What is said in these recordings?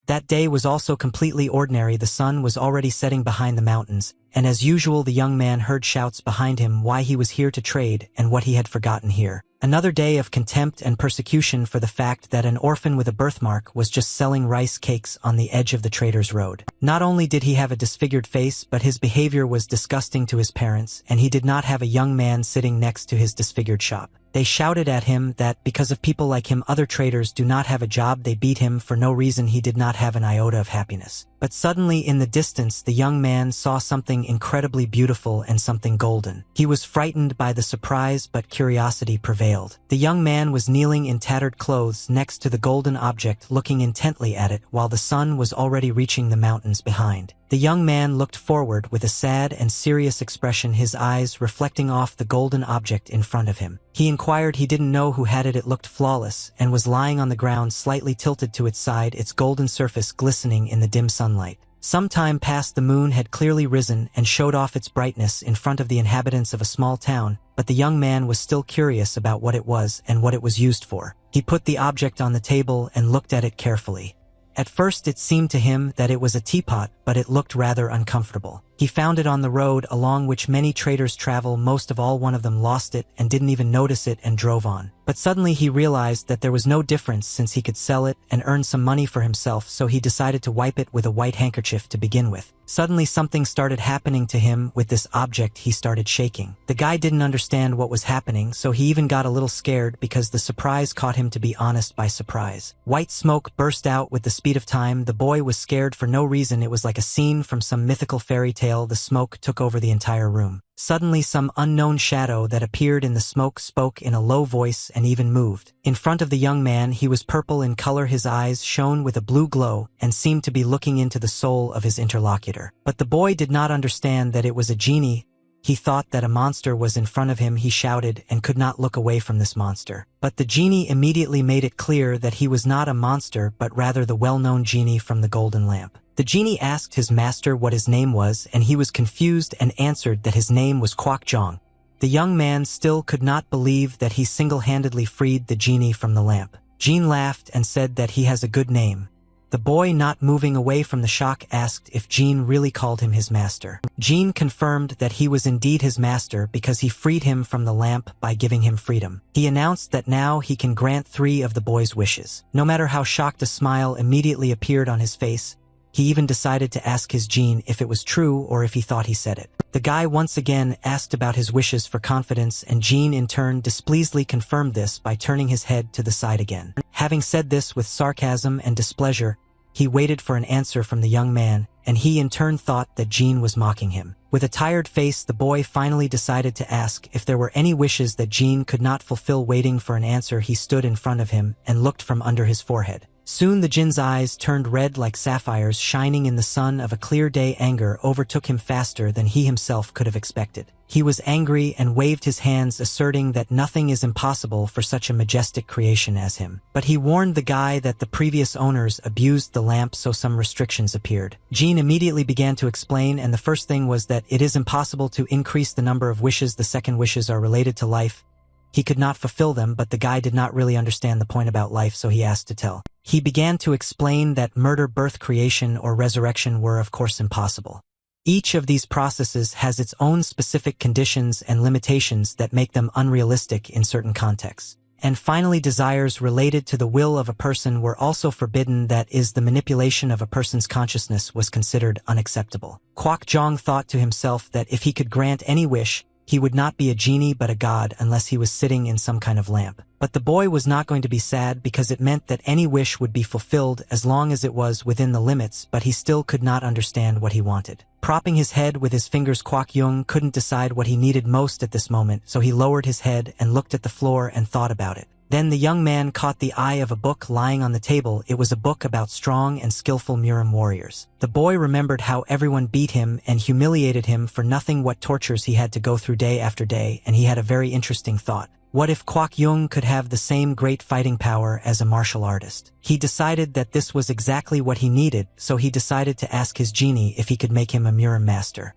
That day was also completely ordinary. The sun was already setting behind the mountains, and as usual the young man heard shouts behind him why he was here to trade and what he had forgotten here. Another day of contempt and persecution for the fact that an orphan with a birthmark was just selling rice cakes on the edge of the trader's road. Not only did he have a disfigured face, but his behavior was disgusting to his parents, and he did not have a young man sitting next to his disfigured shop. They shouted at him that because of people like him other traders do not have a job. They beat him for no reason. He did not have an iota of happiness. But suddenly in the distance the young man saw something incredibly beautiful and something golden. He was frightened by the surprise, but curiosity prevailed. The young man was kneeling in tattered clothes next to the golden object, looking intently at it while the sun was already reaching the mountains behind. The young man looked forward with a sad and serious expression, his eyes reflecting off the golden object in front of him. He inquired. He didn't know who had it. It looked flawless and was lying on the ground, slightly tilted to its side, its golden surface glistening in the dim sunlight. Some time past the moon had clearly risen and showed off its brightness in front of the inhabitants of a small town, but the young man was still curious about what it was and what it was used for. He put the object on the table and looked at it carefully. At first it seemed to him that it was a teapot, but it looked rather uncomfortable. He found it on the road along which many traders travel. Most of all, one of them lost it and didn't even notice it and drove on. But suddenly he realized that there was no difference since he could sell it and earn some money for himself, so he decided to wipe it with a white handkerchief to begin with. Suddenly something started happening to him with this object. He started shaking. The guy didn't understand what was happening, so he even got a little scared because the surprise caught him, to be honest, by surprise. White smoke burst out with the speed of time. The boy was scared for no reason. It was like a scene from some mythical fairy tale. The smoke took over the entire room. Suddenly some unknown shadow that appeared in the smoke spoke in a low voice and even moved. In front of the young man he was purple in color. His eyes shone with a blue glow and seemed to be looking into the soul of his interlocutor. But the boy did not understand that it was a genie. He thought that a monster was in front of him. He shouted and could not look away from this monster. But the genie immediately made it clear that he was not a monster, but rather the well-known genie from the golden lamp. The genie asked his master what his name was, and he was confused and answered that his name was Kwok Jong. The young man still could not believe that he single-handedly freed the genie from the lamp. Jean laughed and said that he has a good name. The boy, not moving away from the shock, asked if Jean really called him his master. Jean confirmed that he was indeed his master because he freed him from the lamp by giving him freedom. He announced that now he can grant 3 of the boy's wishes. No matter how shocked, a smile immediately appeared on his face. He even decided to ask his Jean if it was true or if he thought he said it. The guy once again asked about his wishes for confidence, and Jean in turn displeasedly confirmed this by turning his head to the side again. Having said this with sarcasm and displeasure, he waited for an answer from the young man, and he in turn thought that Jean was mocking him. With a tired face, the boy finally decided to ask if there were any wishes that Jean could not fulfill. Waiting for an answer, he stood in front of him and looked from under his forehead. Soon the Jin's eyes turned red like sapphires shining in the sun of a clear day. Anger overtook him faster than he himself could have expected. He was angry and waved his hands, asserting that nothing is impossible for such a majestic creation as him. But he warned the guy that the previous owners abused the lamp, so some restrictions appeared. Jean immediately began to explain, and the first thing was that it is impossible to increase the number of wishes. The second wishes are related to life. He could not fulfill them, but the guy did not really understand the point about life, so he asked to tell. He began to explain that murder, birth, creation, or resurrection were of course impossible. Each of these processes has its own specific conditions and limitations that make them unrealistic in certain contexts. And finally, desires related to the will of a person were also forbidden, that is, the manipulation of a person's consciousness was considered unacceptable. Kwok Jong thought to himself that if he could grant any wish, he would not be a genie but a god unless he was sitting in some kind of lamp. But the boy was not going to be sad because it meant that any wish would be fulfilled as long as it was within the limits, but he still could not understand what he wanted. Propping his head with his fingers, Kwok Jong couldn't decide what he needed most at this moment, so he lowered his head and looked at the floor and thought about it. Then the young man caught the eye of a book lying on the table. It was a book about strong and skillful Murim warriors. The boy remembered how everyone beat him and humiliated him for nothing, what tortures he had to go through day after day, and he had a very interesting thought. What if Kwok Jong could have the same great fighting power as a martial artist? He decided that this was exactly what he needed, so he decided to ask his genie if he could make him a Murim master.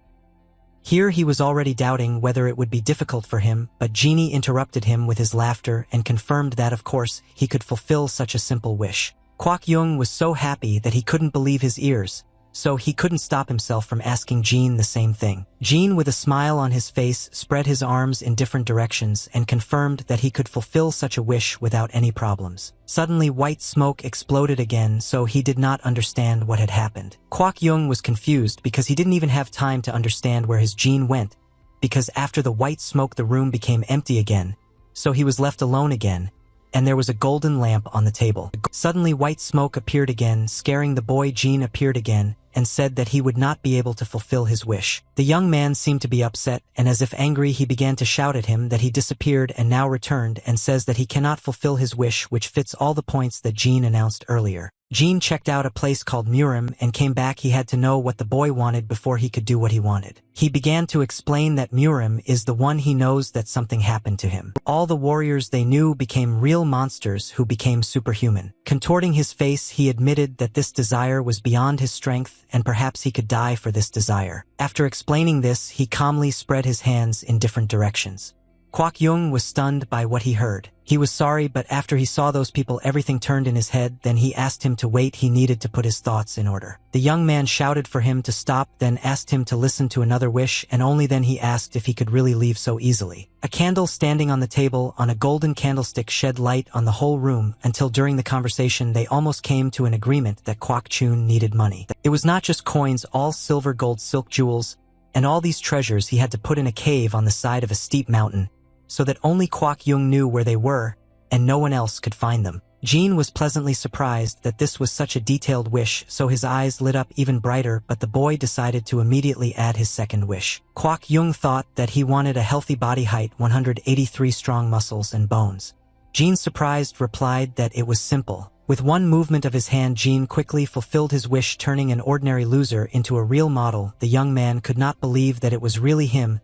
Here he was already doubting whether it would be difficult for him, but Genie interrupted him with his laughter and confirmed that of course he could fulfill such a simple wish. Kwok Yung was so happy that he couldn't believe his ears, so he couldn't stop himself from asking Jean the same thing. Jean, with a smile on his face, spread his arms in different directions and confirmed that he could fulfill such a wish without any problems. Suddenly, white smoke exploded again, so he did not understand what had happened. Kwok Yung was confused because he didn't even have time to understand where his Jean went, because after the white smoke the room became empty again, so he was left alone again, and there was a golden lamp on the table. Suddenly white smoke appeared again, scaring the boy. Jean appeared again, and said that he would not be able to fulfill his wish. The young man seemed to be upset, and as if angry he began to shout at him that he disappeared and now returned, and says that he cannot fulfill his wish, which fits all the points that Jean announced earlier. Jean checked out a place called Murim and came back. He had to know what the boy wanted before he could do what he wanted. He began to explain that Murim is the one he knows that something happened to him. All the warriors they knew became real monsters who became superhuman. Contorting his face, he admitted that this desire was beyond his strength and perhaps he could die for this desire. After explaining this, he calmly spread his hands in different directions. Kwok Yung was stunned by what he heard. He was sorry, but after he saw those people everything turned in his head. Then he asked him to wait. He needed to put his thoughts in order. The young man shouted for him to stop, then asked him to listen to another wish, and only then he asked if he could really leave so easily. A candle standing on the table on a golden candlestick shed light on the whole room until during the conversation they almost came to an agreement that Kwok Chun needed money. It was not just coins, all silver, gold, silk, jewels, and all these treasures he had to put in a cave on the side of a steep mountain, so that only Kwok Yung knew where they were, and no one else could find them. Jean was pleasantly surprised that this was such a detailed wish, so his eyes lit up even brighter, but the boy decided to immediately add his second wish. Kwok Yung thought that he wanted a healthy body height, 183 strong muscles and bones. Jean, surprised, replied that it was simple. With one movement of his hand, Jean quickly fulfilled his wish, turning an ordinary loser into a real model. The young man could not believe that it was really him.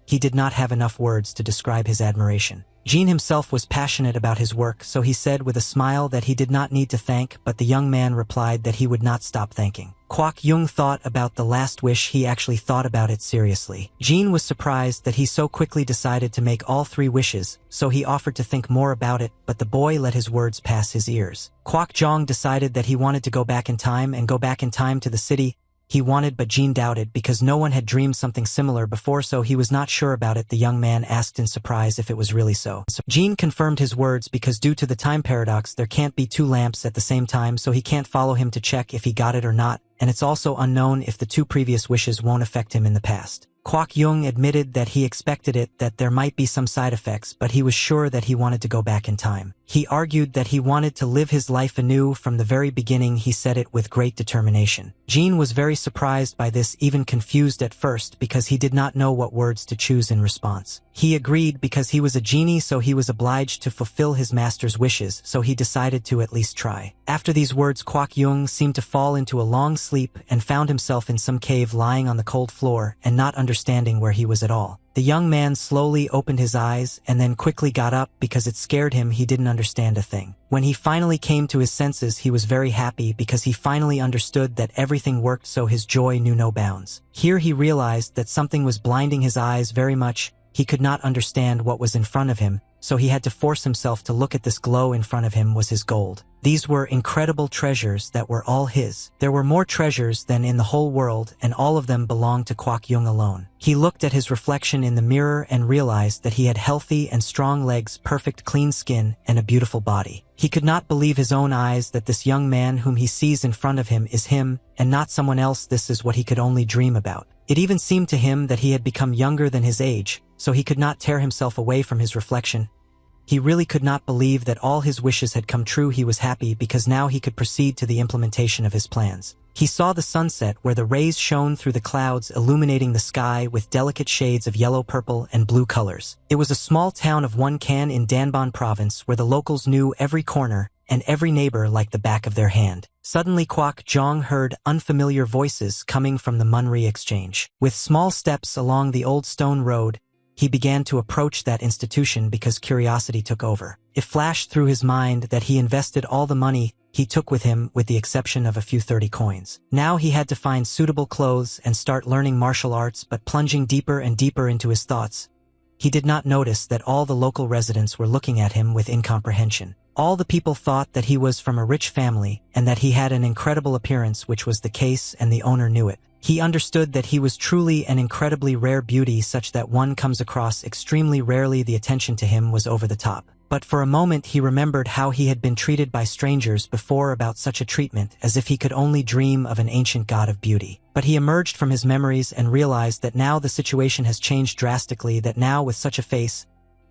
He did not have enough words to describe his admiration. Jean himself was passionate about his work, so he said with a smile that he did not need to thank, but the young man replied that he would not stop thanking. Kwok Yung thought about the last wish. He actually thought about it seriously. Jean was surprised that he so quickly decided to make all three wishes, so he offered to think more about it, but the boy let his words pass his ears. Kwok Jong decided that he wanted to go back in time to the city he wanted, but Jean doubted because no one had dreamed something similar before, so he was not sure about it. The young man asked in surprise if it was really so. Jean confirmed his words because due to the time paradox there can't be two lamps at the same time, so he can't follow him to check if he got it or not, and it's also unknown if the two previous wishes won't affect him in the past. Kwok Yung admitted that he expected it, that there might be some side effects, but he was sure that he wanted to go back in time. He argued that he wanted to live his life anew from the very beginning. He said it with great determination. Jean was very surprised by this, even confused at first because he did not know what words to choose in response. He agreed because he was a genie, so he was obliged to fulfill his master's wishes, so he decided to at least try. After these words, Kwok Yung seemed to fall into a long sleep and found himself in some cave lying on the cold floor and not understanding where he was at all. The young man slowly opened his eyes and then quickly got up because it scared him. He didn't understand a thing. When he finally came to his senses, he was very happy because he finally understood that everything worked, so his joy knew no bounds. Here he realized that something was blinding his eyes very much. He could not understand what was in front of him, so he had to force himself to look at this glow in front of him. Was his gold. These were incredible treasures that were all his. There were more treasures than in the whole world, and all of them belonged to Kwok Yung alone. He looked at his reflection in the mirror and realized that he had healthy and strong legs, perfect clean skin, and a beautiful body. He could not believe his own eyes that this young man whom he sees in front of him is him, and not someone else. This is what he could only dream about. It even seemed to him that he had become younger than his age, so he could not tear himself away from his reflection. He really could not believe that all his wishes had come true. He was happy because now he could proceed to the implementation of his plans. He saw the sunset where the rays shone through the clouds, illuminating the sky with delicate shades of yellow, purple, and blue colors. It was a small town of Wonkan in Danbon province where the locals knew every corner and every neighbor like the back of their hand. Suddenly Kwok Jong heard unfamiliar voices coming from the Munri exchange. With small steps along the old stone road, he began to approach that institution because curiosity took over. It flashed through his mind that he invested all the money he took with him, with the exception of a few 30 coins. Now he had to find suitable clothes and start learning martial arts, but plunging deeper and deeper into his thoughts, he did not notice that all the local residents were looking at him with incomprehension. All the people thought that he was from a rich family and that he had an incredible appearance, which was the case, and the owner knew it. He understood that he was truly an incredibly rare beauty, such that one comes across extremely rarely. The attention to him was over the top. But for a moment he remembered how he had been treated by strangers before, about such a treatment, as if he could only dream of an ancient god of beauty. But he emerged from his memories and realized that now the situation has changed drastically, that now with such a face,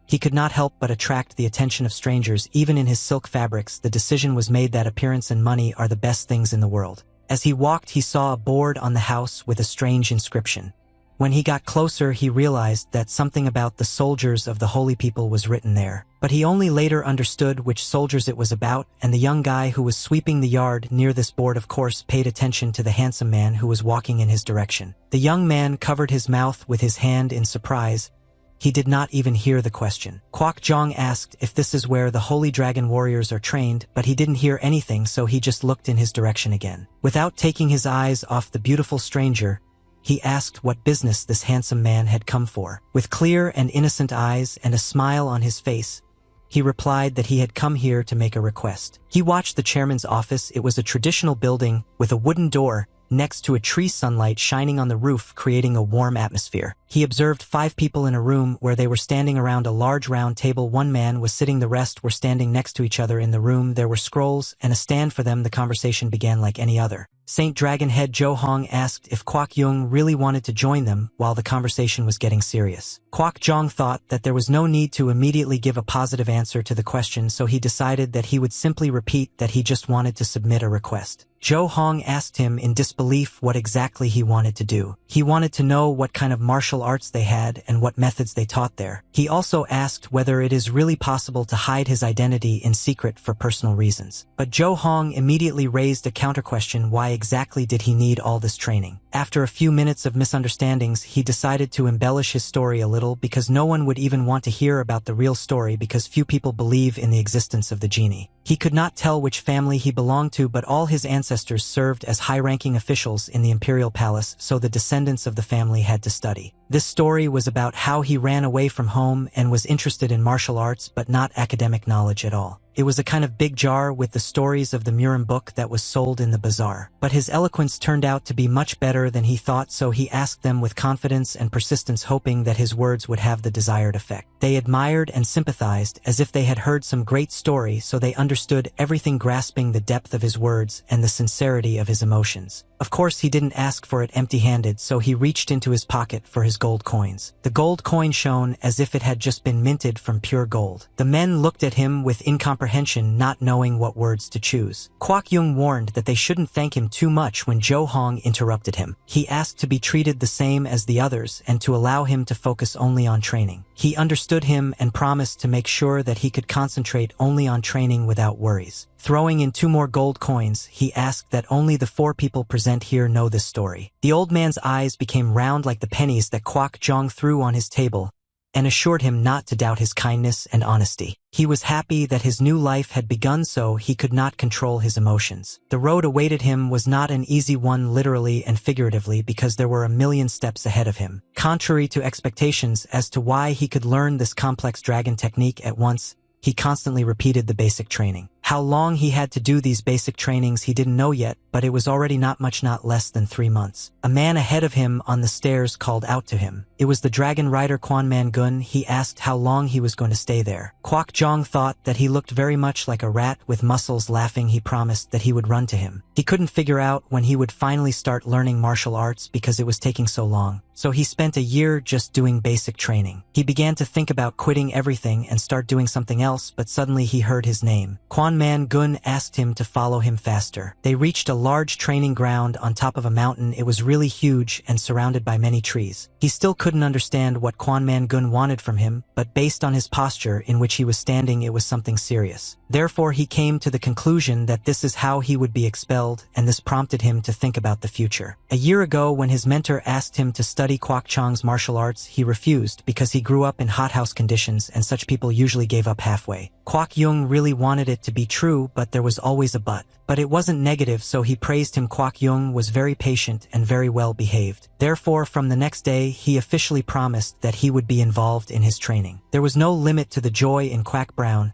he could not help but attract the attention of strangers. Even in his silk fabrics, the decision was made that appearance and money are the best things in the world. As he walked, he saw a board on the house with a strange inscription. When he got closer, he realized that something about the soldiers of the holy people was written there. But he only later understood which soldiers it was about, and the young guy who was sweeping the yard near this board of course paid attention to the handsome man who was walking in his direction. The young man covered his mouth with his hand in surprise. He did not even hear the question. Kwok Jong asked if this is where the holy dragon warriors are trained, but he didn't hear anything, so he just looked in his direction again. Without taking his eyes off the beautiful stranger, he asked what business this handsome man had come for. With clear and innocent eyes and a smile on his face, he replied that he had come here to make a request. He watched the chairman's office. It was a traditional building with a wooden door next to a tree, sunlight shining on the roof, creating a warm atmosphere. He observed 5 people in a room where they were standing around a large round table. 1 man was sitting, the rest were standing next to each other. In the room there were scrolls and a stand for them. The conversation began like any other. Saint Dragon Head Jo Hong asked if Kwok Yung really wanted to join them while the conversation was getting serious. Kwok Jong thought that there was no need to immediately give a positive answer to the question, so he decided that he would simply repeat that he just wanted to submit a request. Jo Hong asked him in disbelief what exactly he wanted to do. He wanted to know what kind of martial arts they had and what methods they taught there. He also asked whether it is really possible to hide his identity in secret for personal reasons. But Jo Hong immediately raised a counter-question: why exactly did he need all this training? After a few minutes of misunderstandings, he decided to embellish his story a little, because no one would even want to hear about the real story, because few people believe in the existence of the genie. He could not tell which family he belonged to, but all his ancestors served as high-ranking officials in the imperial palace, so the descendants of the family had to study. This story was about how he ran away from home and was interested in martial arts, but not academic knowledge at all. It was a kind of big jar with the stories of the Murim book that was sold in the bazaar. But his eloquence turned out to be much better than he thought, so he asked them with confidence and persistence, hoping that his words would have the desired effect. They admired and sympathized as if they had heard some great story, so they understood everything, grasping the depth of his words and the sincerity of his emotions. Of course, he didn't ask for it empty-handed, so he reached into his pocket for his gold coins. The gold coin shone as if it had just been minted from pure gold. The men looked at him with incomprehension, not knowing what words to choose. Kwok Yung warned that they shouldn't thank him too much when Jo Hong interrupted him. He asked to be treated the same as the others and to allow him to focus only on training. He understood him and promised to make sure that he could concentrate only on training without worries. Throwing in 2 more gold coins, he asked that only the 4 people present here know this story. The old man's eyes became round like the pennies that Kwok Jong threw on his table, and assured him not to doubt his kindness and honesty. He was happy that his new life had begun, so he could not control his emotions. The road awaited him was not an easy one, literally and figuratively, because there were a million steps ahead of him. Contrary to expectations as to why he could learn this complex dragon technique at once, he constantly repeated the basic training. How long he had to do these basic trainings he didn't know yet, but it was already not much, not less than 3 months. A man ahead of him on the stairs called out to him. It was the dragon rider Quan Man Gun. He asked how long he was going to stay there. Kwok Jong thought that he looked very much like a rat with muscles. Laughing, he promised that he would run to him. He couldn't figure out when he would finally start learning martial arts because it was taking so long. So he spent a year just doing basic training. He began to think about quitting everything and start doing something else, but suddenly he heard his name. Quan Man Gun asked him to follow him faster. They reached a large training ground on top of a mountain. It was really huge and surrounded by many trees. He still couldn't understand what Quan Man Gun wanted from him, but based on his posture in which he was standing, it was something serious. Therefore, he came to the conclusion that this is how he would be expelled, and this prompted him to think about the future. A year ago, when his mentor asked him to study Kwok Chong's martial arts, he refused because he grew up in hothouse conditions and such people usually gave up halfway. Kwok Yung really wanted it to be be true, but there was always a but. But it wasn't negative, so he praised him. Kwak Yung was very patient and very well behaved. Therefore, from the next day, he officially promised that he would be involved in his training. There was no limit to the joy in Quack Brown.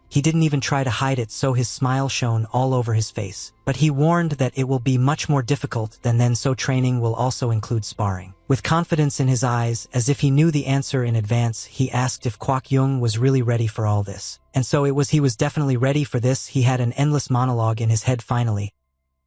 He didn't even try to hide it, so his smile shone all over his face. But he warned that it will be much more difficult than then, so training will also include sparring. With confidence in his eyes, as if he knew the answer in advance, he asked if Kwak Yung was really ready for all this. And so it was. He was definitely ready for this. He had an endless monologue in his head. Finally,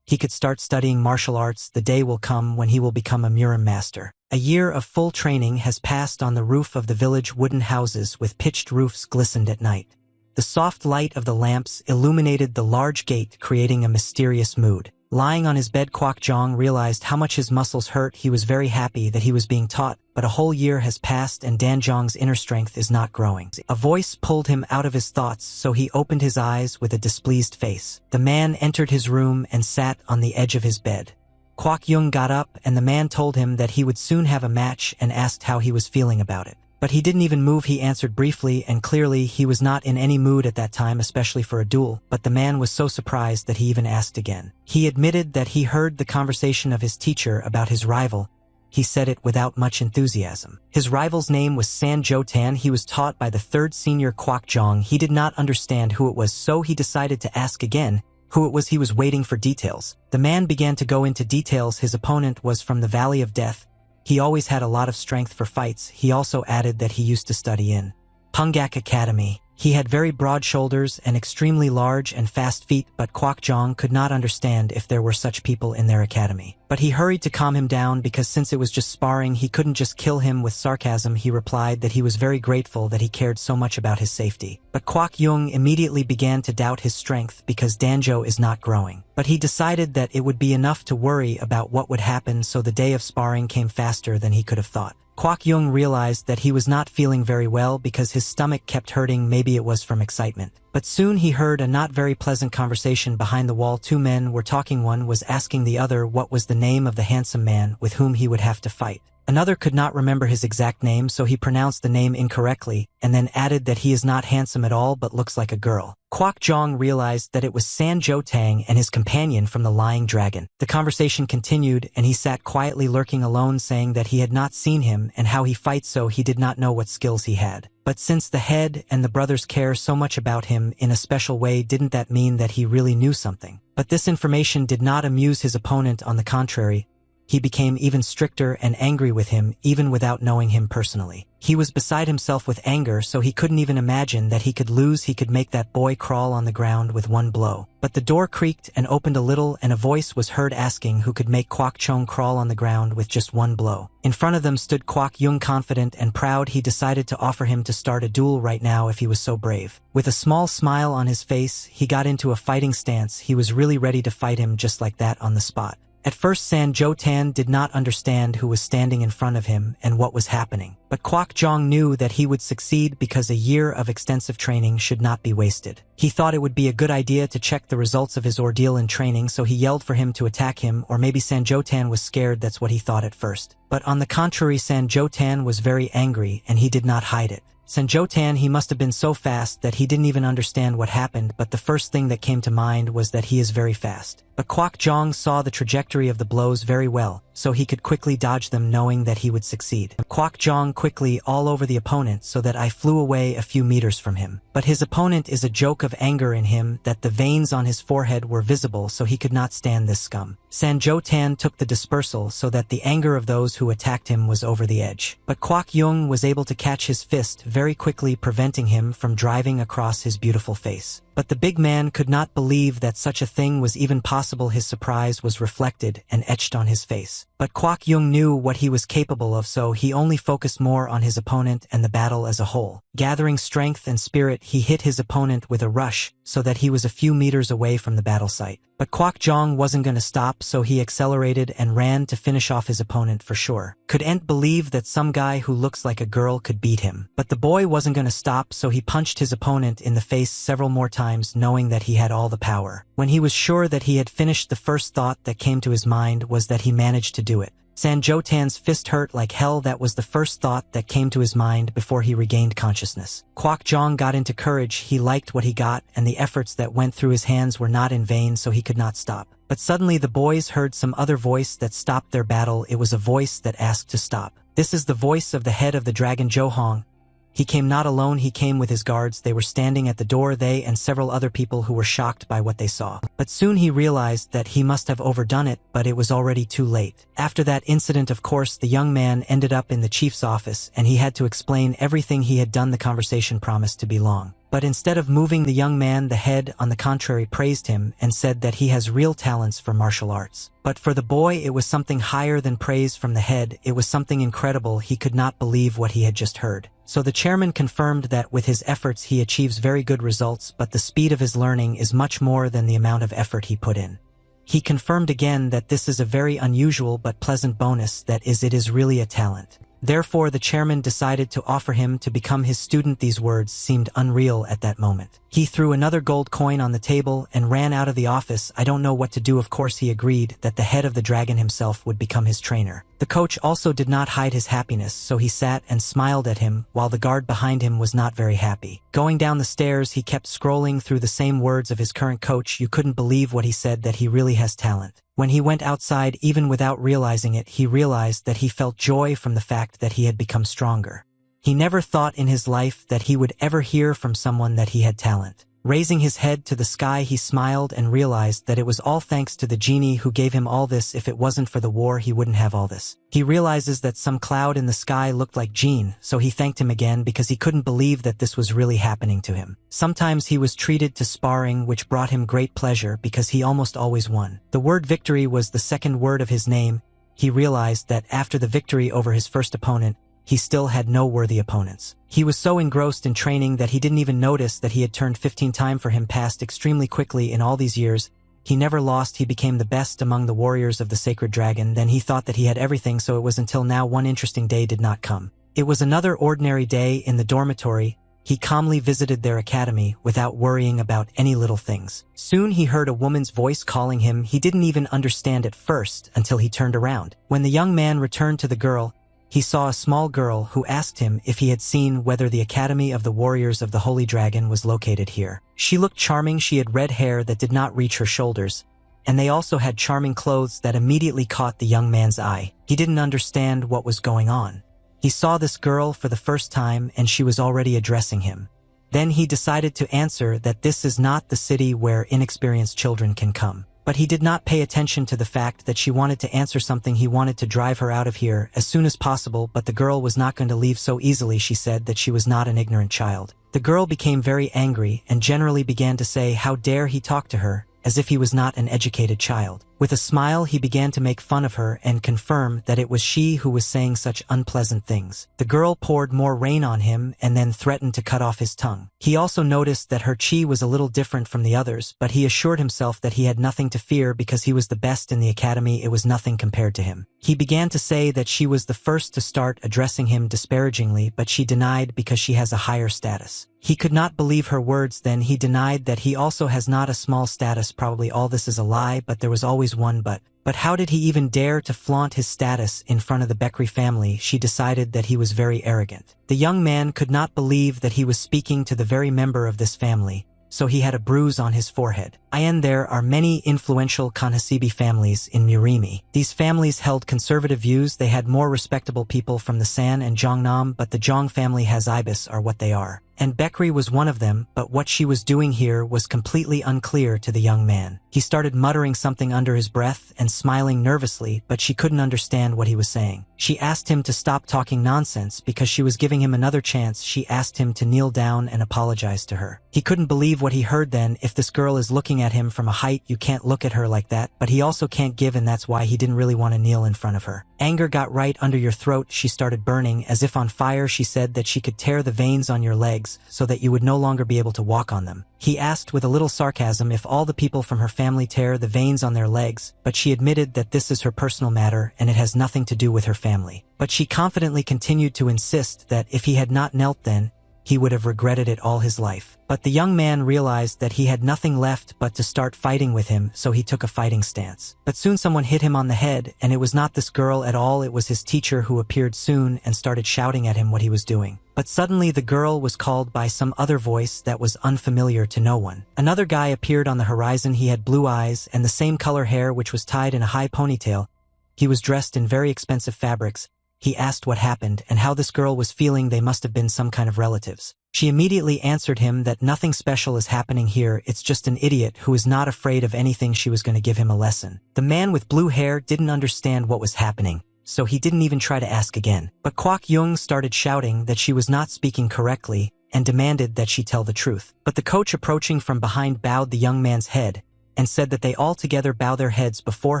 he could start studying martial arts. The day will come when he will become a Murim master. A year of full training has passed. On the roof of the village, wooden houses with pitched roofs glistened at night. The soft light of the lamps illuminated the large gate, creating a mysterious mood. Lying on his bed, Kwak Jong realized how much his muscles hurt. He was very happy that he was being taught, but a whole year has passed and Dan Jong's inner strength is not growing. A voice pulled him out of his thoughts, so he opened his eyes with a displeased face. The man entered his room and sat on the edge of his bed. Kwak Yung got up, and the man told him that he would soon have a match and asked how he was feeling about it. But he didn't even move. He answered briefly, and clearly he was not in any mood at that time, especially for a duel. But the man was so surprised that he even asked again. He admitted that he heard the conversation of his teacher about his rival. He said it without much enthusiasm. His rival's name was San Jotan. He was taught by the third senior Kwak Jong. He did not understand who it was, so he decided to ask again who it was. He was waiting for details. The man began to go into details. His opponent was from the Valley of Death. He always had a lot of strength for fights. He also added that he used to study in Pungak Academy. He had very broad shoulders and extremely large and fast feet, but Kwak Jong could not understand if there were such people in their academy. But he hurried to calm him down, because since it was just sparring, he couldn't just kill him. With sarcasm, he replied that he was very grateful that he cared so much about his safety. But Kwak Yung immediately began to doubt his strength because Danjo is not growing. But he decided that it would be enough to worry about what would happen, so the day of sparring came faster than he could have thought. Kwak Yung realized that he was not feeling very well because his stomach kept hurting. Maybe it was from excitement. But soon he heard a not very pleasant conversation behind the wall. Two men were talking. One was asking the other what was the name of the handsome man with whom he would have to fight. Another could not remember his exact name, so he pronounced the name incorrectly, and then added that he is not handsome at all but looks like a girl. Kwak Jong realized that it was San Jotang and his companion from the Lying Dragon. The conversation continued, and he sat quietly lurking alone, saying that he had not seen him and how he fights, so he did not know what skills he had. But since the head and the brothers care so much about him in a special way, didn't that mean that he really knew something? But this information did not amuse his opponent. On the contrary, he became even stricter and angry with him, even without knowing him personally. He was beside himself with anger, so he couldn't even imagine that he could lose. He could make that boy crawl on the ground with one blow. But the door creaked and opened a little, and a voice was heard asking who could make Kwak Chong crawl on the ground with just one blow. In front of them stood Kwak Yung, confident and proud. He decided to offer him to start a duel right now if he was so brave. With a small smile on his face, he got into a fighting stance. He was really ready to fight him just like that on the spot. At first, San Jotan did not understand who was standing in front of him and what was happening. But Kwak Jong knew that he would succeed because a year of extensive training should not be wasted. He thought it would be a good idea to check the results of his ordeal in training, so he yelled for him to attack him, or maybe San Jotan was scared. That's what he thought at first. But on the contrary, San Jotan was very angry, and he did not hide it. San Jotan, he must have been so fast that he didn't even understand what happened, but the first thing that came to mind was that he is very fast. But Kwak Jong saw the trajectory of the blows very well, so he could quickly dodge them, knowing that he would succeed. Kwak Jong quickly all over the opponent, so that I flew away a few meters from him. But his opponent is a joke of anger in him that the veins on his forehead were visible, so he could not stand this scum. San Jotan took the dispersal so that the anger of those who attacked him was over the edge. But Kwak Yung was able to catch his fist very quickly, preventing him from driving across his beautiful face. But the big man could not believe that such a thing was even possible. His surprise was reflected and etched on his face. But Kwak Yung knew what he was capable of, so he only focused more on his opponent and the battle as a whole. Gathering strength and spirit, he hit his opponent with a rush, so that he was a few meters away from the battle site. But Kwak Jong wasn't going to stop, so he accelerated and ran to finish off his opponent for sure. Couldn't believe that some guy who looks like a girl could beat him. But the boy wasn't going to stop, so he punched his opponent in the face several more times, knowing that he had all the power. When he was sure that he had finished, the first thought that came to his mind was that he managed to do it. Sanjotan's fist hurt like hell. That was the first thought that came to his mind before he regained consciousness. Kwok Jong got into courage. He liked what he got, and the efforts that went through his hands were not in vain, so he could not stop. But suddenly the boys heard some other voice that stopped their battle. It was a voice that asked to stop. This is the voice of the head of the dragon Johong. He came not alone, he came with his guards. They were standing at the door, they and several other people who were shocked by what they saw. But soon he realized that he must have overdone it, but it was already too late. After that incident, of course, the young man ended up in the chief's office, and he had to explain everything he had done. The conversation promised to be long. But instead of moving the young man, the head, on the contrary, praised him and said that he has real talents for martial arts. But for the boy, it was something higher than praise from the head. It was something incredible. He could not believe what he had just heard. So the chairman confirmed that with his efforts he achieves very good results, but the speed of his learning is much more than the amount of effort he put in. He confirmed again that this is a very unusual but pleasant bonus, that is, it is really a talent. Therefore, the chairman decided to offer him to become his student. These words seemed unreal at that moment. He threw another gold coin on the table and ran out of the office. I don't know what to do. Of course, he agreed that the head of the dragon himself would become his trainer. The coach also did not hide his happiness, so he sat and smiled at him, while the guard behind him was not very happy. Going down the stairs, he kept scrolling through the same words of his current coach. You couldn't believe what he said, that he really has talent. When he went outside, even without realizing it, he realized that he felt joy from the fact that he had become stronger. He never thought in his life that he would ever hear from someone that he had talent. Raising his head to the sky, he smiled and realized that it was all thanks to the genie who gave him all this. If it wasn't for the war, he wouldn't have all this. He realizes that some cloud in the sky looked like Gene, so he thanked him again because he couldn't believe that this was really happening to him. Sometimes he was treated to sparring, which brought him great pleasure because he almost always won. The word victory was the second word of his name. He realized that after the victory over his first opponent, he still had no worthy opponents. He was so engrossed in training that he didn't even notice that he had turned 15. Time for him passed extremely quickly. In all these years, he never lost. He became the best among the warriors of the sacred dragon. Then he thought that he had everything, so it was until now one interesting day did not come. It was another ordinary day in the dormitory. He calmly visited their academy without worrying about any little things. Soon he heard a woman's voice calling him. He didn't even understand at first until he turned around. When the young man returned to the girl, he saw a small girl who asked him if he had seen whether the Academy of the Warriors of the Holy Dragon was located here. She looked charming. She had red hair that did not reach her shoulders, and they also had charming clothes that immediately caught the young man's eye. He didn't understand what was going on. He saw this girl for the first time, and she was already addressing him. Then he decided to answer that this is not the city where inexperienced children can come. But he did not pay attention to the fact that she wanted to answer something. He wanted to drive her out of here as soon as possible, but the girl was not going to leave so easily. She said that she was not an ignorant child. The girl became very angry and generally began to say how dare he talk to her, as if he was not an educated child. With a smile, he began to make fun of her and confirm that it was she who was saying such unpleasant things. The girl poured more rain on him and then threatened to cut off his tongue. He also noticed that her chi was a little different from the others, but he assured himself that he had nothing to fear because he was the best in the academy. It was nothing compared to him. He began to say that she was the first to start addressing him disparagingly, but she denied because she has a higher status. He could not believe her words. Then he denied that he also has not a small status. Probably all this is a lie, but there was always one but. But how did he even dare to flaunt his status in front of the Bekri family? She decided that he was very arrogant. The young man could not believe that he was speaking to the very member of this family, so he had a bruise on his forehead. There are many influential Kanhasibi families in Murimi. These families held conservative views. They had more respectable people from the San and Jongnam, but the Jong family has Ibis are what they are. And Bekri was one of them, but what she was doing here was completely unclear to the young man. He started muttering something under his breath and smiling nervously, but she couldn't understand what he was saying. She asked him to stop talking nonsense because she was giving him another chance. She asked him to kneel down and apologize to her. He couldn't believe what he heard then. If this girl is looking at him from a height, you can't look at her like that, but he also can't give, and that's why he didn't really want to kneel in front of her. Anger got right under your throat. She started burning as if on fire. She said that she could tear the veins on your legs so that you would no longer be able to walk on them. He asked with a little sarcasm if all the people from her family tear the veins on their legs, but she admitted that this is her personal matter and it has nothing to do with her family. But she confidently continued to insist that if he had not knelt then, he would have regretted it all his life. But the young man realized that he had nothing left but to start fighting with him, so he took a fighting stance. But soon someone hit him on the head, and it was not this girl at all, it was his teacher who appeared soon and started shouting at him what he was doing. But suddenly the girl was called by some other voice that was unfamiliar to no one. Another guy appeared on the horizon. He had blue eyes and the same color hair, which was tied in a high ponytail. He was dressed in very expensive fabrics. He asked what happened and how this girl was feeling. They must have been some kind of relatives. She immediately answered him that nothing special is happening here, it's just an idiot who is not afraid of anything. She was going to give him a lesson. The man with blue hair didn't understand what was happening, so he didn't even try to ask again. But Kwok Yung started shouting that she was not speaking correctly and demanded that she tell the truth. But the coach, approaching from behind, bowed the young man's head and said that they all together bow their heads before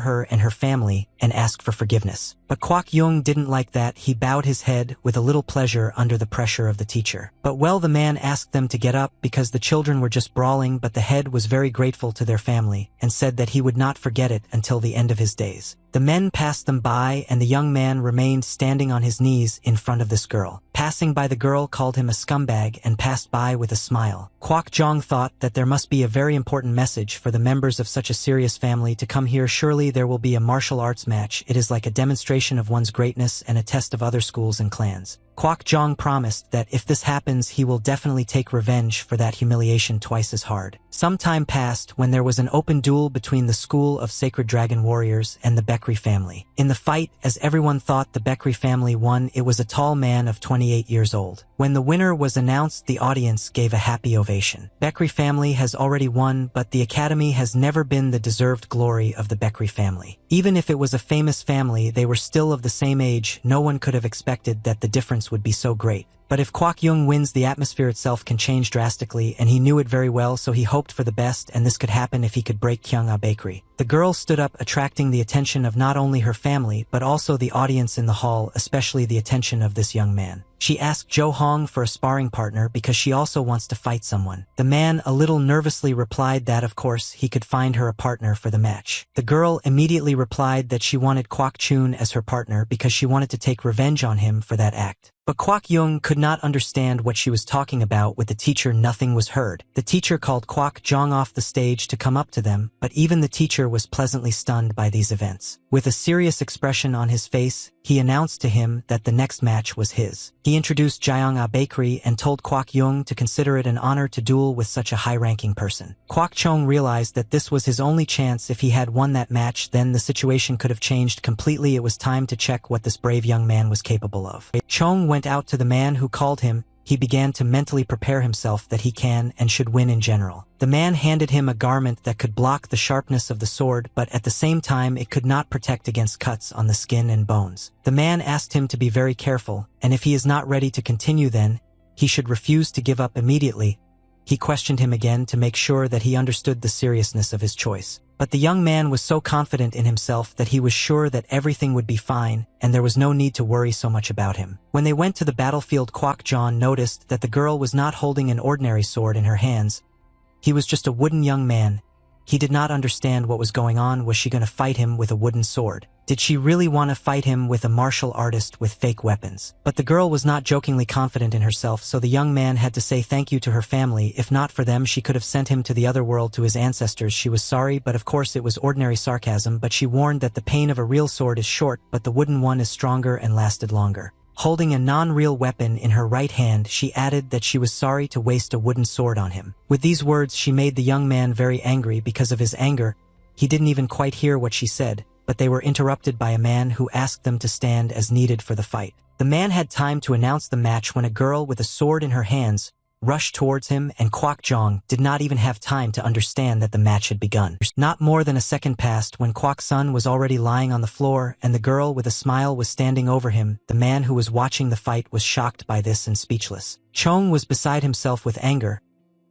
her and her family and ask for forgiveness. But Kwok Yung didn't like that. He bowed his head with a little pleasure under the pressure of the teacher. But well, the man asked them to get up because the children were just brawling, but the head was very grateful to their family and said that he would not forget it until the end of his days. The men passed them by, and the young man remained standing on his knees in front of this girl. Passing by, the girl called him a scumbag and passed by with a smile. Kwok Jong thought that there must be a very important message for the members of such a serious family to come here. Surely there will be a martial arts match. It is like a demonstration of one's greatness and a test of other schools and clans. Kwok Jong promised that if this happens, he will definitely take revenge for that humiliation twice as hard. Some time passed when there was an open duel between the School of Sacred Dragon Warriors and the Bekri family. In the fight, as everyone thought the Bekri family won, it was a tall man of 28 years old. When the winner was announced, the audience gave a happy ovation. Bekri family has already won, but the academy has never been the deserved glory of the Bekri family. Even if it was a famous family, they were still of the same age. No one could have expected that the difference would be so great. But if Kwok Yung wins, the atmosphere itself can change drastically, and he knew it very well, so he hoped for the best, and this could happen if he could break Kyung-ah Bakery. The girl stood up, attracting the attention of not only her family, but also the audience in the hall, especially the attention of this young man. She asked Jo Hong for a sparring partner because she also wants to fight someone. The man a little nervously replied that of course he could find her a partner for the match. The girl immediately replied that she wanted Kwok Chun as her partner because she wanted to take revenge on him for that act. But Kwok Yung could not understand what she was talking about. With the teacher, nothing was heard. The teacher called Kwok Jong off the stage to come up to them, but even the teacher was pleasantly stunned by these events. With a serious expression on his face, he announced to him that the next match was his. He introduced Jyong-ah Bakery and told Kwok Yung to consider it an honor to duel with such a high-ranking person. Kwok Chong realized that this was his only chance. If he had won that match, then the situation could have changed completely. It was time to check what this brave young man was capable of. Chong went out to the man who called him. He began to mentally prepare himself that he can and should win in general. The man handed him a garment that could block the sharpness of the sword, but at the same time it could not protect against cuts on the skin and bones. The man asked him to be very careful, and if he is not ready to continue, then he should refuse to give up immediately. He questioned him again to make sure that he understood the seriousness of his choice. But the young man was so confident in himself that he was sure that everything would be fine, and there was no need to worry so much about him. When they went to the battlefield, Kwok John noticed that the girl was not holding an ordinary sword in her hands. He was just a wooden young man. He did not understand what was going on. Was she going to fight him with a wooden sword? Did she really want to fight him with a martial artist with fake weapons? But the girl was not jokingly confident in herself, so the young man had to say thank you to her family. If not for them, she could have sent him to the other world, to his ancestors. She was sorry, but of course it was ordinary sarcasm, but she warned that the pain of a real sword is short, but the wooden one is stronger and lasted longer. Holding a non-real weapon in her right hand, she added that she was sorry to waste a wooden sword on him. With these words, she made the young man very angry. Because of his anger, he didn't even quite hear what she said, but they were interrupted by a man who asked them to stand as needed for the fight. The man had time to announce the match when a girl with a sword in her hands rushed towards him, and Kwok Jong did not even have time to understand that the match had begun. Not more than a second passed when Kwok Sun was already lying on the floor, and the girl with a smile was standing over him. The man who was watching the fight was shocked by this and speechless. Chong was beside himself with anger.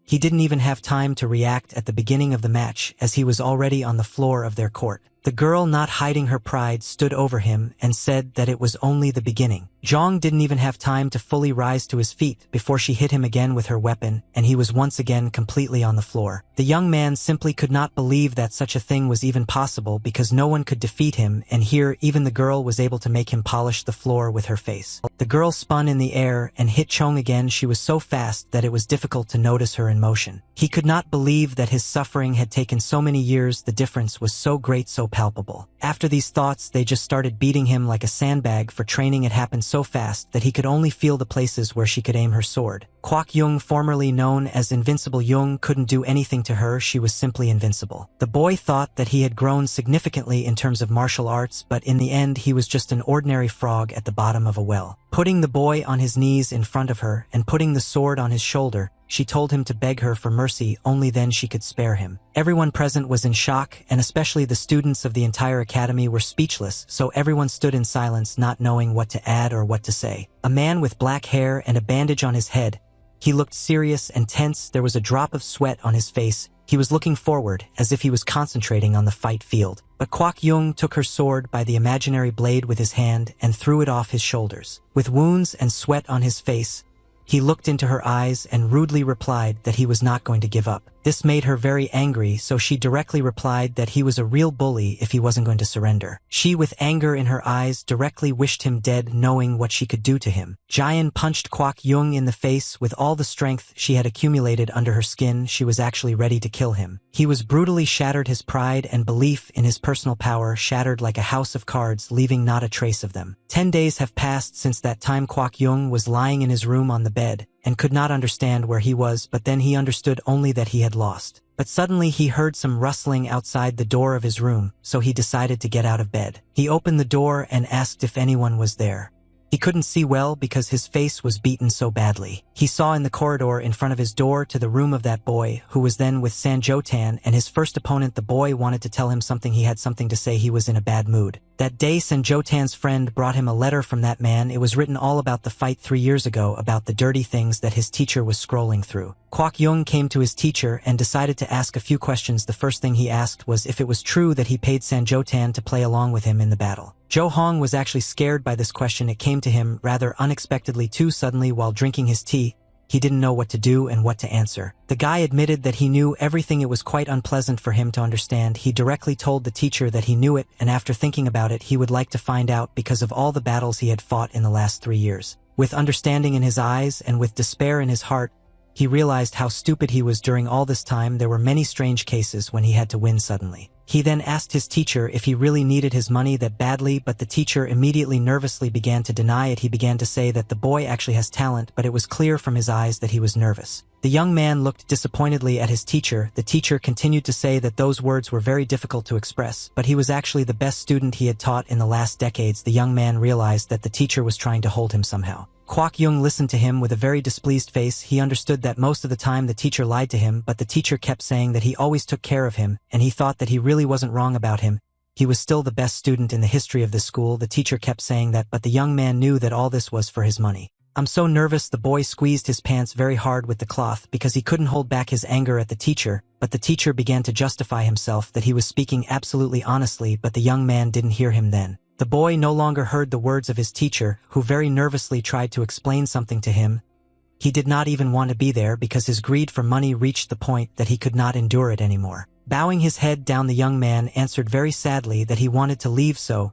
He didn't even have time to react at the beginning of the match, as he was already on the floor of their court. The girl, not hiding her pride, stood over him and said that it was only the beginning. Zhang didn't even have time to fully rise to his feet before she hit him again with her weapon, and he was once again completely on the floor. The young man simply could not believe that such a thing was even possible because no one could defeat him, and here even the girl was able to make him polish the floor with her face. The girl spun in the air and hit Chong again. She was so fast that it was difficult to notice her in motion. He could not believe that his suffering had taken so many years. The difference was so great, so palpable. After these thoughts, they just started beating him like a sandbag. For training, it happened so fast that he could only feel the places where she could aim her sword. Kwok Yung, formerly known as Invincible Yung, couldn't do anything to her. She was simply invincible. The boy thought that he had grown significantly in terms of martial arts, but in the end he was just an ordinary frog at the bottom of a well. Putting the boy on his knees in front of her and putting the sword on his shoulder, she told him to beg her for mercy. Only then she could spare him. Everyone present was in shock, and especially the students of the entire academy were speechless, so everyone stood in silence, not knowing what to add or what to say. A man with black hair and a bandage on his head. He looked serious and tense. There was a drop of sweat on his face. He was looking forward, as if he was concentrating on the fight field. But Kwok Yung took her sword by the imaginary blade with his hand and threw it off his shoulders. With wounds and sweat on his face, he looked into her eyes and rudely replied that he was not going to give up. This made her very angry, so she directly replied that he was a real bully if he wasn't going to surrender. She, with anger in her eyes, directly wished him dead, knowing what she could do to him. Jian punched Kwok Yung in the face with all the strength she had accumulated under her skin. She was actually ready to kill him. He was brutally shattered. His pride and belief in his personal power shattered like a house of cards, leaving not a trace of them. 10 days have passed since that time. Kwok Yung was lying in his room on the bed and could not understand where he was, but then he understood only that he had lost. But suddenly he heard some rustling outside the door of his room, so he decided to get out of bed. He opened the door and asked if anyone was there. He couldn't see well because his face was beaten so badly. He saw in the corridor in front of his door to the room of that boy, who was then with Sanjotan and his first opponent. The boy wanted to tell him something. He had something to say. He was in a bad mood. That day, Sanjotan's friend brought him a letter from that man. It was written all about the fight 3 years ago, about the dirty things that his teacher was scrolling through. Kwok Yung came to his teacher and decided to ask a few questions. The first thing he asked was if it was true that he paid Sanjotan to play along with him in the battle. Jo Hong was actually scared by this question. It came to him rather unexpectedly too. Suddenly, while drinking his tea, he didn't know what to do and what to answer. The guy admitted that he knew everything. It was quite unpleasant for him to understand. He directly told the teacher that he knew it, and after thinking about it, he would like to find out because of all the battles he had fought in the last 3 years. With understanding in his eyes and with despair in his heart, he realized how stupid he was during all this time. There were many strange cases when he had to win suddenly. He then asked his teacher if he really needed his money that badly, but the teacher immediately nervously began to deny it. He began to say that the boy actually has talent, but it was clear from his eyes that he was nervous. The young man looked disappointedly at his teacher. The teacher continued to say that those words were very difficult to express, but he was actually the best student he had taught in the last decades. The young man realized that the teacher was trying to hold him somehow. Kwok Yung listened to him with a very displeased face. He understood that most of the time the teacher lied to him, but the teacher kept saying that he always took care of him, and he thought that he really wasn't wrong about him. He was still the best student in the history of the school. The teacher kept saying that, but the young man knew that all this was for his money. I'm so nervous. The boy squeezed his pants very hard with the cloth because he couldn't hold back his anger at the teacher, but the teacher began to justify himself that he was speaking absolutely honestly, but the young man didn't hear him then. The boy no longer heard the words of his teacher, who very nervously tried to explain something to him. He did not even want to be there because his greed for money reached the point that he could not endure it anymore. Bowing his head down, the young man answered very sadly that he wanted to leave, so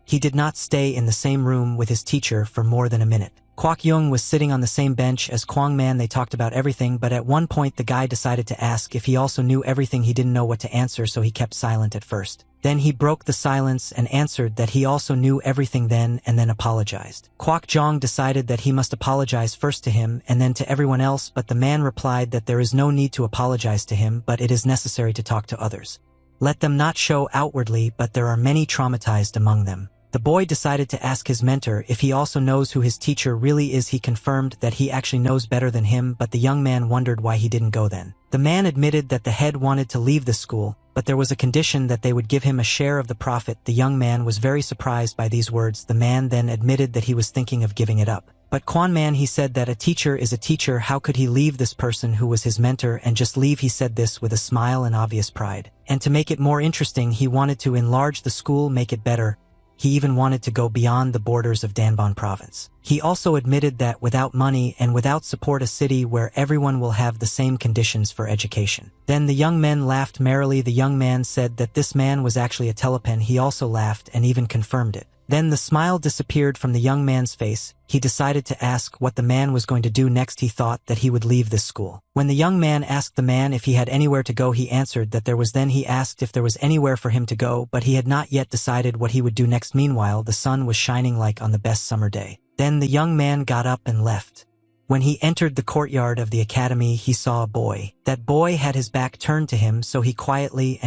he did not stay in the same room with his teacher for more than a minute. Kwok Yung was sitting on the same bench as Kwang Man. They talked about everything, but at one point the guy decided to ask if he also knew everything. He didn't know what to answer, so he kept silent at first. Then he broke the silence and answered that he also knew everything then, and then apologized. Kwok Jong decided that he must apologize first to him and then to everyone else, but the man replied that there is no need to apologize to him, but it is necessary to talk to others. Let them not show outwardly, but there are many traumatized among them. The boy decided to ask his mentor if he also knows who his teacher really is. He confirmed that he actually knows better than him, but the young man wondered why he didn't go then. The man admitted that the head wanted to leave the school, but there was a condition that they would give him a share of the profit. The young man was very surprised by these words. The man then admitted that he was thinking of giving it up. But Quan Man, he said that a teacher is a teacher. How could he leave this person who was his mentor and just leave? He said this with a smile and obvious pride. And to make it more interesting, he wanted to enlarge the school, make it better. He even wanted to go beyond the borders of Danbon province. He also admitted that without money and without support, a city where everyone will have the same conditions for education. Then the young men laughed merrily. The young man said that this man was actually a telepen. He also laughed and even confirmed it. Then the smile disappeared from the young man's face. He decided to ask what the man was going to do next. He thought that he would leave this school. When the young man asked the man if he had anywhere to go, he answered that there was. Then he asked if there was anywhere for him to go, but he had not yet decided what he would do next. Meanwhile, the sun was shining like on the best summer day. Then the young man got up and left. When he entered the courtyard of the academy, he saw a boy. That boy had his back turned to him, so he quietly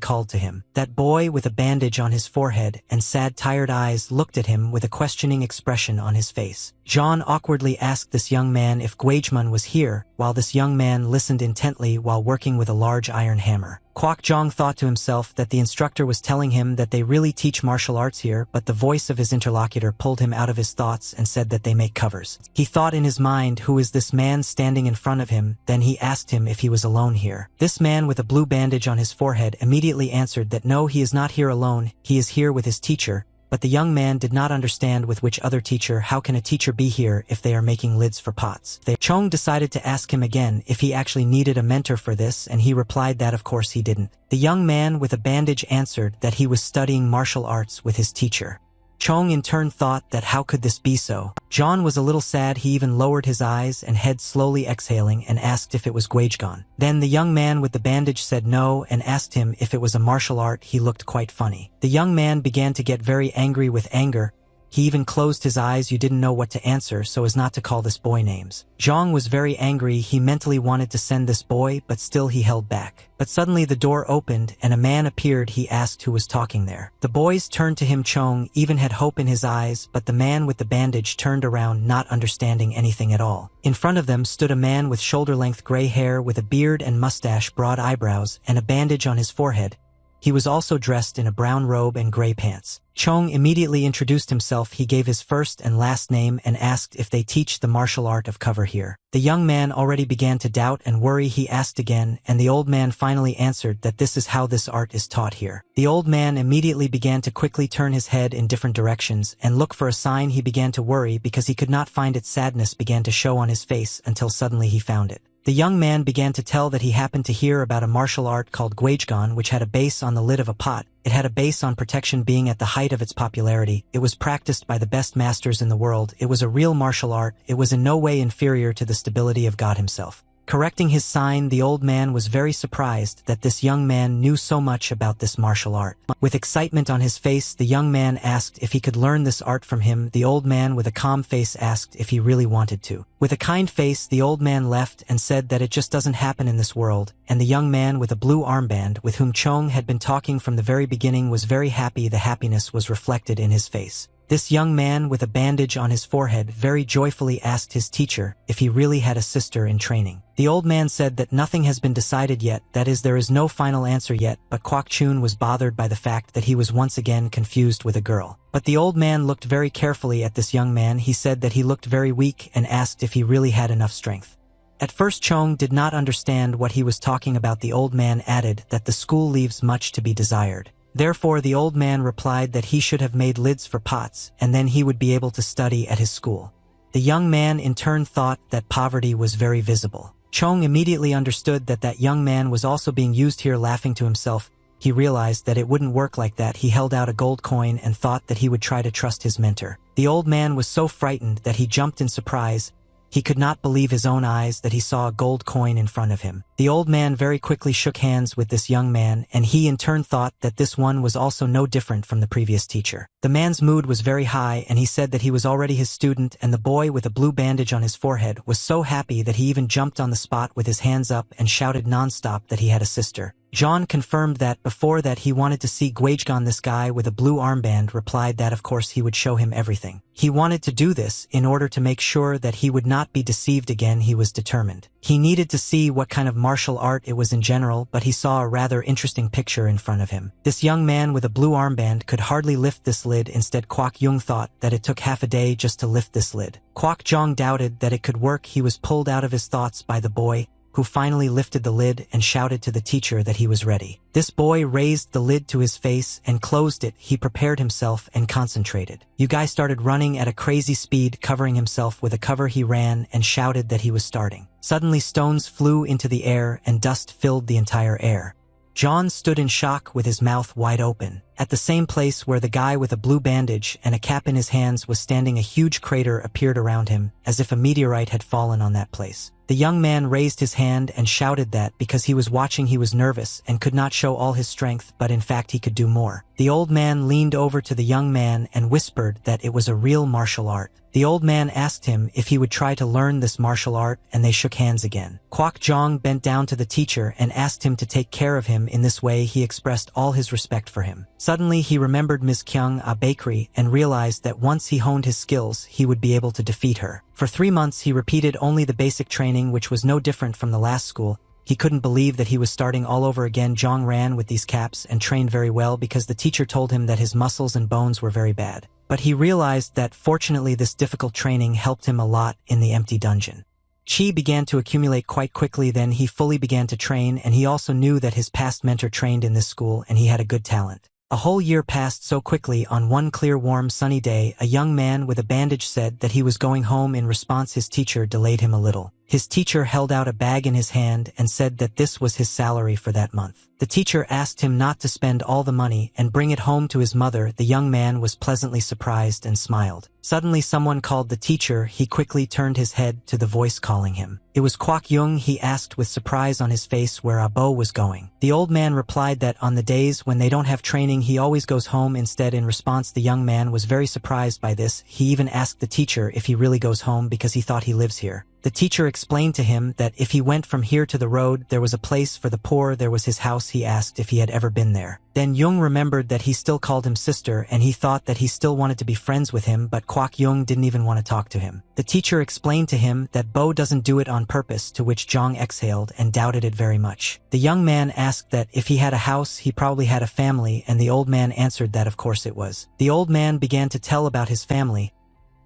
called to him. That boy, with a bandage on his forehead and sad, tired eyes, looked at him with a questioning expression on his face. John awkwardly asked this young man if Guageman was here, while this young man listened intently while working with a large iron hammer. Kwok Jong thought to himself that the instructor was telling him that they really teach martial arts here, but the voice of his interlocutor pulled him out of his thoughts and said that they make covers. He thought in his mind, who is this man standing in front of him? Then he asked him if he was alone here. This man with a blue bandage on his forehead immediately answered that no, he is not here alone, he is here with his teacher. But the young man did not understand with which other teacher. How can a teacher be here if they are making lids for pots? Chong decided to ask him again if he actually needed a mentor for this, and he replied that of course he didn't. The young man with a bandage answered that he was studying martial arts with his teacher. Chong in turn thought that how could this be so? John was a little sad. He even lowered his eyes and head, slowly exhaling, and asked if it was Guagegon. Then the young man with the bandage said no and asked him if it was a martial art. He looked quite funny. The young man began to get very angry with anger. He even closed his eyes. You didn't know what to answer so as not to call this boy names. Zhang was very angry. He mentally wanted to send this boy, but still he held back. But suddenly the door opened and a man appeared. He asked who was talking there. The boys turned to him. Chong even had hope in his eyes, but the man with the bandage turned around, not understanding anything at all. In front of them stood a man with shoulder-length gray hair, with a beard and mustache, broad eyebrows, and a bandage on his forehead. He was also dressed in a brown robe and gray pants. Chong immediately introduced himself. He gave his first and last name and asked if they teach the martial art of cover here. The young man already began to doubt and worry. He asked again, and the old man finally answered that this is how this art is taught here. The old man immediately began to quickly turn his head in different directions and look for a sign. He began to worry because he could not find it. Sadness began to show on his face until suddenly he found it. The young man began to tell that he happened to hear about a martial art called Guagegon, which had a base on the lid of a pot. It had a base on protection. Being at the height of its popularity, it was practiced by the best masters in the world. It was a real martial art. It was in no way inferior to the stability of God himself. Correcting his sign, the old man was very surprised that this young man knew so much about this martial art. With excitement on his face, the young man asked if he could learn this art from him. The old man with a calm face asked if he really wanted to. With a kind face, the old man left and said that it just doesn't happen in this world, and the young man with a blue armband, with whom Chong had been talking from the very beginning, was very happy. The happiness was reflected in his face. This young man with a bandage on his forehead very joyfully asked his teacher if he really had a sister in training. The old man said that nothing has been decided yet, that is, there is no final answer yet, but Kwok Chun was bothered by the fact that he was once again confused with a girl. But the old man looked very carefully at this young man. He said that he looked very weak and asked if he really had enough strength. At first Chong did not understand what he was talking about. The old man added that the school leaves much to be desired. Therefore the old man replied that he should have made lids for pots, and then he would be able to study at his school. The young man in turn thought that poverty was very visible. Chong immediately understood that that young man was also being used here. Laughing to himself, he realized that it wouldn't work like that. He held out a gold coin and thought that he would try to trust his mentor. The old man was so frightened that he jumped in surprise. He could not believe his own eyes that he saw a gold coin in front of him. The old man very quickly shook hands with this young man, and he in turn thought that this one was also no different from the previous teacher. The man's mood was very high, and he said that he was already his student, and the boy with a blue bandage on his forehead was so happy that he even jumped on the spot with his hands up and shouted non-stop that he had a sister. John confirmed that before that he wanted to see Gwaejgon. This guy with a blue armband replied that of course he would show him everything. He wanted to do this in order to make sure that he would not be deceived again. He was determined. He needed to see what kind of martial art it was in general, but he saw a rather interesting picture in front of him. This young man with a blue armband could hardly lift this lid. Instead, Kwak Yung thought that it took half a day just to lift this lid. Kwak Jong doubted that it could work. He was pulled out of his thoughts by the boy, who finally lifted the lid and shouted to the teacher that he was ready. This boy raised the lid to his face and closed it. He prepared himself and concentrated. You guy started running at a crazy speed, covering himself with a cover. He ran and shouted that he was starting. Suddenly stones flew into the air and dust filled the entire air. John stood in shock with his mouth wide open. At the same place where the guy with a blue bandage and a cap in his hands was standing, a huge crater appeared around him, as if a meteorite had fallen on that place. The young man raised his hand and shouted that because he was watching he was nervous and could not show all his strength, but in fact he could do more. The old man leaned over to the young man and whispered that it was a real martial art. The old man asked him if he would try to learn this martial art, and they shook hands again. Kwak Jong bent down to the teacher and asked him to take care of him. In this way he expressed all his respect for him. Suddenly he remembered Ms. Kyung A bakery and realized that once he honed his skills he would be able to defeat her. For 3 months he repeated only the basic training, which was no different from the last school. He couldn't believe that he was starting all over again. Jong ran with these caps and trained very well because the teacher told him that his muscles and bones were very bad. But he realized that fortunately this difficult training helped him a lot in the empty dungeon. Chi began to accumulate quite quickly. Then he fully began to train, and he also knew that his past mentor trained in this school and he had a good talent. A whole year passed so quickly. On one clear, warm, sunny day, a young man with a bandage said that he was going home. In response, his teacher delayed him a little. His teacher held out a bag in his hand and said that this was his salary for that month. The teacher asked him not to spend all the money and bring it home to his mother. The young man was pleasantly surprised and smiled. Suddenly someone called the teacher. He quickly turned his head to the voice calling him. It was Kwak Yung. He asked with surprise on his face where Abo was going. The old man replied that on the days when they don't have training he always goes home instead. In response, the young man was very surprised by this. He even asked the teacher if he really goes home because he thought he lives here. The teacher explained to him that if he went from here to the road, there was a place for the poor. There was his house. He asked if he had ever been there. Then Jung remembered that he still called him sister, and he thought that he still wanted to be friends with him, but Kwak Jung didn't even want to talk to him. The teacher explained to him that Bo doesn't do it on purpose, to which Jong exhaled and doubted it very much. The young man asked that if he had a house, he probably had a family, and the old man answered that of course it was. The old man began to tell about his family.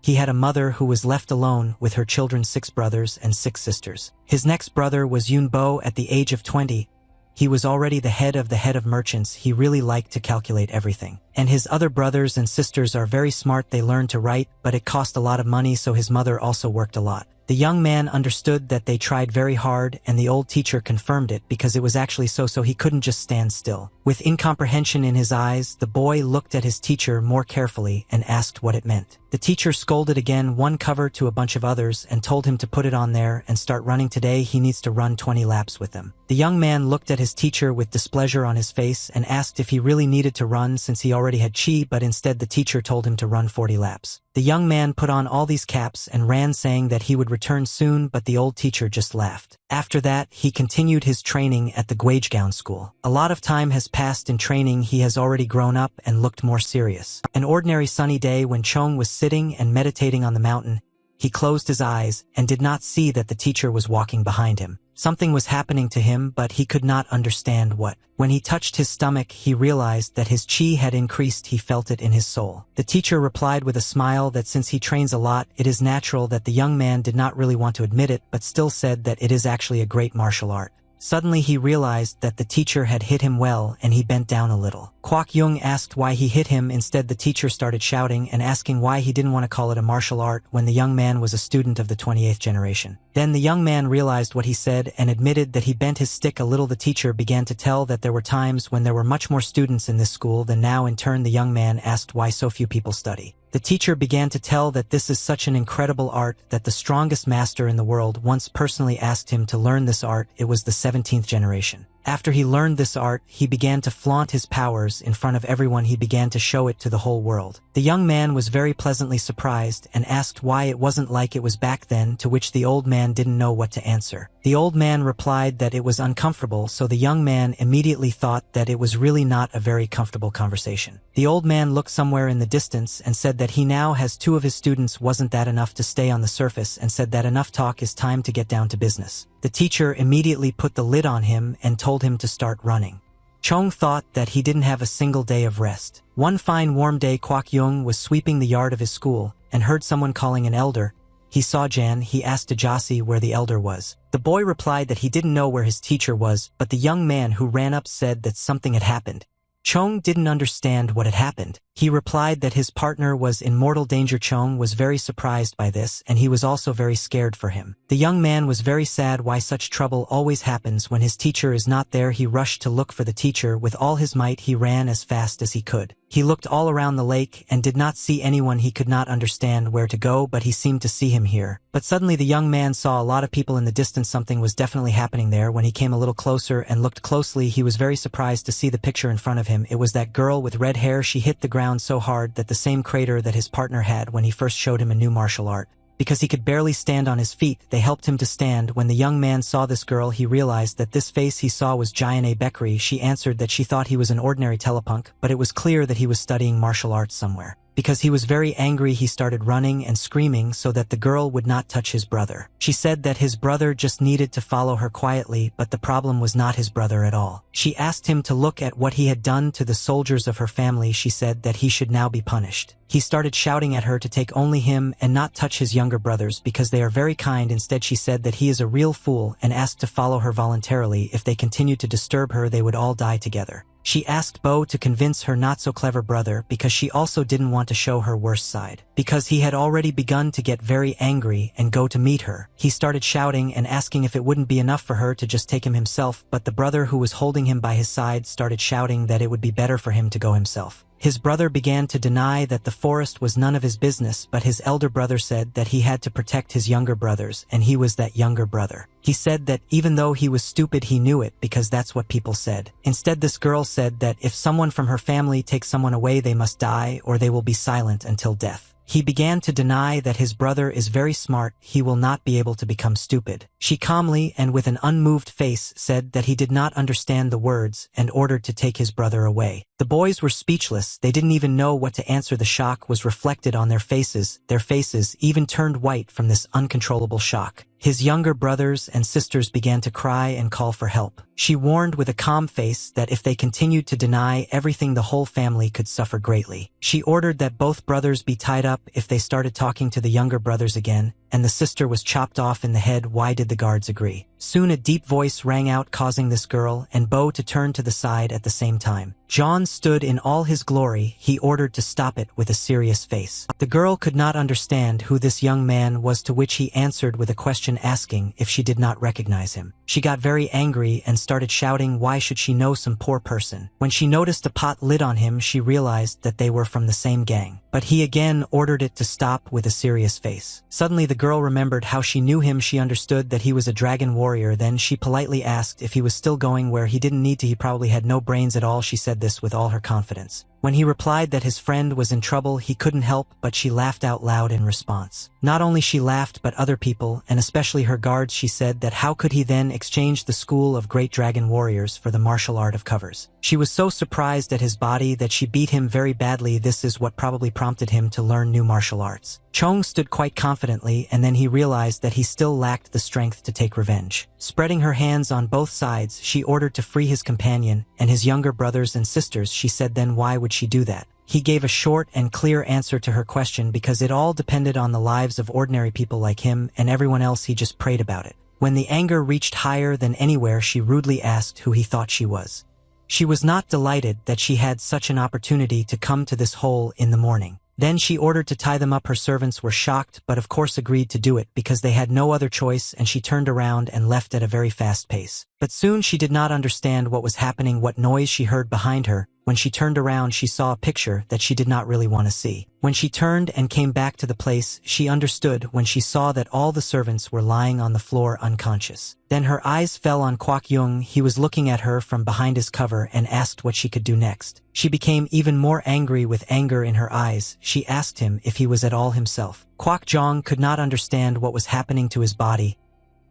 He had a mother who was left alone with her children, 6 brothers and 6 sisters. His next brother was Yun Bo. At the age of 20. He was already the head of merchants. He really liked to calculate everything. And his other brothers and sisters are very smart. They learned to write, but it cost a lot of money, so his mother also worked a lot. The young man understood that they tried very hard, and the old teacher confirmed it because it was actually so he couldn't just stand still. With incomprehension in his eyes, the boy looked at his teacher more carefully and asked what it meant. The teacher scolded again, one cover to a bunch of others, and told him to put it on there and start running. Today he needs to run 20 laps with them. The young man looked at his teacher with displeasure on his face and asked if he really needed to run since he already had chi, but instead the teacher told him to run 40 laps. The young man put on all these caps and ran, saying that he would return soon, but the old teacher just laughed. After that, he continued his training at the Gwaejgown school. A lot of time has passed in training. He has already grown up and looked more serious. An ordinary sunny day when Chong was sitting and meditating on the mountain, he closed his eyes and did not see that the teacher was walking behind him. Something was happening to him, but he could not understand what. When he touched his stomach, he realized that his chi had increased. He felt it in his soul. The teacher replied with a smile that since he trains a lot, it is natural. That the young man did not really want to admit it, but still said that it is actually a great martial art. Suddenly he realized that the teacher had hit him well, and he bent down a little. Kwak Yung asked why he hit him. Instead, the teacher started shouting and asking why he didn't want to call it a martial art when the young man was a student of the 28th generation. Then the young man realized what he said and admitted that he bent his stick a little. The teacher began to tell that there were times when there were much more students in this school than now. In turn, the young man asked why so few people study. The teacher began to tell that this is such an incredible art that the strongest master in the world once personally asked him to learn this art. It was the 17th generation. After he learned this art, he began to flaunt his powers in front of everyone. He began to show it to the whole world. The young man was very pleasantly surprised and asked why it wasn't like it was back then, to which the old man didn't know what to answer. The old man replied that it was uncomfortable, so the young man immediately thought that it was really not a very comfortable conversation. The old man looked somewhere in the distance and said that he now has 2 of his students. Wasn't that enough to stay on the surface, and said that enough talk, is time to get down to business. The teacher immediately put the lid on him and told him to start running. Chong thought that he didn't have a single day of rest. One fine warm day, Kwak Yung was sweeping the yard of his school and heard someone calling an elder. He saw Jan. He asked Ajasi where the elder was. The boy replied that he didn't know where his teacher was, but the young man who ran up said that something had happened. Chong didn't understand what had happened. He replied that his partner was in mortal danger. Chong was very surprised by this, and he was also very scared for him. The young man was very sad. Why such trouble always happens when his teacher is not there. He rushed to look for the teacher. With all his might, he ran as fast as he could. He looked all around the lake and did not see anyone. He could not understand where to go, but he seemed to see him here. But suddenly the young man saw a lot of people in the distance. Something was definitely happening there. When he came a little closer and looked closely, he was very surprised to see the picture in front of him. It was that girl with red hair. She hit the ground so hard that the same crater that his partner had when he first showed him a new martial art. Because he could barely stand on his feet, they helped him to stand. When the young man saw this girl, he realized that this face he saw was Jayane Bekri. She answered that she thought he was an ordinary telepunk, but it was clear that he was studying martial arts somewhere. Because he was very angry, he started running and screaming so that the girl would not touch his brother. She said that his brother just needed to follow her quietly, but the problem was not his brother at all. She asked him to look at what he had done to the soldiers of her family. She said that he should now be punished. He started shouting at her to take only him and not touch his younger brothers because they are very kind. Instead, she said that he is a real fool and asked to follow her voluntarily. If they continued to disturb her, they would all die together. She asked Bo to convince her not-so-clever brother because she also didn't want to show her worst side. Because he had already begun to get very angry and go to meet her, he started shouting and asking if it wouldn't be enough for her to just take him himself, but the brother who was holding him by his side started shouting that it would be better for him to go himself. His brother began to deny that the forest was none of his business, but his elder brother said that he had to protect his younger brothers, and he was that younger brother. He said that even though he was stupid, he knew it because that's what people said. Instead, this girl said that if someone from her family takes someone away, they must die or they will be silent until death. He began to deny that his brother is very smart. He will not be able to become stupid. She calmly and with an unmoved face said that he did not understand the words and ordered to take his brother away. The boys were speechless. They didn't even know what to answer. The shock was reflected on their faces. Their faces even turned white from this uncontrollable shock. His younger brothers and sisters began to cry and call for help. She warned with a calm face that if they continued to deny everything, the whole family could suffer greatly. She ordered that both brothers be tied up if they started talking to the younger brothers again, and the sister was chopped off in the head. Why did the guards agree? Soon a deep voice rang out, causing this girl and Bo to turn to the side at the same time. John stood in all his glory. He ordered to stop it with a serious face. The girl could not understand who this young man was, to which he answered with a question asking if she did not recognize him. She got very angry and started shouting why should she know some poor person. When she noticed a pot lid on him, she realized that they were from the same gang. But he again ordered it to stop with a serious face. Suddenly the girl remembered how she knew him. She understood that he was a dragon warrior. Then she politely asked if he was still going where he didn't need to. He probably had no brains at all. She said this with all her confidence. When he replied that his friend was in trouble, he couldn't help but she laughed out loud in response. Not only she laughed, but other people, and especially her guards. She said that how could he then exchange the school of great dragon warriors for the martial art of covers? She was so surprised at his body that she beat him very badly. This is what probably prompted him to learn new martial arts. Chong stood quite confidently, and then he realized that he still lacked the strength to take revenge. Spreading her hands on both sides, she ordered to free his companion and his younger brothers and sisters. She said then why would she do that? He gave a short and clear answer to her question because it all depended on the lives of ordinary people like him and everyone else. He just prayed about it. When the anger reached higher than anywhere, she rudely asked who he thought she was. She was not delighted that she had such an opportunity to come to this hole in the morning. Then she ordered to tie them up. Her servants were shocked, but of course agreed to do it because they had no other choice, and she turned around and left at a very fast pace. But soon she did not understand what was happening. What noise she heard behind her, when she turned around she saw a picture that she did not really want to see. When she turned and came back to the place, she understood when she saw that all the servants were lying on the floor unconscious. Then her eyes fell on Kwak Yung. He was looking at her from behind his cover and asked what she could do next. She became even more angry with anger in her eyes. She asked him if he was at all himself. Kwak Jong could not understand what was happening to his body.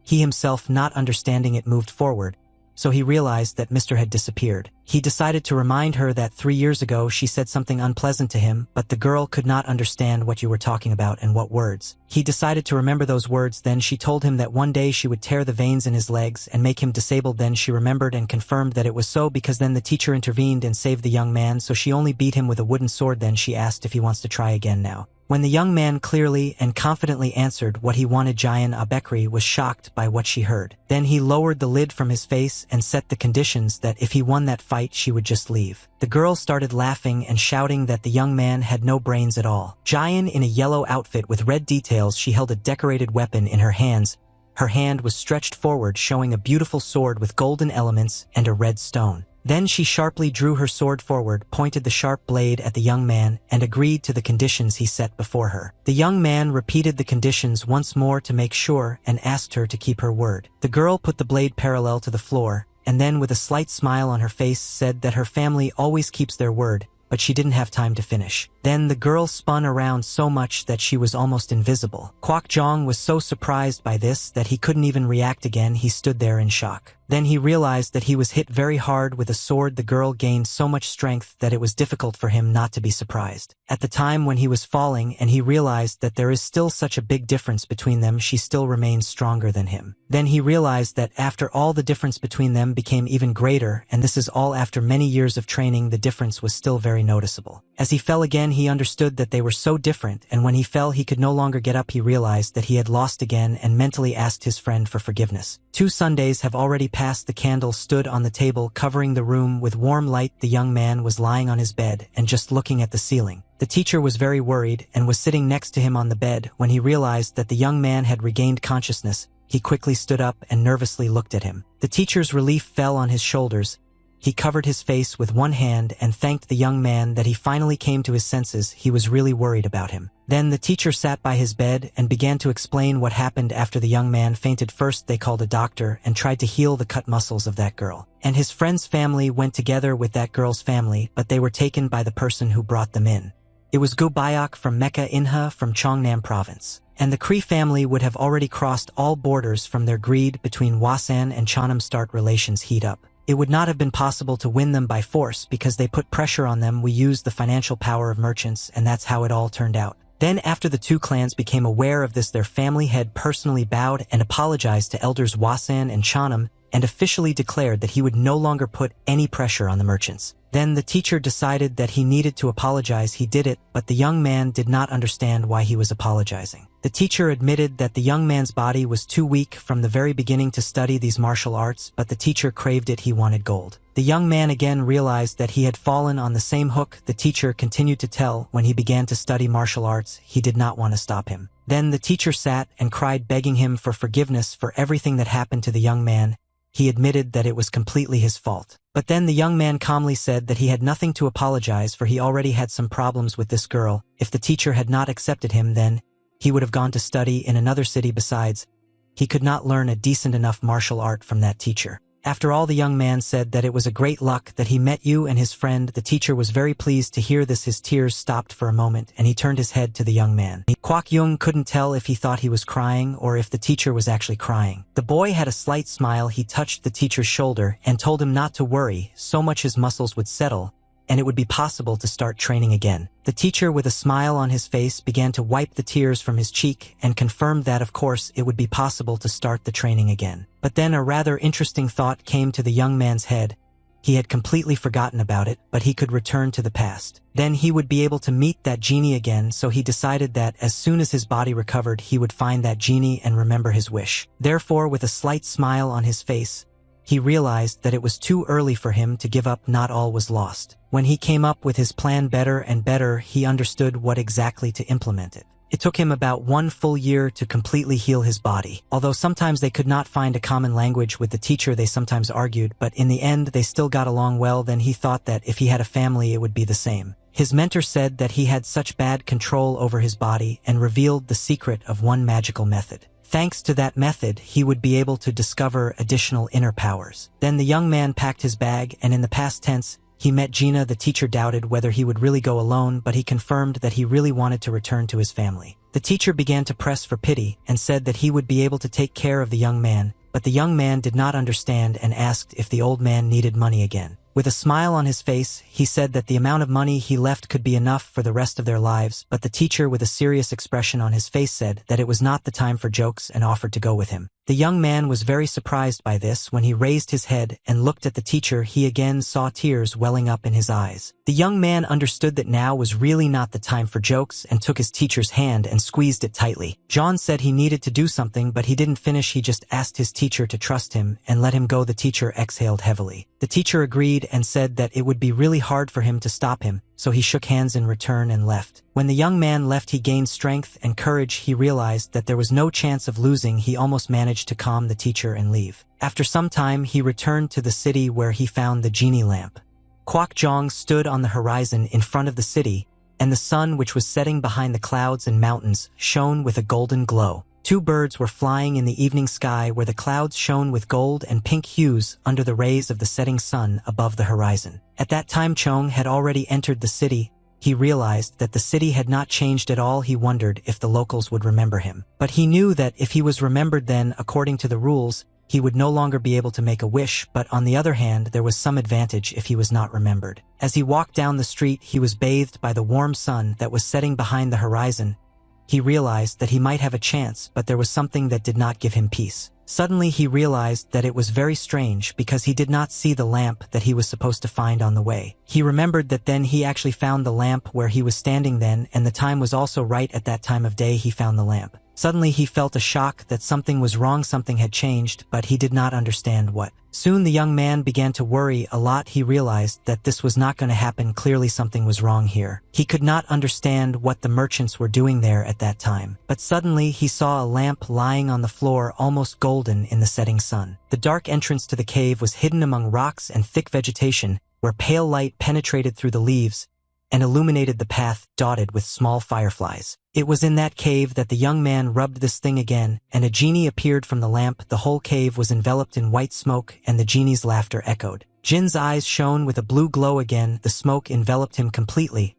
He himself, not understanding it, moved forward, so he realized that Mr. had disappeared. He decided to remind her that 3 years ago she said something unpleasant to him, but the girl could not understand what you were talking about and what words. He decided to remember those words. Then she told him that one day she would tear the veins in his legs and make him disabled. Then she remembered and confirmed that it was so, because then the teacher intervened and saved the young man, so she only beat him with a wooden sword. Then she asked if he wants to try again now. When the young man clearly and confidently answered what he wanted, Jayan Abekri was shocked by what she heard. Then he lowered the lid from his face and set the conditions that if he won that fight she would just leave. The girl started laughing and shouting that the young man had no brains at all. Jayan, in a yellow outfit with red details, she held a decorated weapon in her hands. Her hand was stretched forward, showing a beautiful sword with golden elements and a red stone. Then she sharply drew her sword forward, pointed the sharp blade at the young man, and agreed to the conditions he set before her. The young man repeated the conditions once more to make sure and asked her to keep her word. The girl put the blade parallel to the floor, and then with a slight smile on her face said that her family always keeps their word, but she didn't have time to finish. Then the girl spun around so much that she was almost invisible. Kwak Jong was so surprised by this that he couldn't even react again. He stood there in shock. Then he realized that he was hit very hard with a sword. The girl gained so much strength that it was difficult for him not to be surprised. At the time when he was falling and he realized that there is still such a big difference between them, she still remains stronger than him. Then he realized that after all the difference between them became even greater, and this is all after many years of training. The difference was still very noticeable. As he fell again, he understood that they were so different, and when he fell he could no longer get up. He realized that he had lost again and mentally asked his friend for forgiveness. 2 Sundays have already passed. The candle stood on the table, covering the room with warm light. The young man was lying on his bed and just looking at the ceiling. The teacher was very worried and was sitting next to him on the bed. When he realized that the young man had regained consciousness, he quickly stood up and nervously looked at him. The teacher's relief fell on his shoulders. He covered his face with one hand and thanked the young man that he finally came to his senses. He was really worried about him. Then the teacher sat by his bed and began to explain what happened after the young man fainted. First they called a doctor and tried to heal the cut muscles of that girl. And his friend's family went together with that girl's family, but they were taken by the person who brought them in. It was Gu Bayak from Mecca Inha from Chongnam province. And the Cree family would have already crossed all borders from their greed between Wasan and Chonam. Start relations heat up. It would not have been possible to win them by force because they put pressure on them. We used the financial power of merchants, and that's how it all turned out. Then after the 2 clans became aware of this, their family head personally bowed and apologized to elders Wasan and Chonam and officially declared that he would no longer put any pressure on the merchants. Then the teacher decided that he needed to apologize. He did it, but the young man did not understand why he was apologizing. The teacher admitted that the young man's body was too weak from the very beginning to study these martial arts, but the teacher craved it. He wanted gold. The young man again realized that he had fallen on the same hook. The teacher continued to tell when he began to study martial arts, he did not want to stop him. Then the teacher sat and cried, begging him for forgiveness for everything that happened to the young man. He admitted that it was completely his fault. But then the young man calmly said that he had nothing to apologize for. He already had some problems with this girl. If the teacher had not accepted him, then he would have gone to study in another city. Besides, he could not learn a decent enough martial art from that teacher. After all, the young man said that it was a great luck that he met you and his friend. The teacher was very pleased to hear this. His tears stopped for a moment and he turned his head to the young man. Kwak Yung couldn't tell if he thought he was crying or if the teacher was actually crying. The boy had a slight smile. He touched the teacher's shoulder and told him not to worry, so much his muscles would settle and it would be possible to start training again. The teacher, with a smile on his face, began to wipe the tears from his cheek and confirmed that of course it would be possible to start the training again. But then a rather interesting thought came to the young man's head. He had completely forgotten about it, but he could return to the past. Then he would be able to meet that genie again, so he decided that as soon as his body recovered, he would find that genie and remember his wish. Therefore, with a slight smile on his face, he realized that it was too early for him to give up. Not all was lost. When he came up with his plan better and better, he understood what exactly to implement it. It took him about 1 full year to completely heal his body. Although sometimes they could not find a common language with the teacher, they sometimes argued, but in the end they still got along well. Then he thought that if he had a family it would be the same. His mentor said that he had such bad control over his body and revealed the secret of one magical method. Thanks to that method, he would be able to discover additional inner powers. Then the young man packed his bag, and in the past tense, he met Gina. The teacher doubted whether he would really go alone, but he confirmed that he really wanted to return to his family. The teacher began to press for pity and said that he would be able to take care of the young man, but the young man did not understand and asked if the old man needed money again. With a smile on his face, he said that the amount of money he left could be enough for the rest of their lives, but the teacher with a serious expression on his face said that it was not the time for jokes and offered to go with him. The young man was very surprised by this. When he raised his head and looked at the teacher, he again saw tears welling up in his eyes. The young man understood that now was really not the time for jokes and took his teacher's hand and squeezed it tightly. John said he needed to do something, but he didn't finish. He just asked his teacher to trust him and let him go. The teacher exhaled heavily. The teacher agreed and said that it would be really hard for him to stop him, so he shook hands in return and left. When the young man left, he gained strength and courage. He realized that there was no chance of losing. He almost managed to calm the teacher and leave. After some time, he returned to the city where he found the genie lamp. Kwok Jong stood on the horizon in front of the city, and the sun, which was setting behind the clouds and mountains, shone with a golden glow. 2 birds were flying in the evening sky where the clouds shone with gold and pink hues under the rays of the setting sun above the horizon. At that time Chong had already entered the city. He realized that the city had not changed at all. He wondered if the locals would remember him. But he knew that if he was remembered, then, according to the rules, he would no longer be able to make a wish, but on the other hand, there was some advantage if he was not remembered. As he walked down the street, he was bathed by the warm sun that was setting behind the horizon. He realized that he might have a chance, but there was something that did not give him peace. Suddenly he realized that it was very strange because he did not see the lamp that he was supposed to find on the way. He remembered that then he actually found the lamp where he was standing then, and the time was also right at that time of day he found the lamp. Suddenly he felt a shock that something was wrong, something had changed, but he did not understand what. Soon the young man began to worry a lot. He realized that this was not going to happen. Clearly something was wrong here. He could not understand what the merchants were doing there at that time. But suddenly he saw a lamp lying on the floor, almost golden in the setting sun. The dark entrance to the cave was hidden among rocks and thick vegetation, where pale light penetrated through the leaves and illuminated the path dotted with small fireflies. It was in that cave that the young man rubbed this thing again, and a genie appeared from the lamp. The whole cave was enveloped in white smoke, and the genie's laughter echoed. Jin's eyes shone with a blue glow again. The smoke enveloped him completely.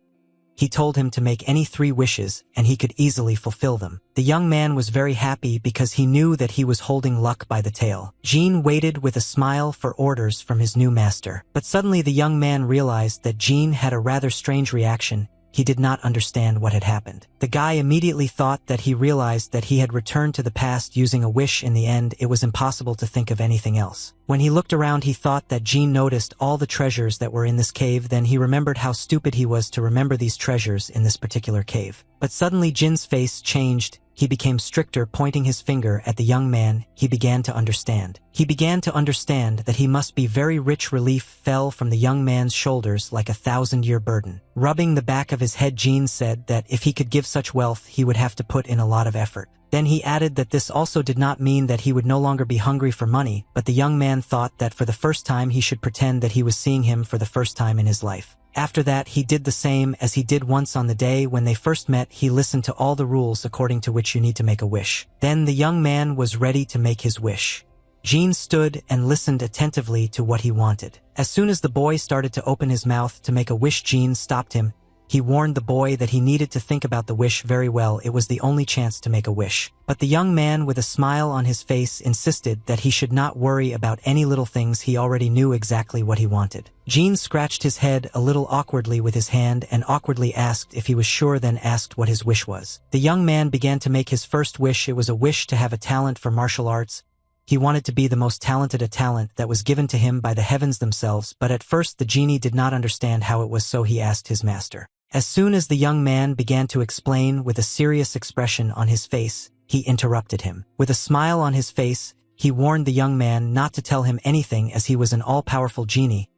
He told him to make any 3 wishes, and he could easily fulfill them. The young man was very happy because he knew that he was holding luck by the tail. Jin waited with a smile for orders from his new master. But suddenly the young man realized that Jin had a rather strange reaction. He did not understand what had happened. The guy immediately thought that he realized that he had returned to the past using a wish. In the end, it was impossible to think of anything else. When he looked around, he thought that Jean noticed all the treasures that were in this cave. Then he remembered how stupid he was to remember these treasures in this particular cave. But suddenly Jin's face changed. He became stricter, pointing his finger at the young man. He began to understand. He began to understand that he must be very rich. Relief fell from the young man's shoulders like a 1,000-year burden. Rubbing the back of his head, Jean said that if he could give such wealth, he would have to put in a lot of effort. Then he added that this also did not mean that he would no longer be hungry for money, but the young man thought that for the first time he should pretend that he was seeing him for the first time in his life. After that, he did the same as he did once on the day when they first met. He listened to all the rules according to which you need to make a wish. Then the young man was ready to make his wish. Jean stood and listened attentively to what he wanted. As soon as the boy started to open his mouth to make a wish, Jean stopped him. He warned the boy that he needed to think about the wish very well. It was the only chance to make a wish. But the young man, with a smile on his face, insisted that he should not worry about any little things. He already knew exactly what he wanted. Jean scratched his head a little awkwardly with his hand and awkwardly asked if he was sure, then asked what his wish was. The young man began to make his first wish. It was a wish to have a talent for martial arts. He wanted to be the most talented, a talent that was given to him by the heavens themselves. But at first the genie did not understand how it was, so he asked his master. As soon as the young man began to explain with a serious expression on his face, he interrupted him. With a smile on his face, he warned the young man not to tell him anything, as he was an all-powerful genie.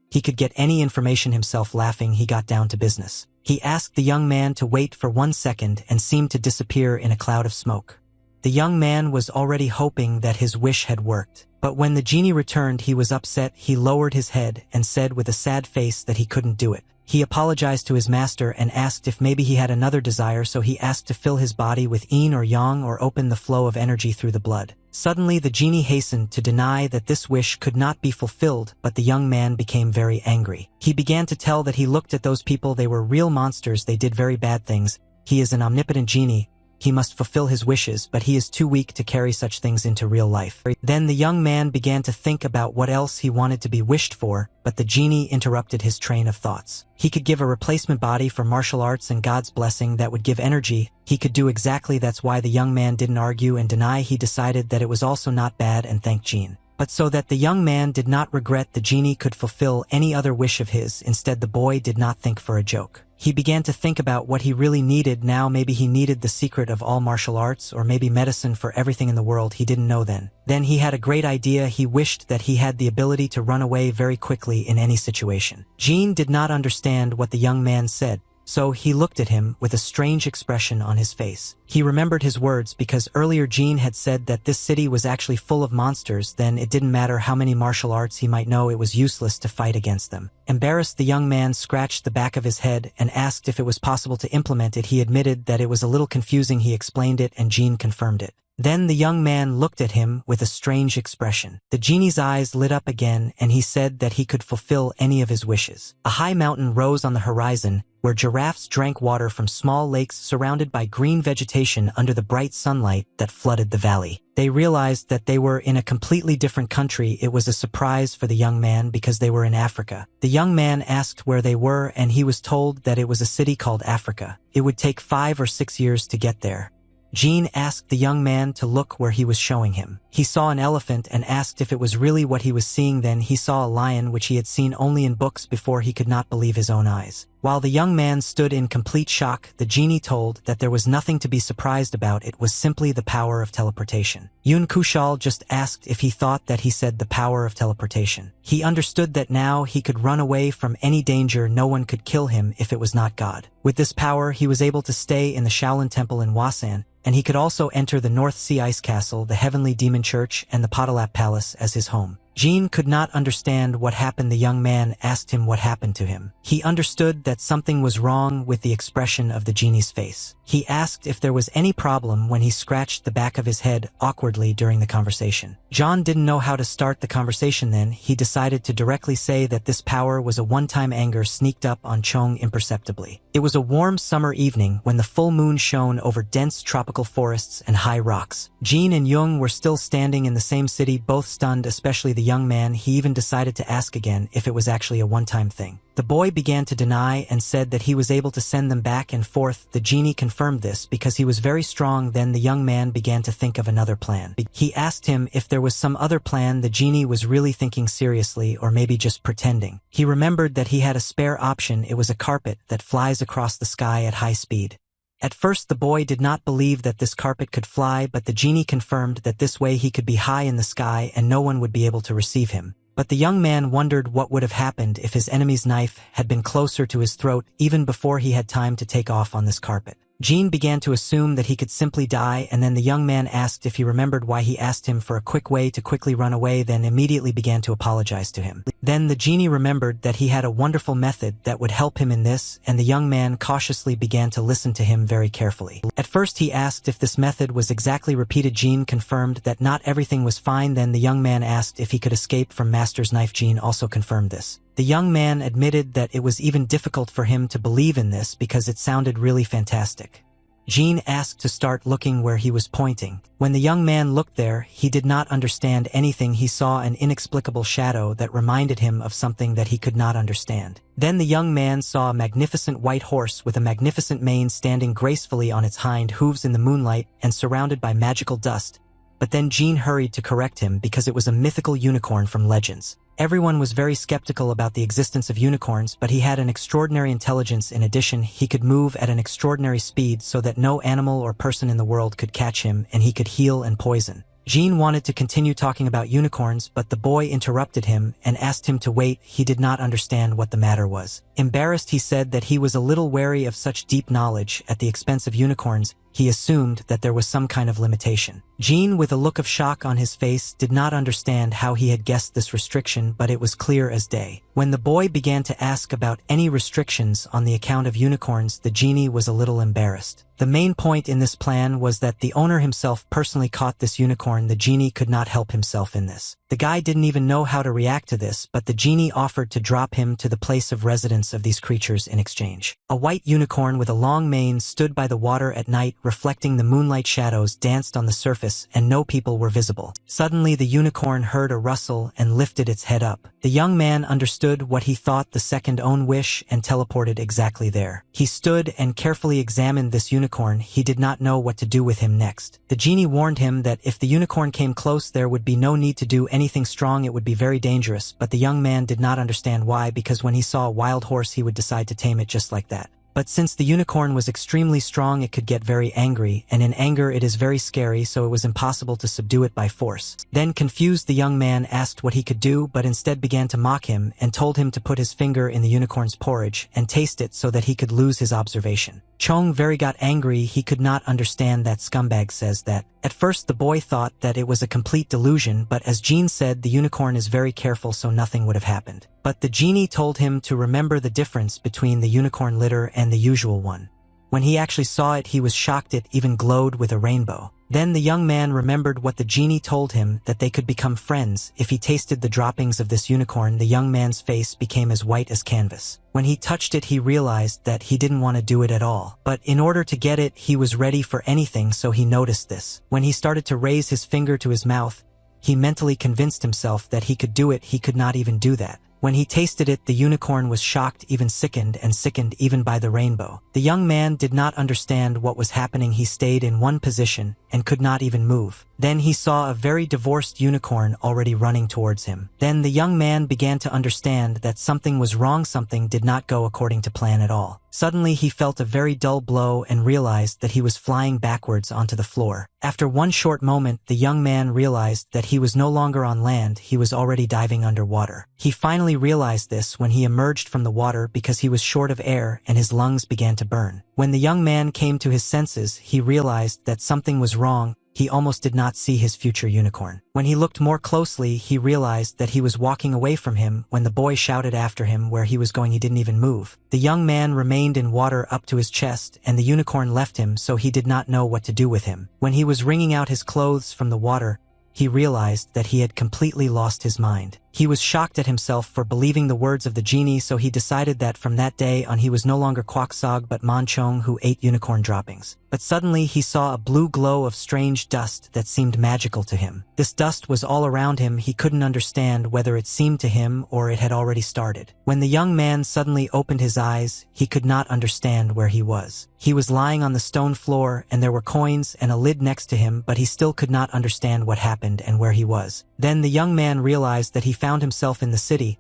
He could get any information himself. Laughing, he got down to business. He asked the young man to wait for 1 second and seemed to disappear in a cloud of smoke. The young man was already hoping that his wish had worked. But when the genie returned, he was upset. He lowered his head and said with a sad face that he couldn't do it. He apologized to his master and asked if maybe he had another desire, so he asked to fill his body with yin or yang or open the flow of energy through the blood. Suddenly the genie hastened to deny that this wish could not be fulfilled, but the young man became very angry. He began to tell that he looked at those people, they were real monsters, they did very bad things. He is an omnipotent genie. He must fulfill his wishes, but he is too weak to carry such things into real life. Then the young man began to think about what else he wanted to be wished for, but the genie interrupted his train of thoughts. He could give a replacement body for martial arts and God's blessing that would give energy. He could do exactly that's why the young man didn't argue and deny. He decided that it was also not bad and thanked Jin. But so that the young man did not regret, the genie could fulfill any other wish of his. Instead, the boy did not think for a joke. He began to think about what he really needed now. Maybe he needed the secret of all martial arts, or maybe medicine for everything in the world. He didn't know then. Then he had a great idea. He wished that he had the ability to run away very quickly in any situation. Jean did not understand what the young man said, so he looked at him with a strange expression on his face. He remembered his words because earlier Jean had said that this city was actually full of monsters. Then it didn't matter how many martial arts he might know, it was useless to fight against them. Embarrassed, the young man scratched the back of his head and asked if it was possible to implement it. He admitted that it was a little confusing. He explained it and Jean confirmed it. Then the young man looked at him with a strange expression. The genie's eyes lit up again and he said that he could fulfill any of his wishes. A high mountain rose on the horizon, where giraffes drank water from small lakes surrounded by green vegetation under the bright sunlight that flooded the valley. They realized that they were in a completely different country. It was a surprise for the young man because they were in Africa. The young man asked where they were and he was told that it was a city called Africa. It would take 5 or 6 years to get there. Jean asked the young man to look where he was showing him. He saw an elephant and asked if it was really what he was seeing. Then he saw a lion, which he had seen only in books before. He could not believe his own eyes. While the young man stood in complete shock, the genie told that there was nothing to be surprised about. It was simply the power of teleportation. Yun Kushal just asked if he thought that he said the power of teleportation. He understood that now he could run away from any danger. No one could kill him if it was not God. With this power, he was able to stay in the Shaolin Temple in Wasan, and he could also enter the North Sea Ice Castle, the Heavenly Demon Church, and the Podalap Palace as his home. Jean could not understand what happened. The young man asked him what happened to him. He understood that something was wrong with the expression of the genie's face. He asked if there was any problem when he scratched the back of his head awkwardly during the conversation. John didn't know how to start the conversation. Then he decided to directly say that this power was a one-time anger sneaked up on Chong imperceptibly. It was a warm summer evening when the full moon shone over dense tropical forests and high rocks. Jean and Jung were still standing in the same city, both stunned, especially the young man. He even decided to ask again if it was actually a one-time thing. The boy began to deny and said that he was able to send them back and forth. The genie confirmed this because he was very strong. Then the young man began to think of another plan. He asked him if there was some other plan. The genie was really thinking seriously, or maybe just pretending. He remembered that he had a spare option. It was a carpet that flies across the sky at high speed. At first the boy did not believe that this carpet could fly, but the genie confirmed that this way he could be high in the sky and no one would be able to receive him. But the young man wondered what would have happened if his enemy's knife had been closer to his throat even before he had time to take off on this carpet. Jean began to assume that he could simply die, and then the young man asked if he remembered why he asked him for a quick way to quickly run away, then immediately began to apologize to him. Then the genie remembered that he had a wonderful method that would help him in this, and the young man cautiously began to listen to him very carefully. At first he asked if this method was exactly repeated. Jean confirmed that not everything was fine. Then the young man asked if he could escape from Master's knife. Jean also confirmed this. The young man admitted that it was even difficult for him to believe in this because it sounded really fantastic. Jean asked to start looking where he was pointing. When the young man looked there, he did not understand anything. He saw an inexplicable shadow that reminded him of something that he could not understand. Then the young man saw a magnificent white horse with a magnificent mane standing gracefully on its hind hooves in the moonlight and surrounded by magical dust. But then Jean hurried to correct him because it was a mythical unicorn from legends. Everyone was very skeptical about the existence of unicorns, but he had an extraordinary intelligence. In addition, he could move at an extraordinary speed so that no animal or person in the world could catch him, and he could heal and poison. Jean wanted to continue talking about unicorns, but the boy interrupted him and asked him to wait. He did not understand what the matter was. Embarrassed, he said that he was a little wary of such deep knowledge at the expense of unicorns. He assumed that there was some kind of limitation. Jean, with a look of shock on his face, did not understand how he had guessed this restriction, but it was clear as day. When the boy began to ask about any restrictions on the account of unicorns, the genie was a little embarrassed. The main point in this plan was that the owner himself personally caught this unicorn. The genie could not help himself in this. The guy didn't even know how to react to this, but the genie offered to drop him to the place of residence of these creatures in exchange. A white unicorn with a long mane stood by the water at night, reflecting the moonlight. Shadows danced on the surface, and no people were visible. Suddenly the unicorn heard a rustle and lifted its head up. The young man understood what he thought the second own wish and teleported exactly there. He stood and carefully examined this unicorn. He did not know what to do with him next. The genie warned him that if the unicorn came close, there would be no need to do anything strong. It would be very dangerous, but the young man did not understand why, because when he saw a wild horse, he would decide to tame it just like that. But since the unicorn was extremely strong, it could get very angry, and in anger it is very scary, so it was impossible to subdue it by force. Then, confused, the young man asked what he could do, but instead began to mock him and told him to put his finger in the unicorn's porridge and taste it so that he could lose his observation. Chong very got angry. He could not understand that scumbag says that. At first the boy thought that it was a complete delusion, but as Jean said, the unicorn is very careful, so nothing would have happened. But the genie told him to remember the difference between the unicorn litter and the usual one. When he actually saw it, he was shocked. It even glowed with a rainbow. Then the young man remembered what the genie told him, that they could become friends if he tasted the droppings of this unicorn. The young man's face became as white as canvas. When he touched it, he realized that he didn't want to do it at all. But in order to get it, he was ready for anything, so he noticed this. When he started to raise his finger to his mouth, he mentally convinced himself that he could do it. He could not even do that. When he tasted it, the unicorn was shocked, even sickened, and sickened even by the rainbow. The young man did not understand what was happening. He stayed in one position and could not even move. Then he saw a very divorced unicorn already running towards him. Then the young man began to understand that something was wrong. Something did not go according to plan at all. Suddenly he felt a very dull blow and realized that he was flying backwards onto the floor. After one short moment, the young man realized that he was no longer on land. He was already diving underwater. He finally realized this when he emerged from the water, because he was short of air and his lungs began to burn. When the young man came to his senses, he realized that something was wrong. He almost did not see his future unicorn. When he looked more closely, he realized that he was walking away from him. When the boy shouted after him where he was going, he didn't even move. The young man remained in water up to his chest, and the unicorn left him, so he did not know what to do with him. When he was wringing out his clothes from the water, he realized that he had completely lost his mind. He was shocked at himself for believing the words of the genie, so he decided that from that day on he was no longer Kwok-sog but Monchong, who ate unicorn droppings. But suddenly he saw a blue glow of strange dust that seemed magical to him. This dust was all around him. He couldn't understand whether it seemed to him or it had already started. When the young man suddenly opened his eyes, he could not understand where he was. He was lying on the stone floor, and there were coins and a lid next to him, but he still could not understand what happened and where he was. Then the young man realized that he found himself in the city.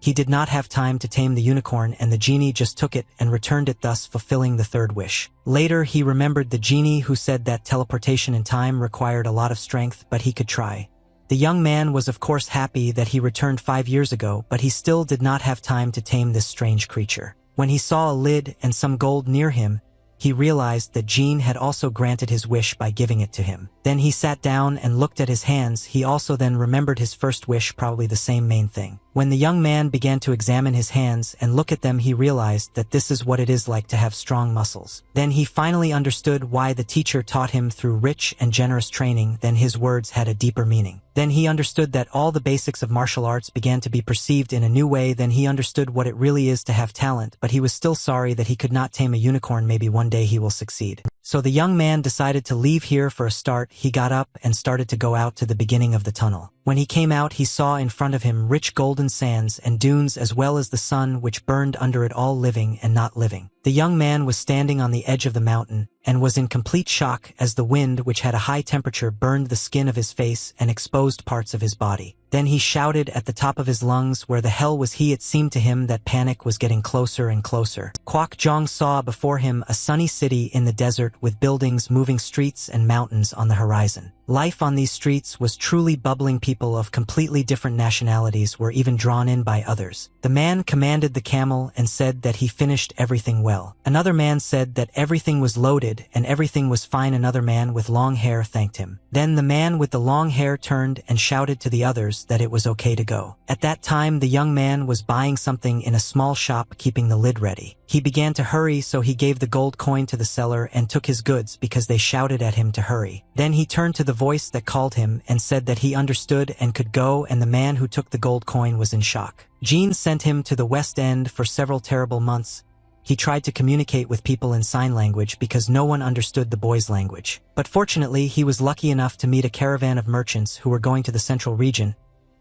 He did not have time to tame the unicorn, and the genie just took it and returned it, thus fulfilling the third wish. Later, he remembered the genie who said that teleportation in time required a lot of strength, but he could try. The young man was of course happy that he returned 5 years ago, but he still did not have time to tame this strange creature. When he saw a lid and some gold near him, he realized that Jean had also granted his wish by giving it to him. Then he sat down and looked at his hands. He also then remembered his first wish, probably the same main thing. When the young man began to examine his hands and look at them, he realized that this is what it is like to have strong muscles. Then he finally understood why the teacher taught him through rich and generous training. Then his words had a deeper meaning. Then he understood that all the basics of martial arts began to be perceived in a new way. Then he understood what it really is to have talent, but he was still sorry that he could not tame a unicorn. Maybe one day he will succeed. So the young man decided to leave here for a start. He got up and started to go out to the beginning of the tunnel. When he came out, he saw in front of him rich golden sands and dunes, as well as the sun which burned under it, all living and not living. The young man was standing on the edge of the mountain and was in complete shock as the wind, which had a high temperature, burned the skin of his face and exposed parts of his body. Then he shouted at the top of his lungs, "Where the hell was he?" It seemed to him that panic was getting closer and closer. Kwok Jong saw before him a sunny city in the desert with buildings, moving streets, and mountains on the horizon. Life on these streets was truly bubbling. People of completely different nationalities were even drawn in by others. The man commanded the camel and said that he finished everything well. Another man said that everything was loaded and everything was fine. Another man with long hair thanked him. Then the man with the long hair turned and shouted to the others that it was okay to go. At that time, the young man was buying something in a small shop, keeping the lid ready. He began to hurry, so he gave the gold coin to the seller and took his goods because they shouted at him to hurry. Then he turned to the voice that called him and said that he understood and could go, and the man who took the gold coin was in shock. Jean sent him to the West End for several terrible months. He tried to communicate with people in sign language because no one understood the boy's language. But fortunately, he was lucky enough to meet a caravan of merchants who were going to the central region.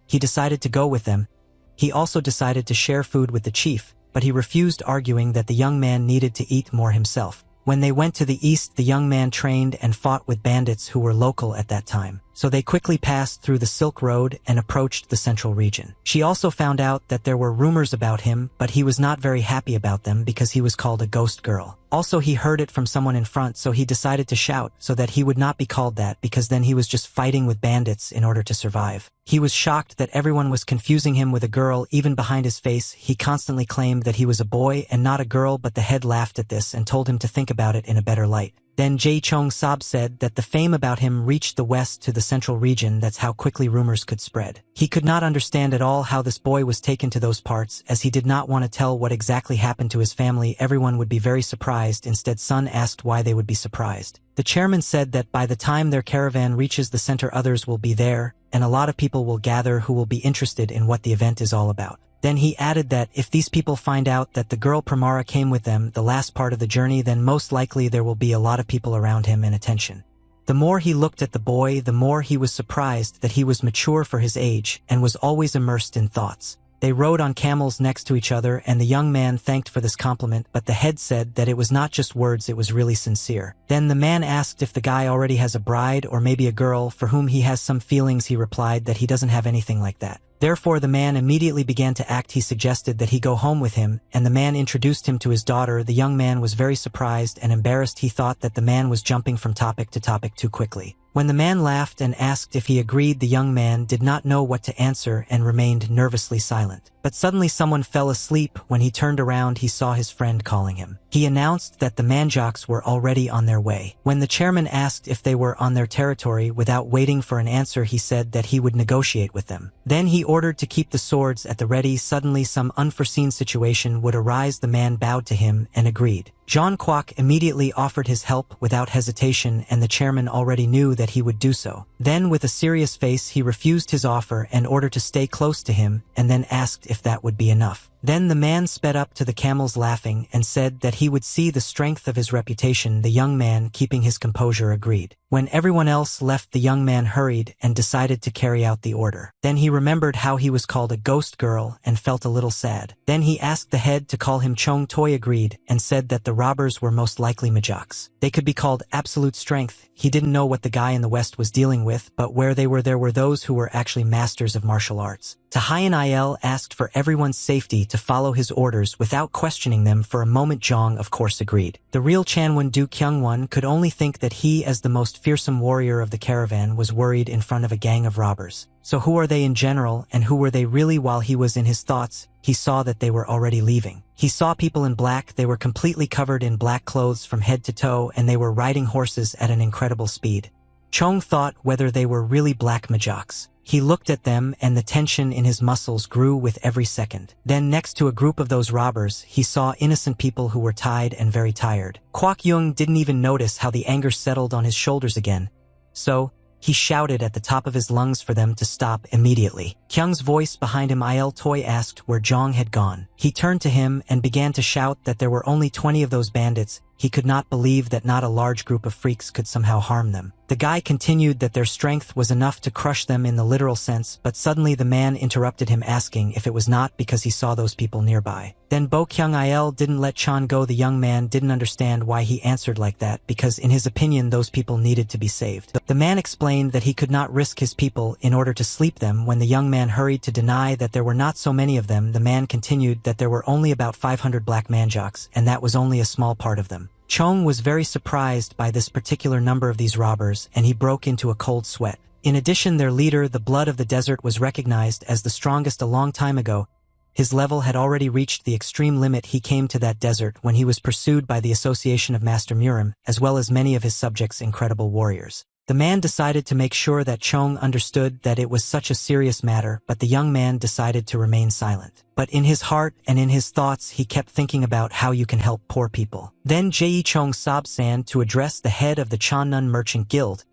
He decided to go with them. He also decided to share food with the chief, but he refused, arguing that the young man needed to eat more himself. When they went to the east, the young man trained and fought with bandits who were local at that time. So they quickly passed through the Silk Road and approached the central region. She also found out that there were rumors about him, but he was not very happy about them because he was called a ghost girl. Also, he heard it from someone in front, so he decided to shout so that he would not be called that, because then he was just fighting with bandits in order to survive. He was shocked that everyone was confusing him with a girl. Even behind his face, he constantly claimed that he was a boy and not a girl, but the head laughed at this and told him to think about it in a better light. Then Jae Chong Sob said that the fame about him reached the west to the central region. That's how quickly rumors could spread. He could not understand at all how this boy was taken to those parts, as he did not want to tell what exactly happened to his family. Everyone would be very surprised. Instead, Sun asked why they would be surprised. The chairman said that by the time their caravan reaches the center, others will be there, and a lot of people will gather who will be interested in what the event is all about. Then he added that if these people find out that the girl Pramara came with them the last part of the journey, then most likely there will be a lot of people around him and attention. The more he looked at the boy, the more he was surprised that he was mature for his age and was always immersed in thoughts. They rode on camels next to each other, and the young man thanked for this compliment, but the head said that it was not just words, it was really sincere. Then the man asked if the guy already has a bride or maybe a girl for whom he has some feelings. He replied that he doesn't have anything like that. Therefore, the man immediately began to act. He suggested that he go home with him, and the man introduced him to his daughter. The young man was very surprised and embarrassed. He thought that the man was jumping from topic to topic too quickly. When the man laughed and asked if he agreed, the young man did not know what to answer and remained nervously silent. But suddenly someone fell asleep. When he turned around, he saw his friend calling him. He announced that the manjaks were already on their way. When the chairman asked if they were on their territory, without waiting for an answer, he said that he would negotiate with them. Then he ordered to keep the swords at the ready. Suddenly some unforeseen situation would arise. The man bowed to him and agreed. John Kwok immediately offered his help without hesitation, and the chairman already knew that he would do so. Then with a serious face, he refused his offer and ordered to stay close to him, and then asked if that would be enough. Then the man sped up to the camels laughing and said that he would see the strength of his reputation. The young man, keeping his composure, agreed. When everyone else left, the young man hurried and decided to carry out the order. Then he remembered how he was called a ghost girl and felt a little sad. Then he asked the head to call him Chong Toy, agreed, and said that the robbers were most likely majaks. They could be called absolute strength. He didn't know what the guy in the west was dealing with, but where they were, there were those who were actually masters of martial arts. Tahayan Il asked for everyone's safety to follow his orders without questioning them for a moment. Jong, of course, agreed. The real Chanwon Du Kyungwon could only think that he, as the most fearsome warrior of the caravan, was worried in front of a gang of robbers. So who are they in general, and who were they really? While he was in his thoughts, he saw that they were already leaving. He saw people in black. They were completely covered in black clothes from head to toe, and they were riding horses at an incredible speed. Chong thought whether they were really black majaks. He looked at them, and the tension in his muscles grew with every second. Then next to a group of those robbers, he saw innocent people who were tied and very tired. Kwok Yung didn't even notice how the anger settled on his shoulders again. So he shouted at the top of his lungs for them to stop immediately. Kyung's voice behind him, Il Toy, asked where Jong had gone. He turned to him and began to shout that there were only 20 of those bandits. He could not believe that not a large group of freaks could somehow harm them. The guy continued that their strength was enough to crush them in the literal sense, but suddenly the man interrupted him, asking if it was not because he saw those people nearby. Then Bo Kyung-il didn't let Chan go. The young man didn't understand why he answered like that, because in his opinion those people needed to be saved. The man explained that he could not risk his people in order to sleep them. When the young man hurried to deny that there were not so many of them, the man continued that there were only about 500 black manjaks, and that was only a small part of them. Chong was very surprised by this particular number of these robbers, and he broke into a cold sweat. In addition, their leader, the Blood of the Desert, was recognized as the strongest a long time ago. His level had already reached the extreme limit. He came to that desert when he was pursued by the Association of Master Murim, as well as many of his subjects, incredible warriors. The man decided to make sure that Chong understood that it was such a serious matter, but the young man decided to remain silent. But in his heart and in his thoughts he kept thinking about how you can help poor people. Then Jae Chong Sob-san, to address the head of the Chonnun Merchant Guild,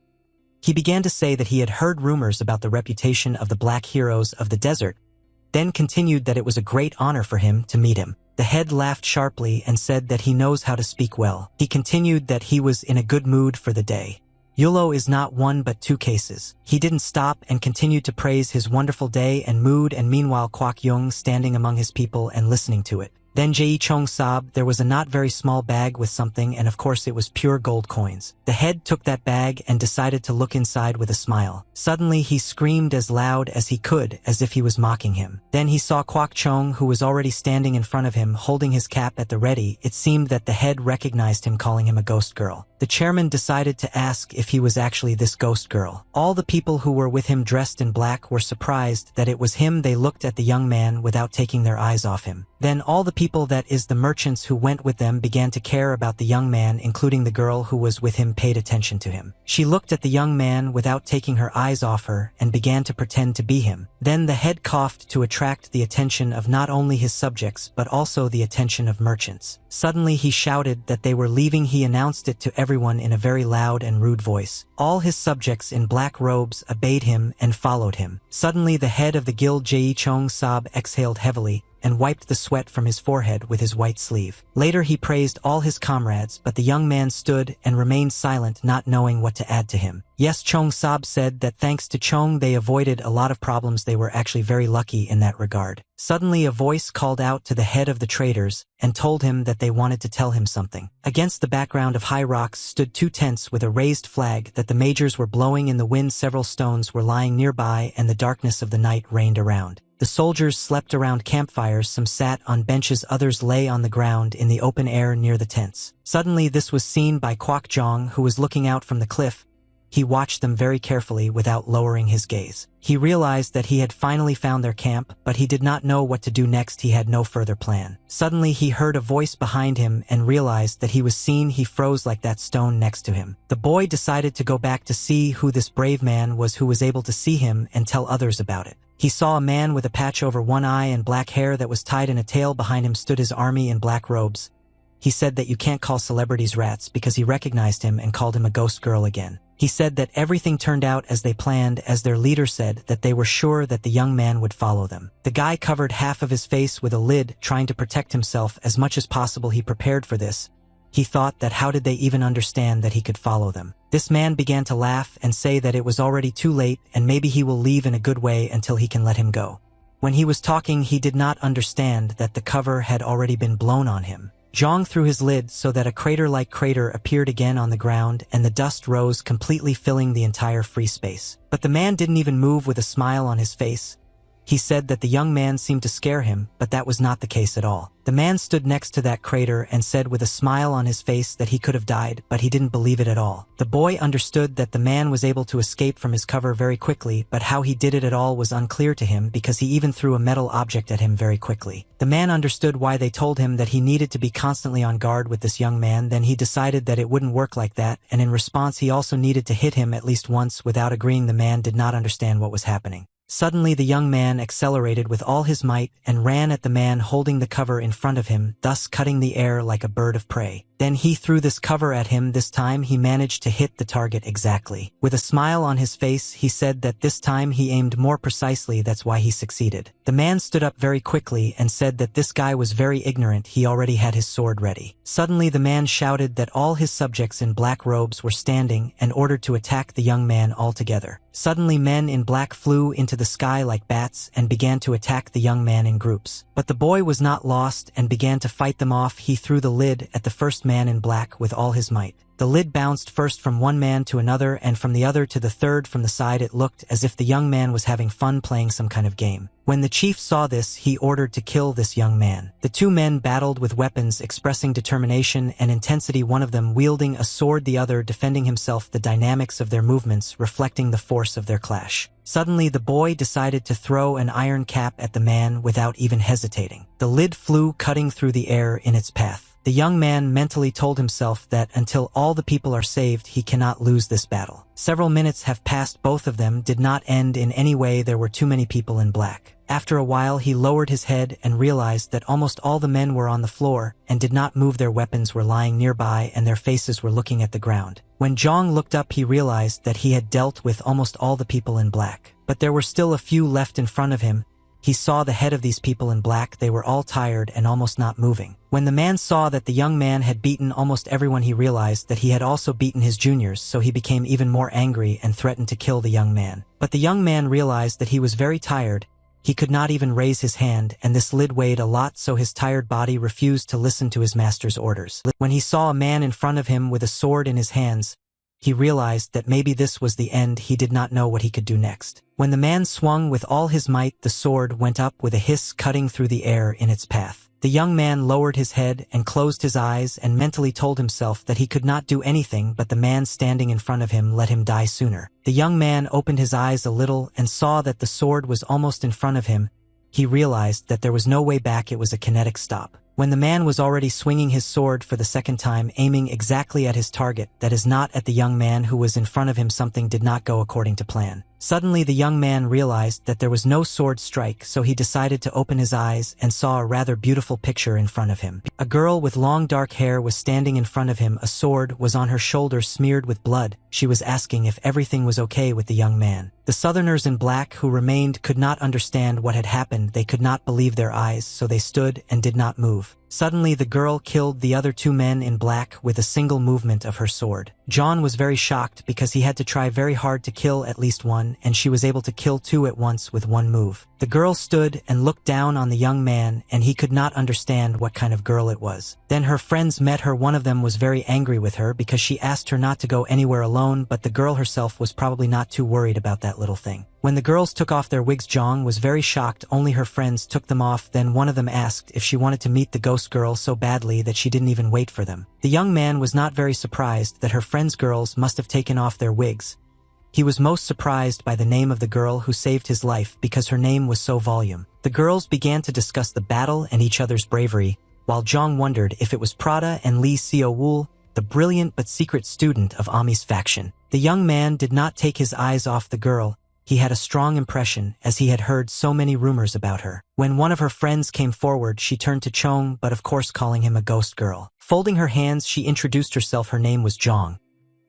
he began to say that he had heard rumors about the reputation of the black heroes of the desert, then continued that it was a great honor for him to meet him. The head laughed sharply and said that he knows how to speak well. He continued that he was in a good mood for the day. Yulo is not one but two cases. He didn't stop and continued to praise his wonderful day and mood, and meanwhile Kwak Yung standing among his people and listening to it. Then Jae Chong Sob, there was a not very small bag with something, and of course it was pure gold coins. The head took that bag and decided to look inside with a smile. Suddenly he screamed as loud as he could, as if he was mocking him. Then he saw Kwak Chong, who was already standing in front of him, holding his cap at the ready. It seemed that the head recognized him, calling him a ghost girl. The chairman decided to ask if he was actually this ghost girl. All the people who were with him dressed in black were surprised that it was him. They looked at the young man without taking their eyes off him. Then all the people, that is the merchants who went with them, began to care about the young man, including the girl who was with him paid attention to him. She looked at the young man without taking her eyes off her and began to pretend to be him. Then the head coughed to attract the attention of not only his subjects but also the attention of merchants. Suddenly he shouted that they were leaving. He announced it to everyone in a very loud and rude voice. All his subjects in black robes obeyed him and followed him. Suddenly the head of the guild, Jae Chong Sob, exhaled heavily and wiped the sweat from his forehead with his white sleeve. Later he praised all his comrades, but the young man stood and remained silent, not knowing what to add to him. Yes, Chong Sob said that thanks to Chong they avoided a lot of problems. They were actually very lucky in that regard. Suddenly a voice called out to the head of the traders and told him that they wanted to tell him something. Against the background of high rocks stood two tents with a raised flag that the majors were blowing in the wind. Several stones were lying nearby, and the darkness of the night reigned around. The soldiers slept around campfires. Some sat on benches, others lay on the ground in the open air near the tents. Suddenly this was seen by Kwak Jong, who was looking out from the cliff. He watched them very carefully without lowering his gaze. He realized that he had finally found their camp, but he did not know what to do next. He had no further plan. Suddenly he heard a voice behind him and realized that he was seen. He froze like that stone next to him. The boy decided to go back to see who this brave man was who was able to see him and tell others about it. He saw a man with a patch over one eye and black hair that was tied in a tail. Behind him stood his army in black robes. He said that you can't call celebrities rats, because he recognized him and called him a ghost girl again. He said that everything turned out as they planned, as their leader said that they were sure that the young man would follow them. The guy covered half of his face with a lid, trying to protect himself as much as possible. He prepared for this. He thought that how did they even understand that he could follow them? This man began to laugh and say that it was already too late and maybe he will leave in a good way until he can let him go. When he was talking, he did not understand that the cover had already been blown on him. Zhang threw his lid so that a crater-like crater appeared again on the ground, and the dust rose, completely filling the entire free space. But the man didn't even move, with a smile on his face. He said that the young man seemed to scare him, but that was not the case at all. The man stood next to that crater and said with a smile on his face that he could have died, but he didn't believe it at all. The boy understood that the man was able to escape from his cover very quickly, but how he did it at all was unclear to him, because he even threw a metal object at him very quickly. The man understood why they told him that he needed to be constantly on guard with this young man. Then he decided that it wouldn't work like that, and in response he also needed to hit him at least once. Without agreeing, the man did not understand what was happening. Suddenly the young man accelerated with all his might and ran at the man holding the cover in front of him, thus cutting the air like a bird of prey. Then he threw this cover at him. This time he managed to hit the target exactly. With a smile on his face, he said that this time he aimed more precisely. That's why he succeeded. The man stood up very quickly and said that this guy was very ignorant, he already had his sword ready. Suddenly the man shouted that all his subjects in black robes were standing and ordered to attack the young man altogether. Suddenly men in black flew into the sky like bats and began to attack the young man in groups. But the boy was not lost and began to fight them off. He threw the lid at the first man in black with all his might. The lid bounced first from one man to another and from the other to the third. From the side it looked as if the young man was having fun playing some kind of game. When the chief saw this, he ordered to kill this young man. The two men battled with weapons expressing determination and intensity, one of them wielding a sword, the other defending himself, the dynamics of their movements reflecting the force of their clash. Suddenly the boy decided to throw an iron cap at the man without even hesitating. The lid flew, cutting through the air in its path. The young man mentally told himself that until all the people are saved, he cannot lose this battle. Several minutes have passed. Both of them did not end in any way. There were too many people in black. After a while, he lowered his head and realized that almost all the men were on the floor and did not move. Their weapons were lying nearby and their faces were looking at the ground. When Zhang looked up, he realized that he had dealt with almost all the people in black. But there were still a few left in front of him. He saw the head of these people in black. They were all tired and almost not moving. When the man saw that the young man had beaten almost everyone, he realized that he had also beaten his juniors, so he became even more angry and threatened to kill the young man. But the young man realized that he was very tired. He could not even raise his hand, and this lid weighed a lot, so his tired body refused to listen to his master's orders. When he saw a man in front of him with a sword in his hands, he realized that maybe this was the end. He did not know what he could do next. When the man swung with all his might, the sword went up with a hiss, cutting through the air in its path. The young man lowered his head and closed his eyes and mentally told himself that he could not do anything, but the man standing in front of him let him die sooner. The young man opened his eyes a little and saw that the sword was almost in front of him. He realized that there was no way back. It was a kinetic stop. When the man was already swinging his sword for the second time, aiming exactly at his target, that is not at the young man who was in front of him, something did not go according to plan. Suddenly the young man realized that there was no sword strike, so he decided to open his eyes and saw a rather beautiful picture in front of him. A girl with long dark hair was standing in front of him. A sword was on her shoulder smeared with blood. She was asking if everything was okay with the young man. The Southerners in black who remained could not understand what had happened. They could not believe their eyes, so they stood and did not move. Suddenly the girl killed the other two men in black with a single movement of her sword. John was very shocked because he had to try very hard to kill at least one, and she was able to kill two at once with one move. The girl stood and looked down on the young man, and he could not understand what kind of girl it was. Then her friends met her. One of them was very angry with her because she asked her not to go anywhere alone, but the girl herself was probably not too worried about that little thing. When the girls took off their wigs, Zhang was very shocked. Only her friends took them off. Then one of them asked if she wanted to meet the ghost girl so badly that she didn't even wait for them. The young man was not very surprised that her friends' girls must have taken off their wigs. He was most surprised by the name of the girl who saved his life because her name was so volume. The girls began to discuss the battle and each other's bravery, while Zhang wondered if it was Prada and Li Xiaowul, the brilliant but secret student of Ami's faction. The young man did not take his eyes off the girl. He had a strong impression as he had heard so many rumors about her. When one of her friends came forward, she turned to Chong, but of course calling him a ghost girl. Folding her hands, she introduced herself. Her name was Zhang.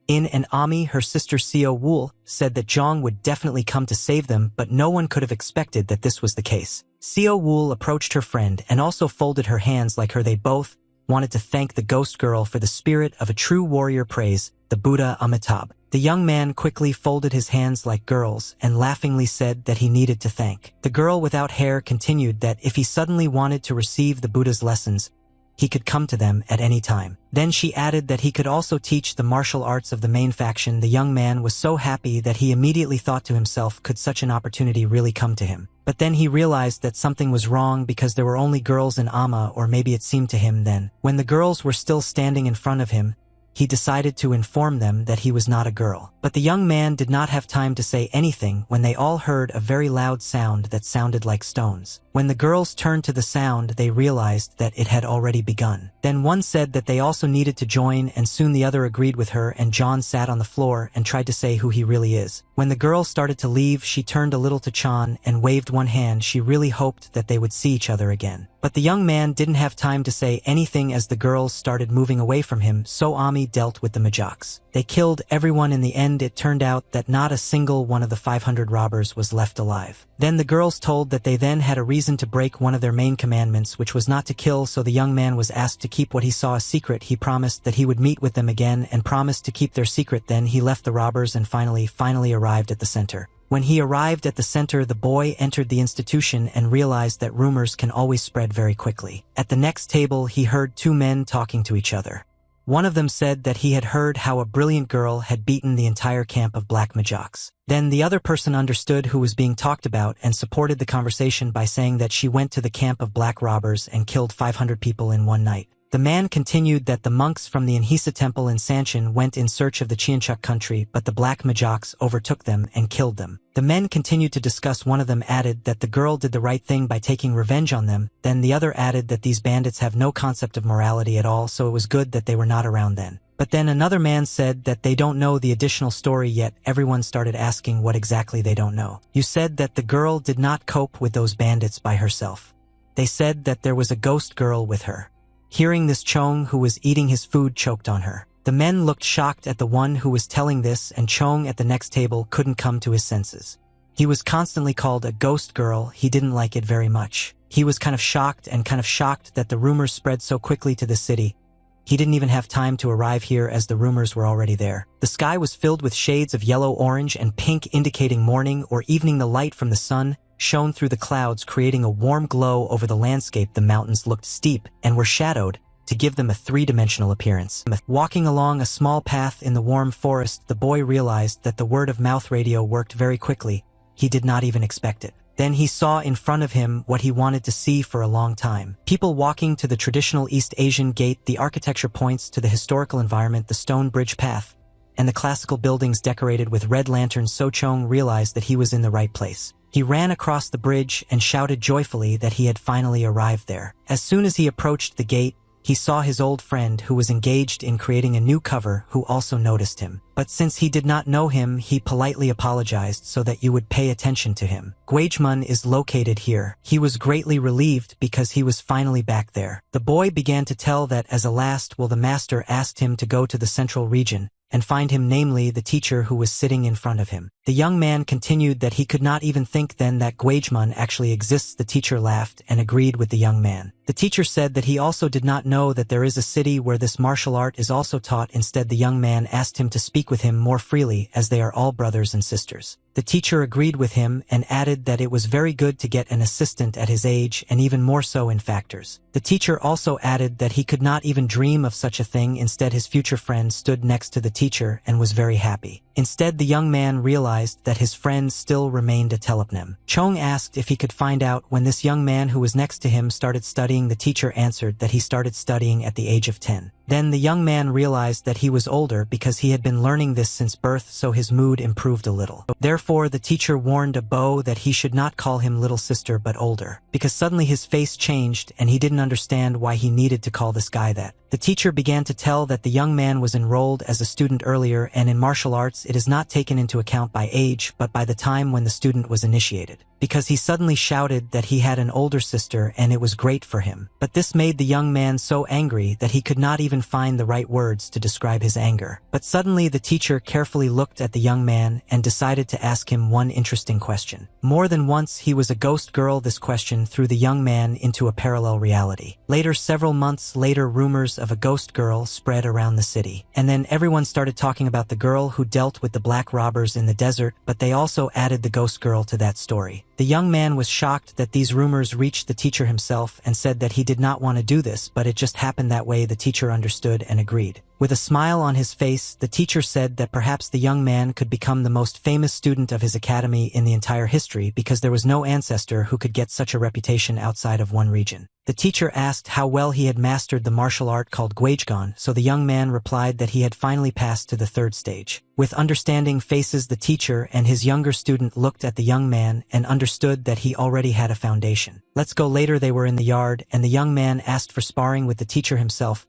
In and Ami, her sister Xiao Wu, said that Zhang would definitely come to save them, but no one could have expected that this was the case. Xiao Wu approached her friend and also folded her hands like her. They both wanted to thank the ghost girl for the spirit of a true warrior, praise the Buddha Amitabh. The young man quickly folded his hands like girls and laughingly said that he needed to thank. The girl without hair continued that if he suddenly wanted to receive the Buddha's lessons, he could come to them at any time. Then she added that he could also teach the martial arts of the main faction. The young man was so happy that he immediately thought to himself, could such an opportunity really come to him? But then he realized that something was wrong because there were only girls in Amma, or maybe it seemed to him then. When the girls were still standing in front of him, he decided to inform them that he was not a girl. But the young man did not have time to say anything when they all heard a very loud sound that sounded like stones. When the girls turned to the sound, they realized that it had already begun. Then one said that they also needed to join, and soon the other agreed with her, and John sat on the floor and tried to say who he really is. When the girl started to leave, she turned a little to Chan and waved one hand. She really hoped that they would see each other again. But the young man didn't have time to say anything as the girls started moving away from him, so Ami dealt with the Majaks. They killed everyone in the end. It turned out that not a single one of the 500 robbers was left alive. Then the girls told that they then had a reason to break one of their main commandments, which was not to kill, so the young man was asked to keep what he saw a secret. He promised that he would meet with them again and promised to keep their secret. Then he left the robbers and finally arrived at the center. When he arrived at the center, the boy entered the institution and realized that rumors can always spread very quickly. At the next table, he heard two men talking to each other. One of them said that he had heard how a brilliant girl had beaten the entire camp of black Majaks. Then the other person understood who was being talked about and supported the conversation by saying that she went to the camp of black robbers and killed 500 people in one night. The man continued that the monks from the Inhisa temple in Sanchin went in search of the Chianchuk country, but the black Majaks overtook them and killed them. The men continued to discuss. One of them added that the girl did the right thing by taking revenge on them. Then the other added that these bandits have no concept of morality at all, so it was good that they were not around then. But then another man said that they don't know the additional story yet. Everyone started asking what exactly they don't know. You said that the girl did not cope with those bandits by herself. They said that there was a ghost girl with her. Hearing this, Chong, who was eating his food, choked on her. The men looked shocked at the one who was telling this, and Chong at the next table couldn't come to his senses. He was constantly called a ghost girl. He didn't like it very much. He was kind of shocked that the rumors spread so quickly to the city. He didn't even have time to arrive here as the rumors were already there. The sky was filled with shades of yellow, orange, and pink, indicating morning or evening. The light from the sun shone through the clouds, creating a warm glow over the landscape. The mountains looked steep and were shadowed to give them a three-dimensional appearance. Walking along a small path in the warm forest, the boy realized that the word-of-mouth radio worked very quickly. He did not even expect it. Then he saw in front of him what he wanted to see for a long time. People walking to the traditional East Asian gate. The architecture points to the historical environment, the stone bridge path, and the classical buildings decorated with red lanterns. So Chong realized that he was in the right place. He ran across the bridge and shouted joyfully that he had finally arrived there. As soon as he approached the gate, he saw his old friend who was engaged in creating a new cover, who also noticed him. But since he did not know him, he politely apologized so that you would pay attention to him. Gwagemun is located here. He was greatly relieved because he was finally back there. The boy began to tell that as a last will the master asked him to go to the central region and find him, namely the teacher who was sitting in front of him. The young man continued that he could not even think then that Gwagemun actually exists. The teacher laughed and agreed with the young man. The teacher said that he also did not know that there is a city where this martial art is also taught. Instead, the young man asked him to speak with him more freely, as they are all brothers and sisters. The teacher agreed with him and added that it was very good to get an assistant at his age, and even more so in factors. The teacher also added that he could not even dream of such a thing. Instead, his future friend stood next to the teacher and was very happy. Instead, the young man realized that his friend still remained a telepnym. Chong asked if he could find out when this young man who was next to him started studying. The teacher answered that he started studying at the age of 10. Then the young man realized that he was older because he had been learning this since birth, so his mood improved a little. Therefore, the teacher warned Abo that he should not call him little sister but older, because suddenly his face changed and he didn't understand why he needed to call this guy that. The teacher began to tell that the young man was enrolled as a student earlier, and in martial arts it is not taken into account by age but by the time when the student was initiated. Because he suddenly shouted that he had an older sister and it was great for him. But this made the young man so angry that he could not even find the right words to describe his anger. But suddenly the teacher carefully looked at the young man and decided to ask him one interesting question. More than once he was a ghost girl. This question threw the young man into a parallel reality. Later, several months later, rumors of a ghost girl spread around the city. And then everyone started talking about the girl who dealt with the black robbers in the desert, but they also added the ghost girl to that story. The young man was shocked that these rumors reached the teacher himself and said that he did not want to do this, but it just happened that way. The teacher understood and agreed. With a smile on his face, the teacher said that perhaps the young man could become the most famous student of his academy in the entire history, because there was no ancestor who could get such a reputation outside of one region. The teacher asked how well he had mastered the martial art called Gwagegon, so the young man replied that he had finally passed to the third stage. With understanding faces, the teacher and his younger student looked at the young man and understood that he already had a foundation. Let's go. Later they were in the yard, and the young man asked for sparring with the teacher himself.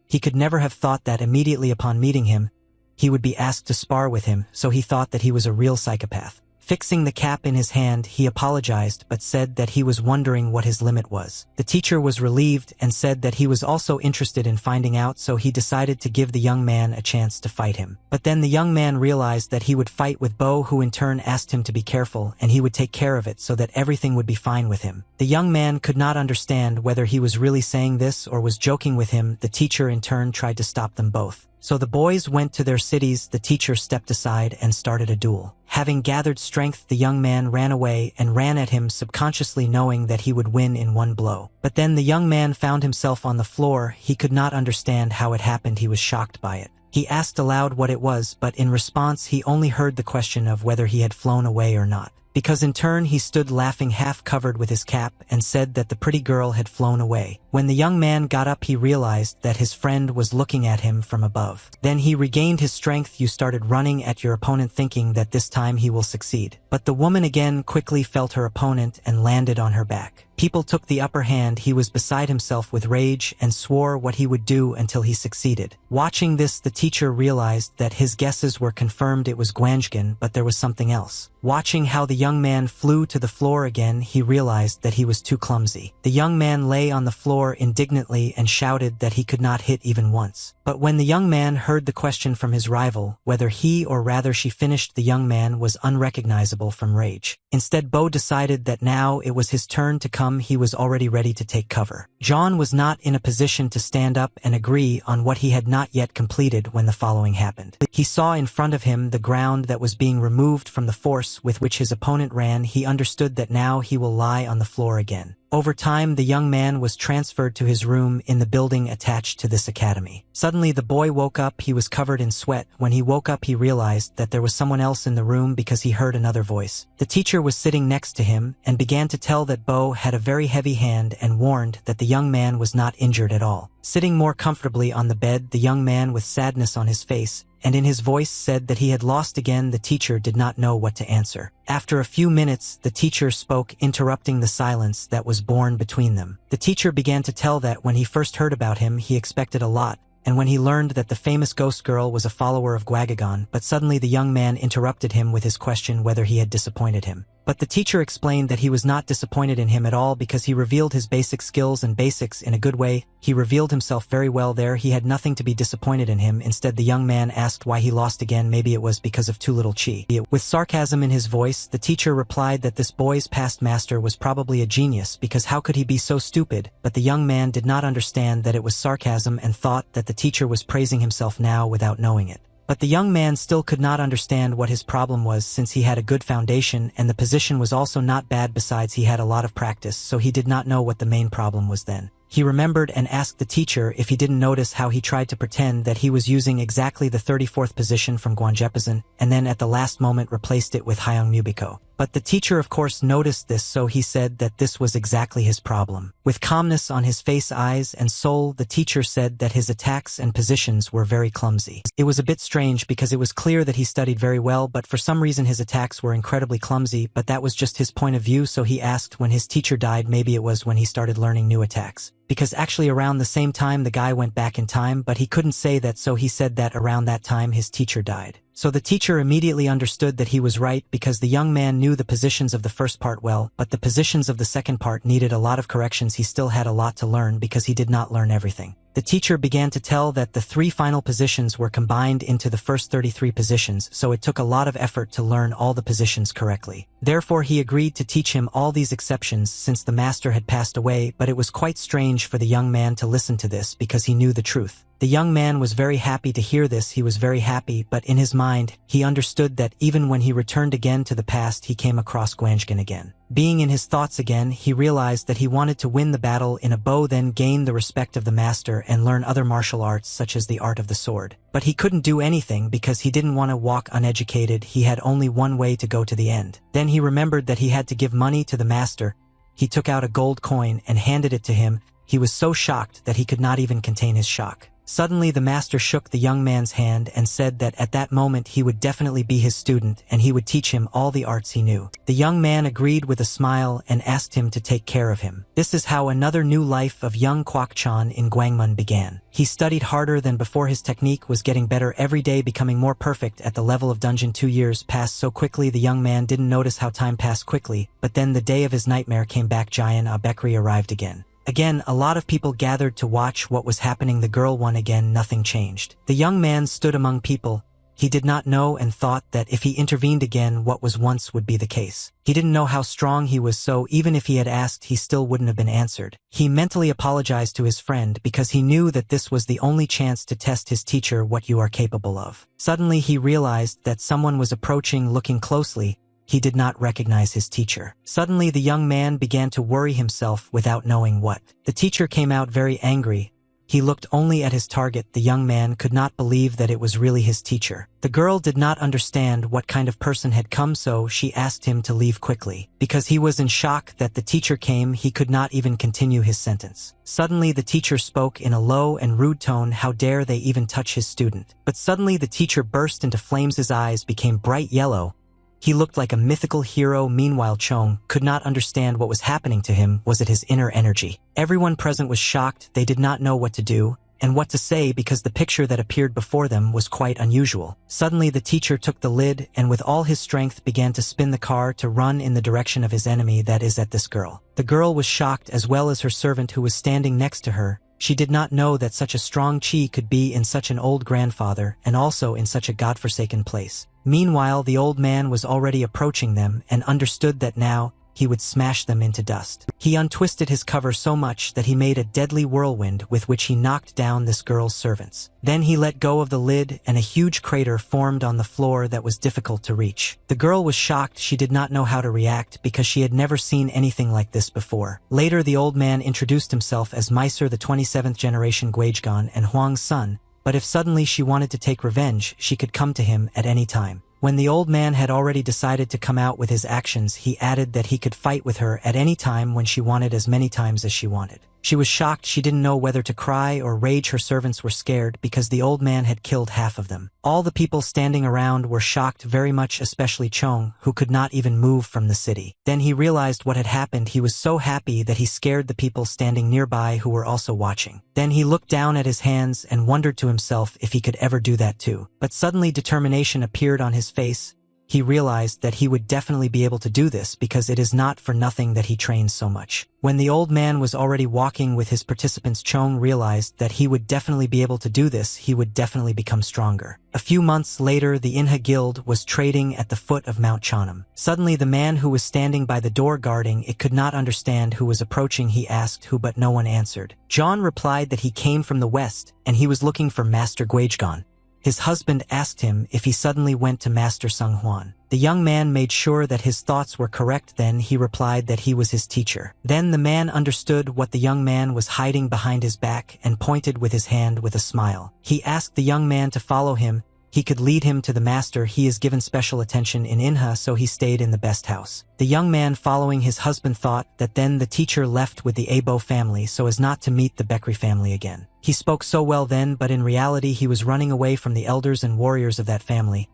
He could never have thought that immediately upon meeting him, he would be asked to spar with him, so he thought that he was a real psychopath. Fixing the cap in his hand, he apologized but said that he was wondering what his limit was. The teacher was relieved and said that he was also interested in finding out, so he decided to give the young man a chance to fight him. But then the young man realized that he would fight with Bo, who in turn asked him to be careful and he would take care of it so that everything would be fine with him. The young man could not understand whether he was really saying this or was joking with him. The teacher in turn tried to stop them both. So the boys went to their cities. The teacher stepped aside and started a duel. Having gathered strength, the young man ran away and ran at him, subconsciously knowing that he would win in one blow. But then the young man found himself on the floor. He could not understand how it happened. He was shocked by it. He asked aloud what it was, but in response he only heard the question of whether he had flown away or not. Because in turn he stood laughing, half covered with his cap, and said that the pretty girl had flown away. When the young man got up, he realized that his friend was looking at him from above. Then he regained his strength. You started running at your opponent, thinking that this time he will succeed. But the woman again quickly felt her opponent and landed on her back. People took the upper hand. He was beside himself with rage and swore what he would do until he succeeded. Watching this, the teacher realized that his guesses were confirmed. It was Gwanjgan, but there was something else. Watching how the young man flew to the floor again, he realized that he was too clumsy. The young man lay on the floor indignantly and shouted that he could not hit even once. But when the young man heard the question from his rival, whether he or rather she finished, the young man was unrecognizable from rage. Instead, Bo decided that now it was his turn to come. He was already ready to take cover. John was not in a position to stand up and agree on what he had not yet completed when the following happened. He saw in front of him the ground that was being removed from the force with which his opponent ran. He understood that now he will lie on the floor again. Over time, the young man was transferred to his room in the building attached to this academy. Suddenly, the boy woke up. He was covered in sweat. When he woke up, he realized that there was someone else in the room because he heard another voice. The teacher was sitting next to him and began to tell that Bo had a very heavy hand and warned that the young man was not injured at all. Sitting more comfortably on the bed, the young man with sadness on his face and in his voice said that he had lost again. The teacher did not know what to answer. After a few minutes, the teacher spoke, interrupting the silence that was born between them. The teacher began to tell that when he first heard about him, he expected a lot, and when he learned that the famous ghost girl was a follower of Gwagigon, but suddenly the young man interrupted him with his question whether he had disappointed him. But the teacher explained that he was not disappointed in him at all because he revealed his basic skills and basics in a good way. He revealed himself very well there. He had nothing to be disappointed in him. Instead, the young man asked why he lost again. Maybe it was because of too little chi. With sarcasm in his voice, the teacher replied that this boy's past master was probably a genius because how could he be so stupid? But the young man did not understand that it was sarcasm and thought that the teacher was praising himself now without knowing it. But the young man still could not understand what his problem was, since he had a good foundation and the position was also not bad. Besides, he had a lot of practice, so he did not know what the main problem was then. He remembered and asked the teacher if he didn't notice how he tried to pretend that he was using exactly the 34th position from Gwanjepazan, and then at the last moment replaced it with Hyung Mubiko. But the teacher of course noticed this, so he said that this was exactly his problem. With calmness on his face, eyes, and soul, the teacher said that his attacks and positions were very clumsy. It was a bit strange because it was clear that he studied very well, but for some reason his attacks were incredibly clumsy, but that was just his point of view, so he asked when his teacher died. Maybe it was when he started learning new attacks. Because actually around the same time the guy went back in time, but he couldn't say that, so he said that around that time his teacher died. So the teacher immediately understood that he was right because the young man knew the positions of the first part well, but the positions of the second part needed a lot of corrections. He still had a lot to learn because he did not learn everything. The teacher began to tell that the 3 final positions were combined into the first 33 positions, so it took a lot of effort to learn all the positions correctly. Therefore he agreed to teach him all these exceptions since the master had passed away, but it was quite strange for the young man to listen to this because he knew the truth. The young man was very happy to hear this. He was very happy, but in his mind, he understood that even when he returned again to the past, he came across Gwanjgan again. Being in his thoughts again, he realized that he wanted to win the battle in a bow, then gain the respect of the master and learn other martial arts such as the art of the sword. But he couldn't do anything because he didn't want to walk uneducated. He had only one way to go to the end. Then he remembered that he had to give money to the master. He took out a gold coin and handed it to him. He was so shocked that he could not even contain his shock. Suddenly the master shook the young man's hand and said that at that moment he would definitely be his student and he would teach him all the arts he knew. The young man agreed with a smile and asked him to take care of him. This is how another new life of young Kwok-chan in Gwangmun began. He studied harder than before. His technique was getting better every day, becoming more perfect at the level of dungeon. 2 years passed so quickly the young man didn't notice how time passed quickly, but then the day of his nightmare came back. Giant Abekri arrived again. Again, a lot of people gathered to watch what was happening. The girl won again. Nothing changed. The young man stood among people. He did not know and thought that if he intervened again, what was once would be the case. He didn't know how strong he was, so even if he had asked, he still wouldn't have been answered. He mentally apologized to his friend because he knew that this was the only chance to test his teacher what you are capable of. Suddenly he realized that someone was approaching. Looking closely, he did not recognize his teacher. Suddenly the young man began to worry himself without knowing what. The teacher came out very angry. He looked only at his target. The young man could not believe that it was really his teacher. The girl did not understand what kind of person had come, so she asked him to leave quickly. Because he was in shock that the teacher came, he could not even continue his sentence. Suddenly the teacher spoke in a low and rude tone. How dare they even touch his student? But suddenly the teacher burst into flames. His eyes became bright yellow. He looked like a mythical hero. Meanwhile, Chong could not understand what was happening to him. Was it his inner energy? Everyone present was shocked. They did not know what to do and what to say because the picture that appeared before them was quite unusual. Suddenly the teacher took the lid and with all his strength began to spin the car to run in the direction of his enemy, that is at this girl. The girl was shocked as well as her servant who was standing next to her. She did not know that such a strong chi could be in such an old grandfather and also in such a godforsaken place. Meanwhile, the old man was already approaching them and understood that now he would smash them into dust. He untwisted his cover so much that he made a deadly whirlwind with which he knocked down this girl's servants. Then he let go of the lid and a huge crater formed on the floor that was difficult to reach. The girl was shocked. She did not know how to react because she had never seen anything like this before. Later, the old man introduced himself as Meiser, the 27th generation Gwaejegon and Huang's son, but if suddenly she wanted to take revenge, she could come to him at any time. When the old man had already decided to come out with his actions, he added that he could fight with her at any time when she wanted, as many times as she wanted. She was shocked. She didn't know whether to cry or rage. Her servants were scared because the old man had killed half of them. All the people standing around were shocked very much, especially Chong, who could not even move from the city. Then he realized what had happened. He was so happy that he scared the people standing nearby who were also watching. Then he looked down at his hands and wondered to himself if he could ever do that too. But suddenly determination appeared on his face. He realized that he would definitely be able to do this because it is not for nothing that he trains so much. When the old man was already walking with his participants, Chong realized that he would definitely be able to do this. He would definitely become stronger. A few months later, the Inha Guild was trading at the foot of Mount Chanam. Suddenly, the man who was standing by the door guarding it could not understand who was approaching. He asked who, but no one answered. John replied that he came from the west and he was looking for Master Gwaejegon. His husband asked him if he suddenly went to Master Sung Hwan. The young man made sure that his thoughts were correct. Then he replied that he was his teacher. Then the man understood what the young man was hiding behind his back and pointed with his hand with a smile. He asked the young man to follow him. He could lead him to the master. He is given special attention in Inha, so he stayed in the best house. The young man, following his husband, thought that then the teacher left with the Abo family so as not to meet the Bekri family again. He spoke so well then, but in reality he was running away from the elders and warriors of that family.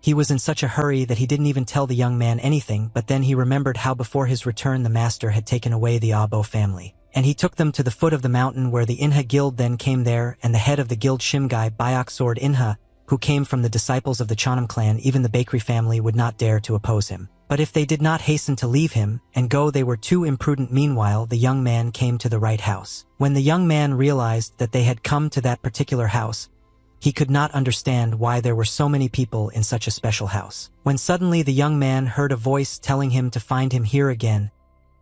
He was in such a hurry that he didn't even tell the young man anything, but then he remembered how before his return the master had taken away the Abo family. And he took them to the foot of the mountain where the Inha Guild then came there, and the head of the guild, Shimgai Byok Sword Inha, who came from the disciples of the Chanam clan, even the Bakery family would not dare to oppose him. But if they did not hasten to leave him and go, they were too imprudent. Meanwhile, the young man came to the right house. When the young man realized that they had come to that particular house, he could not understand why there were so many people in such a special house. When suddenly the young man heard a voice telling him to find him here again,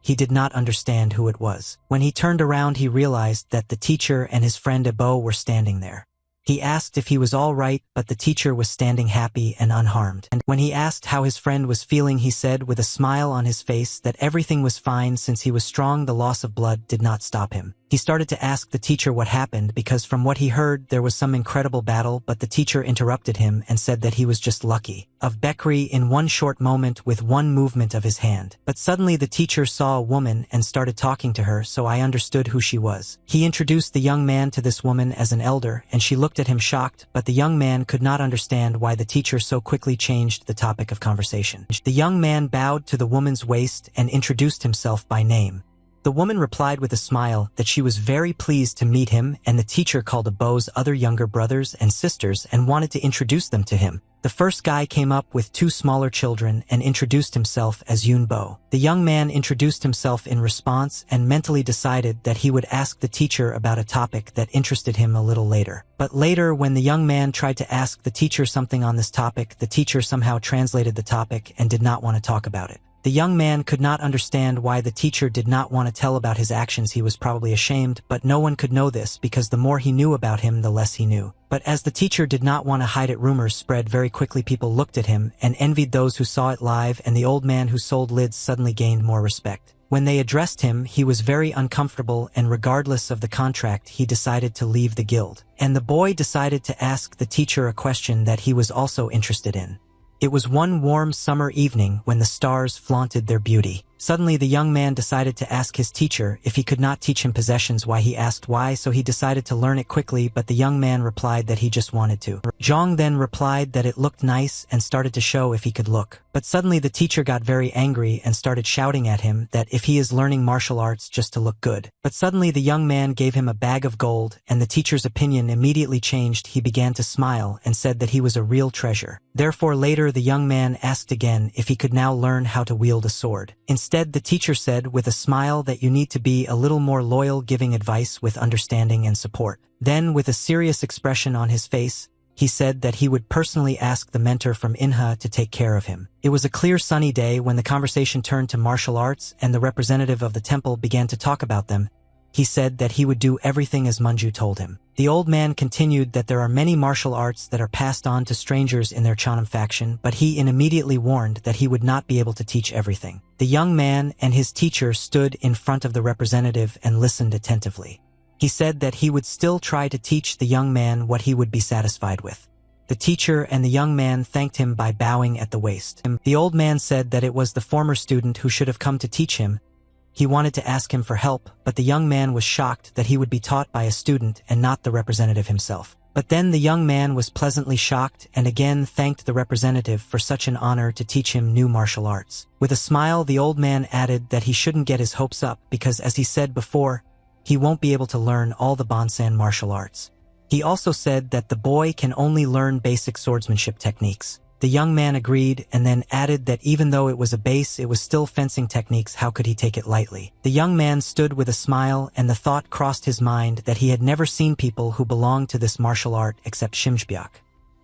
he did not understand who it was. When he turned around, he realized that the teacher and his friend Abo were standing there. He asked if he was all right, but the teacher was standing happy and unharmed. And when he asked how his friend was feeling, he said with a smile on his face that everything was fine since he was strong. The loss of blood did not stop him. He started to ask the teacher what happened because from what he heard there was some incredible battle, but the teacher interrupted him and said that he was just lucky of Bekri in one short moment with one movement of his hand. But suddenly the teacher saw a woman and started talking to her, so I understood who she was. He introduced the young man to this woman as an elder, and she looked at him shocked, but the young man could not understand why the teacher so quickly changed the topic of conversation. The young man bowed to the woman's waist and introduced himself by name. The woman replied with a smile that she was very pleased to meet him, and the teacher called Abo's other younger brothers and sisters and wanted to introduce them to him. The first guy came up with two smaller children and introduced himself as Yunbo. The young man introduced himself in response and mentally decided that he would ask the teacher about a topic that interested him a little later. But later, when the young man tried to ask the teacher something on this topic, the teacher somehow translated the topic and did not want to talk about it. The young man could not understand why the teacher did not want to tell about his actions. He was probably ashamed, but no one could know this because the more he knew about him, the less he knew. But as the teacher did not want to hide it, rumors spread very quickly. People looked at him and envied those who saw it live, and the old man who sold lids suddenly gained more respect. When they addressed him, he was very uncomfortable, and regardless of the contract, he decided to leave the guild. And the boy decided to ask the teacher a question that he was also interested in. It was one warm summer evening when the stars flaunted their beauty. Suddenly, the young man decided to ask his teacher if he could not teach him possessions. Why? He asked why, so he decided to learn it quickly, but the young man replied that he just wanted to. Zhang then replied that it looked nice and started to show if he could look. But suddenly the teacher got very angry and started shouting at him that if he is learning martial arts just to look good. But suddenly the young man gave him a bag of gold, and the teacher's opinion immediately changed. He began to smile and said that he was a real treasure. Therefore later the young man asked again if he could now learn how to wield a sword. Instead, the teacher said with a smile that you need to be a little more loyal, giving advice with understanding and support. Then, with a serious expression on his face, he said that he would personally ask the mentor from Inha to take care of him. It was a clear sunny day when the conversation turned to martial arts and the representative of the temple began to talk about them. He said that he would do everything as Manju told him. The old man continued that there are many martial arts that are passed on to strangers in their Chanam faction, but he immediately warned that he would not be able to teach everything. The young man and his teacher stood in front of the representative and listened attentively. He said that he would still try to teach the young man what he would be satisfied with. The teacher and the young man thanked him by bowing at the waist. The old man said that it was the former student who should have come to teach him. He wanted to ask him for help, but the young man was shocked that he would be taught by a student and not the representative himself. But then the young man was pleasantly shocked and again thanked the representative for such an honor to teach him new martial arts. With a smile, the old man added that he shouldn't get his hopes up because, as he said before, he won't be able to learn all the Bonsan martial arts. He also said that the boy can only learn basic swordsmanship techniques. The young man agreed and then added that even though it was a base, it was still fencing techniques. How could he take it lightly? The young man stood with a smile, and the thought crossed his mind that he had never seen people who belonged to this martial art except Shimshbyak.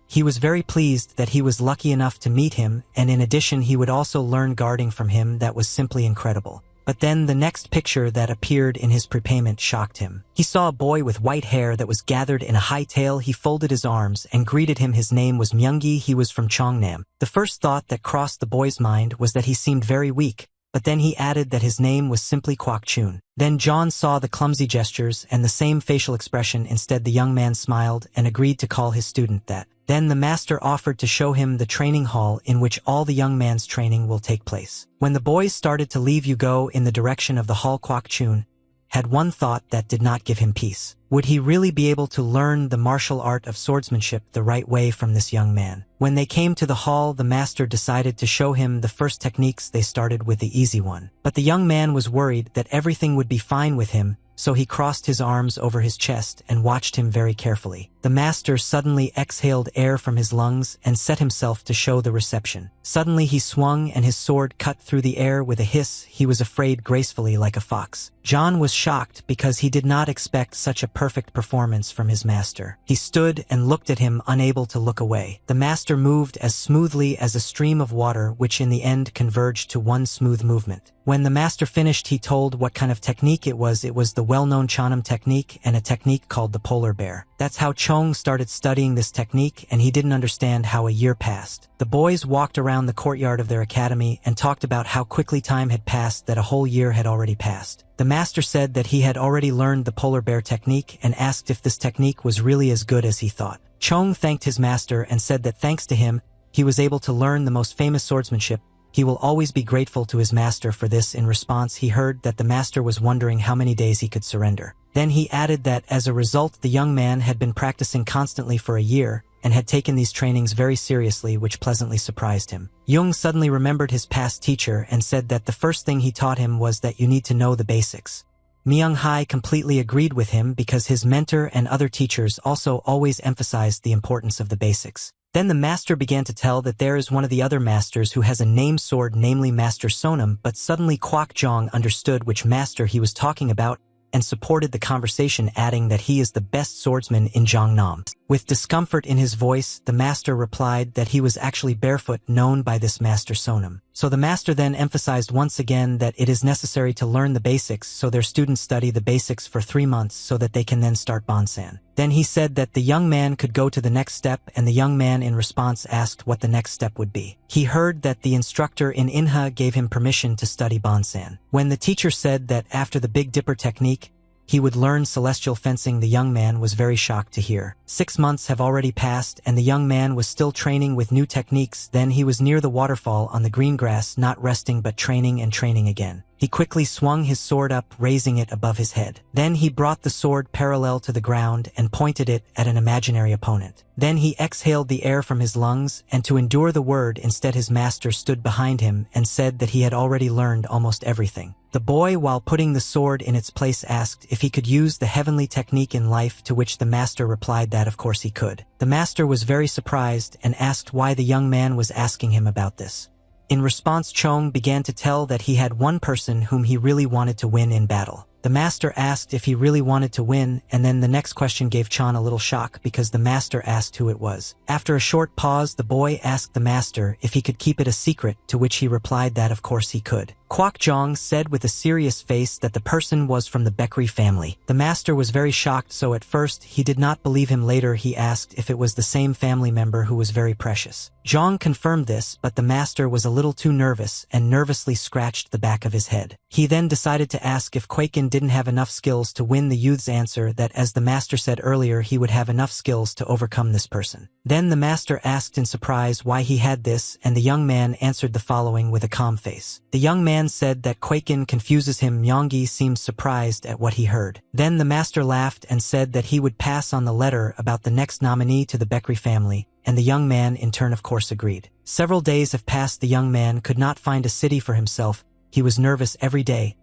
He was very pleased that he was lucky enough to meet him, and in addition he would also learn guarding from him. That was simply incredible. But then the next picture that appeared in his prepayment shocked him. He saw a boy with white hair that was gathered in a high tail. He folded his arms and greeted him. His name was Myungi. He was from Cheongnam. The first thought that crossed the boy's mind was that he seemed very weak, but then he added that his name was simply Kwok Chun. Then John saw the clumsy gestures and the same facial expression. Instead, the young man smiled and agreed to call his student that. Then the master offered to show him the training hall in which all the young man's training will take place. When the boys started to leave, you go in the direction of the hall. Kwok Chun had one thought that did not give him peace. Would he really be able to learn the martial art of swordsmanship the right way from this young man? When they came to the hall, the master decided to show him the first techniques. They started with the easy one. But the young man was worried that everything would be fine with him, so he crossed his arms over his chest and watched him very carefully. The master suddenly exhaled air from his lungs and set himself to show the reception. Suddenly he swung and his sword cut through the air with a hiss. He was afraid gracefully like a fox. John was shocked because he did not expect such a perfect performance from his master. He stood and looked at him, unable to look away. The master moved as smoothly as a stream of water, which in the end converged to one smooth movement. When the master finished, he told what kind of technique it was. It was the well-known Chanam technique and a technique called the polar bear. That's how Chong started studying this technique and he didn't understand how a year passed. The boys walked around the courtyard of their academy and talked about how quickly time had passed, that a whole year had already passed. The master said that he had already learned the polar bear technique and asked if this technique was really as good as he thought. Chong thanked his master and said that thanks to him, he was able to learn the most famous swordsmanship. He will always be grateful to his master for this. In response, he heard that the master was wondering how many days he could surrender. Then he added that as a result, the young man had been practicing constantly for a year and had taken these trainings very seriously, which pleasantly surprised him. Jung suddenly remembered his past teacher and said that the first thing he taught him was that you need to know the basics. Myung-hae completely agreed with him because his mentor and other teachers also always emphasized the importance of the basics. Then the master began to tell that there is one of the other masters who has a named sword, namely Master Sonam, but suddenly Kwok Jong understood which master he was talking about and supported the conversation, adding that he is the best swordsman in Jeonnam. With discomfort in his voice, the master replied that he was actually Barefoot, known by this Master Sonam. So the master then emphasized once again that it is necessary to learn the basics, so their students study the basics for 3 months so that they can then start Bonsan. Then he said that the young man could go to the next step, and the young man in response asked what the next step would be. He heard that the instructor in Inha gave him permission to study Bonsan. When the teacher said that after the Big Dipper technique, he would learn celestial fencing, the young man was very shocked to hear. 6 months have already passed and the young man was still training with new techniques. Then he was near the waterfall on the green grass, not resting but training and training again. He quickly swung his sword up, raising it above his head. Then he brought the sword parallel to the ground and pointed it at an imaginary opponent. Then he exhaled the air from his lungs, and to endure the word, instead his master stood behind him and said that he had already learned almost everything. The boy, while putting the sword in its place, asked if he could use the heavenly technique in life, to which the master replied that of course he could. The master was very surprised and asked why the young man was asking him about this. In response, Chong began to tell that he had one person whom he really wanted to win in battle. The master asked if he really wanted to win, and then the next question gave Chan a little shock because the master asked who it was. After a short pause, the boy asked the master if he could keep it a secret, to which he replied that of course he could. Kwok Jong said with a serious face that the person was from the Baekri family. The master was very shocked, so at first he did not believe him. Later he asked if it was the same family member who was very precious. Jong confirmed this, but the master was a little too nervous and nervously scratched the back of his head. He then decided to ask if Kwaikin didn't have enough skills to win. The youth's answer that as the master said earlier, he would have enough skills to overcome this person. Then the master asked in surprise why he had this, and the young man answered the following with a calm face. The young man said that Kwaikin confuses him. Myonggi seemed surprised at what he heard. Then the master laughed and said that he would pass on the letter about the next nominee to the Baekri family, and the young man in turn of course agreed. Several days have passed. The young man could not find a city for himself. He was nervous every day.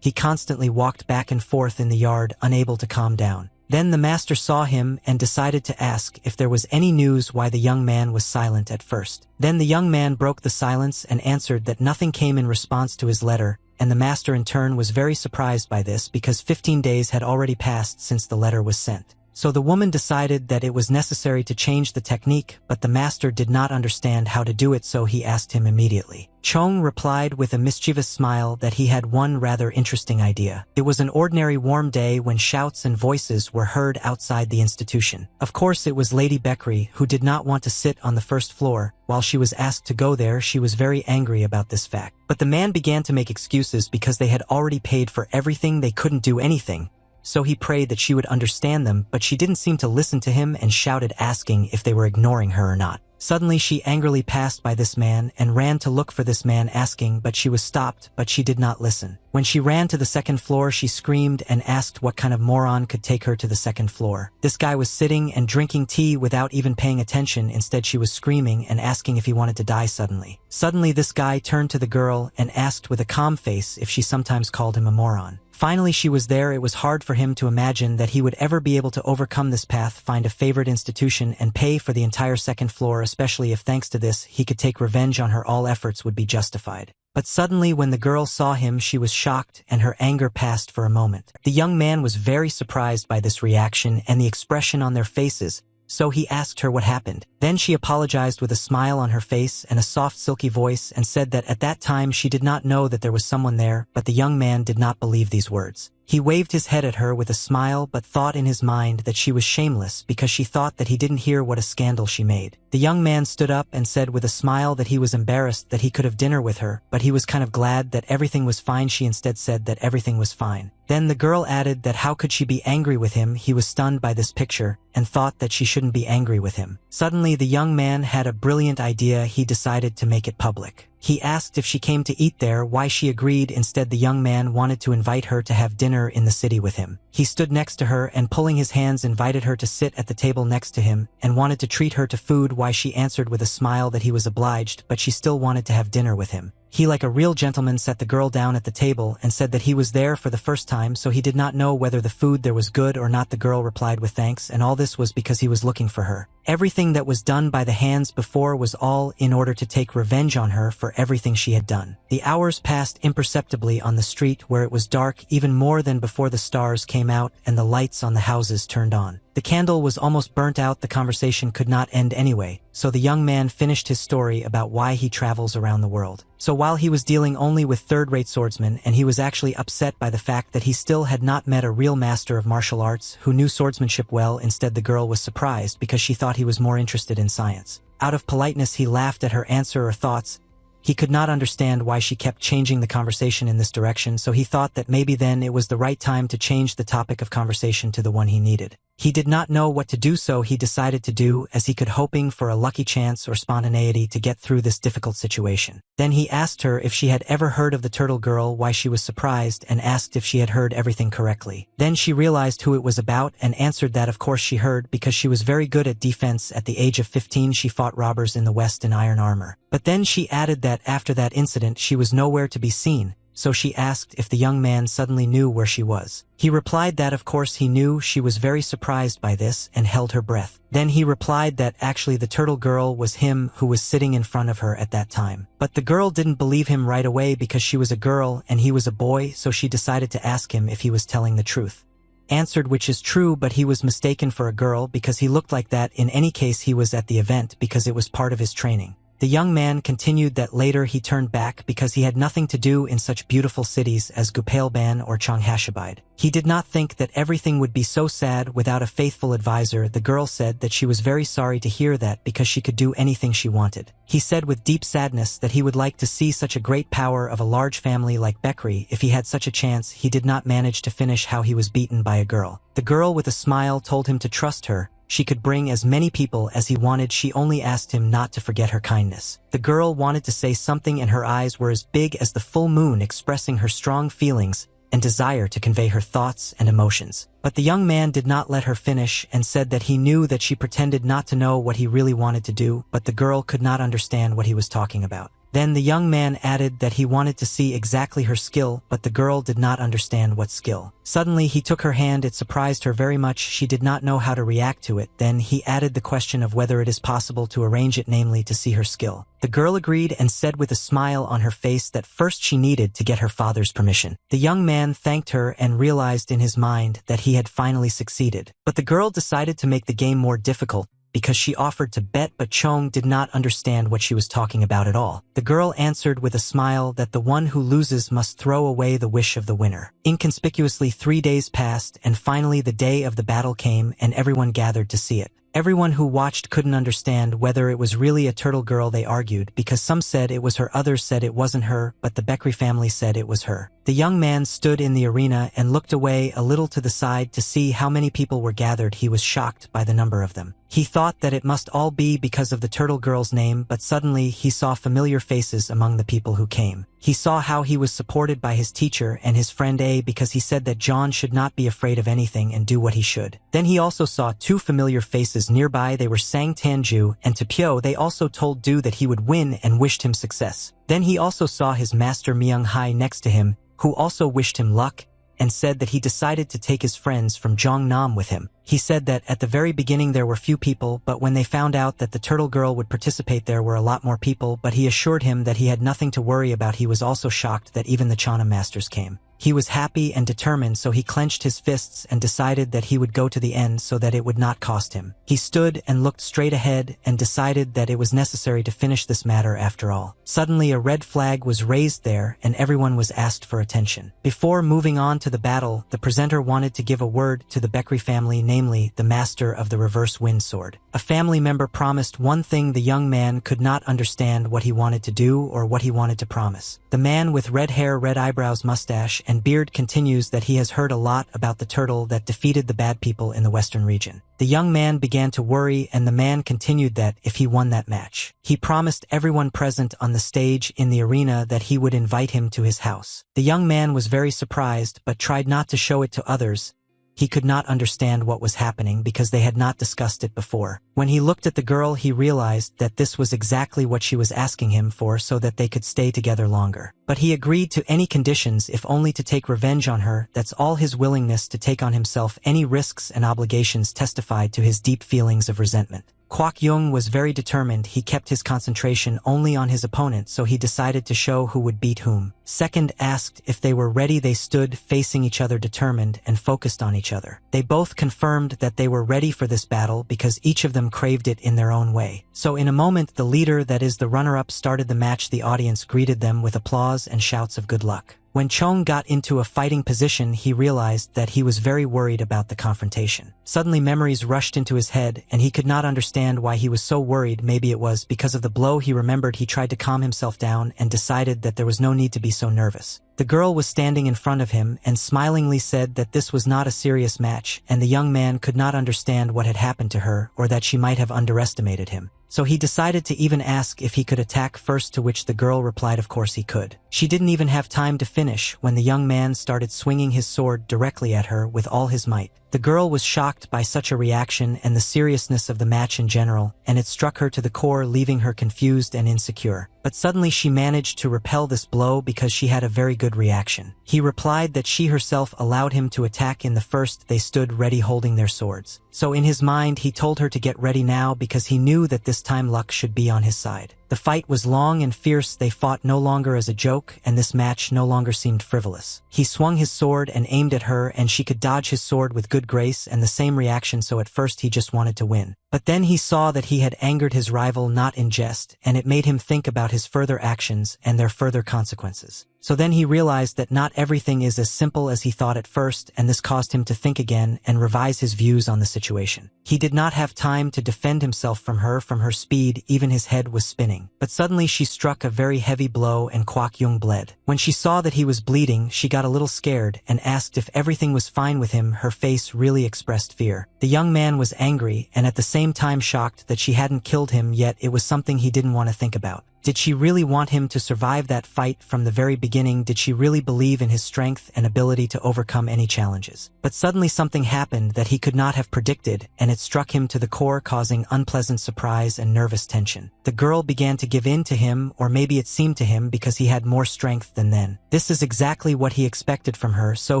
He constantly walked back and forth in the yard, unable to calm down. Then the master saw him and decided to ask if there was any news why the young man was silent at first. Then the young man broke the silence and answered that nothing came in response to his letter, and the master in turn was very surprised by this because 15 days had already passed since the letter was sent. So the woman decided that it was necessary to change the technique, but the master did not understand how to do it, so he asked him immediately. Chong replied with a mischievous smile that he had one rather interesting idea. It was an ordinary warm day when shouts and voices were heard outside the institution. Of course it was Lady Baekri, who did not want to sit on the first floor. While she was asked to go there, she was very angry about this fact. But the man began to make excuses because they had already paid for everything, they couldn't do anything. So he prayed that she would understand them, but she didn't seem to listen to him and shouted, asking if they were ignoring her or not. Suddenly she angrily passed by this man and ran to look for this man, asking, but she was stopped, but she did not listen. When she ran to the second floor, she screamed and asked what kind of moron could take her to the second floor. This guy was sitting and drinking tea without even paying attention. Instead she was screaming and asking if he wanted to die suddenly. Suddenly this guy turned to the girl and asked with a calm face if she sometimes called him a moron. Finally she was there. It was hard for him to imagine that he would ever be able to overcome this path, find a favorite institution, and pay for the entire second floor, especially if thanks to this he could take revenge on her. All efforts would be justified. But suddenly when the girl saw him, she was shocked and her anger passed for a moment. The young man was very surprised by this reaction and the expression on their faces, so he asked her what happened. Then she apologized with a smile on her face and a soft silky voice and said that at that time she did not know that there was someone there, but the young man did not believe these words. He waved his head at her with a smile but thought in his mind that she was shameless because she thought that he didn't hear what a scandal she made. The young man stood up and said with a smile that he was embarrassed that he could have dinner with her, but he was kind of glad that everything was fine. She instead said that everything was fine. Then the girl added that how could she be angry with him. He was stunned by this picture and thought that she shouldn't be angry with him. Suddenly the young man had a brilliant idea. He decided to make it public. He asked if she came to eat there, why she agreed. Instead, the young man wanted to invite her to have dinner in the city with him. He stood next to her and pulling his hands invited her to sit at the table next to him and wanted to treat her to food. Why she answered with a smile that he was obliged, but she still wanted to have dinner with him. He, like a real gentleman, sat the girl down at the table and said that he was there for the first time, so he did not know whether the food there was good or not. The girl replied with thanks, and all this was because he was looking for her. Everything that was done by the hands before was all in order to take revenge on her for everything she had done. The hours passed imperceptibly on the street where it was dark even more than before. The stars came out and the lights on the houses turned on. The candle was almost burnt out. The conversation could not end anyway, so the young man finished his story about why he travels around the world. So while he was dealing only with third-rate swordsmen, and he was actually upset by the fact that he still had not met a real master of martial arts who knew swordsmanship well. Instead, the girl was surprised because she thought he was more interested in science. Out of politeness, he laughed at her answer or thoughts. He could not understand why she kept changing the conversation in this direction, so he thought that maybe then it was the right time to change the topic of conversation to the one he needed. He did not know what to do, so he decided to do as he could, hoping for a lucky chance or spontaneity to get through this difficult situation. Then he asked her if she had ever heard of the turtle girl, why she was surprised, and asked if she had heard everything correctly. Then she realized who it was about and answered that of course she heard because she was very good at defense. At the age of 15 she fought robbers in the West in iron armor. But then she added that after that incident she was nowhere to be seen. So she asked if the young man suddenly knew where she was. He replied that of course he knew. She was very surprised by this and held her breath. Then he replied that actually the turtle girl was him who was sitting in front of her at that time. But the girl didn't believe him right away because she was a girl and he was a boy, so she decided to ask him if he was telling the truth. Answered which is true, but he was mistaken for a girl because he looked like that. In any case, he was at the event because it was part of his training. The young man continued that later he turned back because he had nothing to do in such beautiful cities as Gupalban or Changhashabad. He did not think that everything would be so sad without a faithful advisor. The girl said that she was very sorry to hear that because she could do anything she wanted. He said with deep sadness that he would like to see such a great power of a large family like Bekri if he had such a chance. He did not manage to finish how he was beaten by a girl. The girl with a smile told him to trust her. She could bring as many people as he wanted. She only asked him not to forget her kindness. The girl wanted to say something and her eyes were as big as the full moon, expressing her strong feelings and desire to convey her thoughts and emotions. But the young man did not let her finish and said that he knew that she pretended not to know what he really wanted to do, but the girl could not understand what he was talking about. Then the young man added that he wanted to see exactly her skill, but the girl did not understand what skill. Suddenly he took her hand. It surprised her very much. She did not know how to react to it. Then he added the question of whether it is possible to arrange it, namely to see her skill. The girl agreed and said with a smile on her face that first she needed to get her father's permission. The young man thanked her and realized in his mind that he had finally succeeded. But the girl decided to make the game more difficult because she offered to bet, but Chong did not understand what she was talking about at all. The girl answered with a smile that the one who loses must throw away the wish of the winner. Inconspicuously 3 days passed, and finally the day of the battle came and everyone gathered to see it. Everyone who watched couldn't understand whether it was really a turtle girl. They argued because some said it was her, others said it wasn't her, but the Bekri family said it was her. The young man stood in the arena and looked away a little to the side to see how many people were gathered. He was shocked by the number of them. He thought that it must all be because of the turtle girl's name, but suddenly he saw familiar faces among the people who came. He saw how he was supported by his teacher and his friend A because he said that John should not be afraid of anything and do what he should. Then he also saw 2 familiar faces nearby. They were Sang Tanju and Tapio. They also told Du that he would win and wished him success. Then he also saw his master Myung Hai next to him, who also wished him luck and said that he decided to take his friends from Jongnam with him. He said that at the very beginning there were few people, but when they found out that the turtle girl would participate there were a lot more people, but he assured him that he had nothing to worry about. He was also shocked that even the Chana masters came. He was happy and determined, so he clenched his fists and decided that he would go to the end so that it would not cost him. He stood and looked straight ahead and decided that it was necessary to finish this matter after all. Suddenly a red flag was raised there and everyone was asked for attention. Before moving on to the battle, the presenter wanted to give a word to the Bekri family, namely the master of the reverse wind sword. A family member promised one thing. The young man could not understand what he wanted to do or what he wanted to promise. The man with red hair, red eyebrows, mustache, and beard continues that he has heard a lot about the turtle that defeated the bad people in the western region. The young man began to worry, and the man continued that if he won that match, he promised everyone present on the stage in the arena that he would invite him to his house. The young man was very surprised but tried not to show it to others. He could not understand what was happening because they had not discussed it before. When he looked at the girl, he realized that this was exactly what she was asking him for so that they could stay together longer. But he agreed to any conditions if only to take revenge on her. That's all. His willingness to take on himself any risks and obligations testified to his deep feelings of resentment. Kwak Yung was very determined. He kept his concentration only on his opponent, so he decided to show who would beat whom. Second asked if they were ready. They stood facing each other, determined and focused on each other. They both confirmed that they were ready for this battle because each of them craved it in their own way. So in a moment, the leader, that is the runner-up, started the match. The audience greeted them with applause and shouts of good luck. When Chong got into a fighting position, he realized that he was very worried about the confrontation. Suddenly memories rushed into his head, and he could not understand why he was so worried. Maybe it was because of the blow. He remembered. He tried to calm himself down and decided that there was no need to be so nervous. The girl was standing in front of him and smilingly said that this was not a serious match, and the young man could not understand what had happened to her or that she might have underestimated him. So he decided to even ask if he could attack first, to which the girl replied of course he could. She didn't even have time to finish when the young man started swinging his sword directly at her with all his might. The girl was shocked by such a reaction and the seriousness of the match in general, and it struck her to the core, leaving her confused and insecure. But suddenly she managed to repel this blow because she had a very good reaction. He replied that she herself allowed him to attack in the first. They stood ready holding their swords. So in his mind he told her to get ready now because he knew that this time luck should be on his side. The fight was long and fierce. They fought no longer as a joke, and this match no longer seemed frivolous. He swung his sword and aimed at her, and she could dodge his sword with good grace and the same reaction. So at first he just wanted to win. But then he saw that he had angered his rival, not in jest, and it made him think about his further actions and their further consequences. So then he realized that not everything is as simple as he thought at first, and this caused him to think again and revise his views on the situation. He did not have time to defend himself from her speed. Even his head was spinning. But suddenly she struck a very heavy blow and Kwak Yung bled. When she saw that he was bleeding, she got a little scared and asked if everything was fine with him. Her face really expressed fear. The young man was angry and at the same time shocked that she hadn't killed him yet. It was something he didn't want to think about. Did she really want him to survive that fight from the very beginning? Did she really believe in his strength and ability to overcome any challenges? But suddenly something happened that he could not have predicted, and it struck him to the core, causing unpleasant surprise and nervous tension. The girl began to give in to him, or maybe it seemed to him because he had more strength than then. This is exactly what he expected from her, so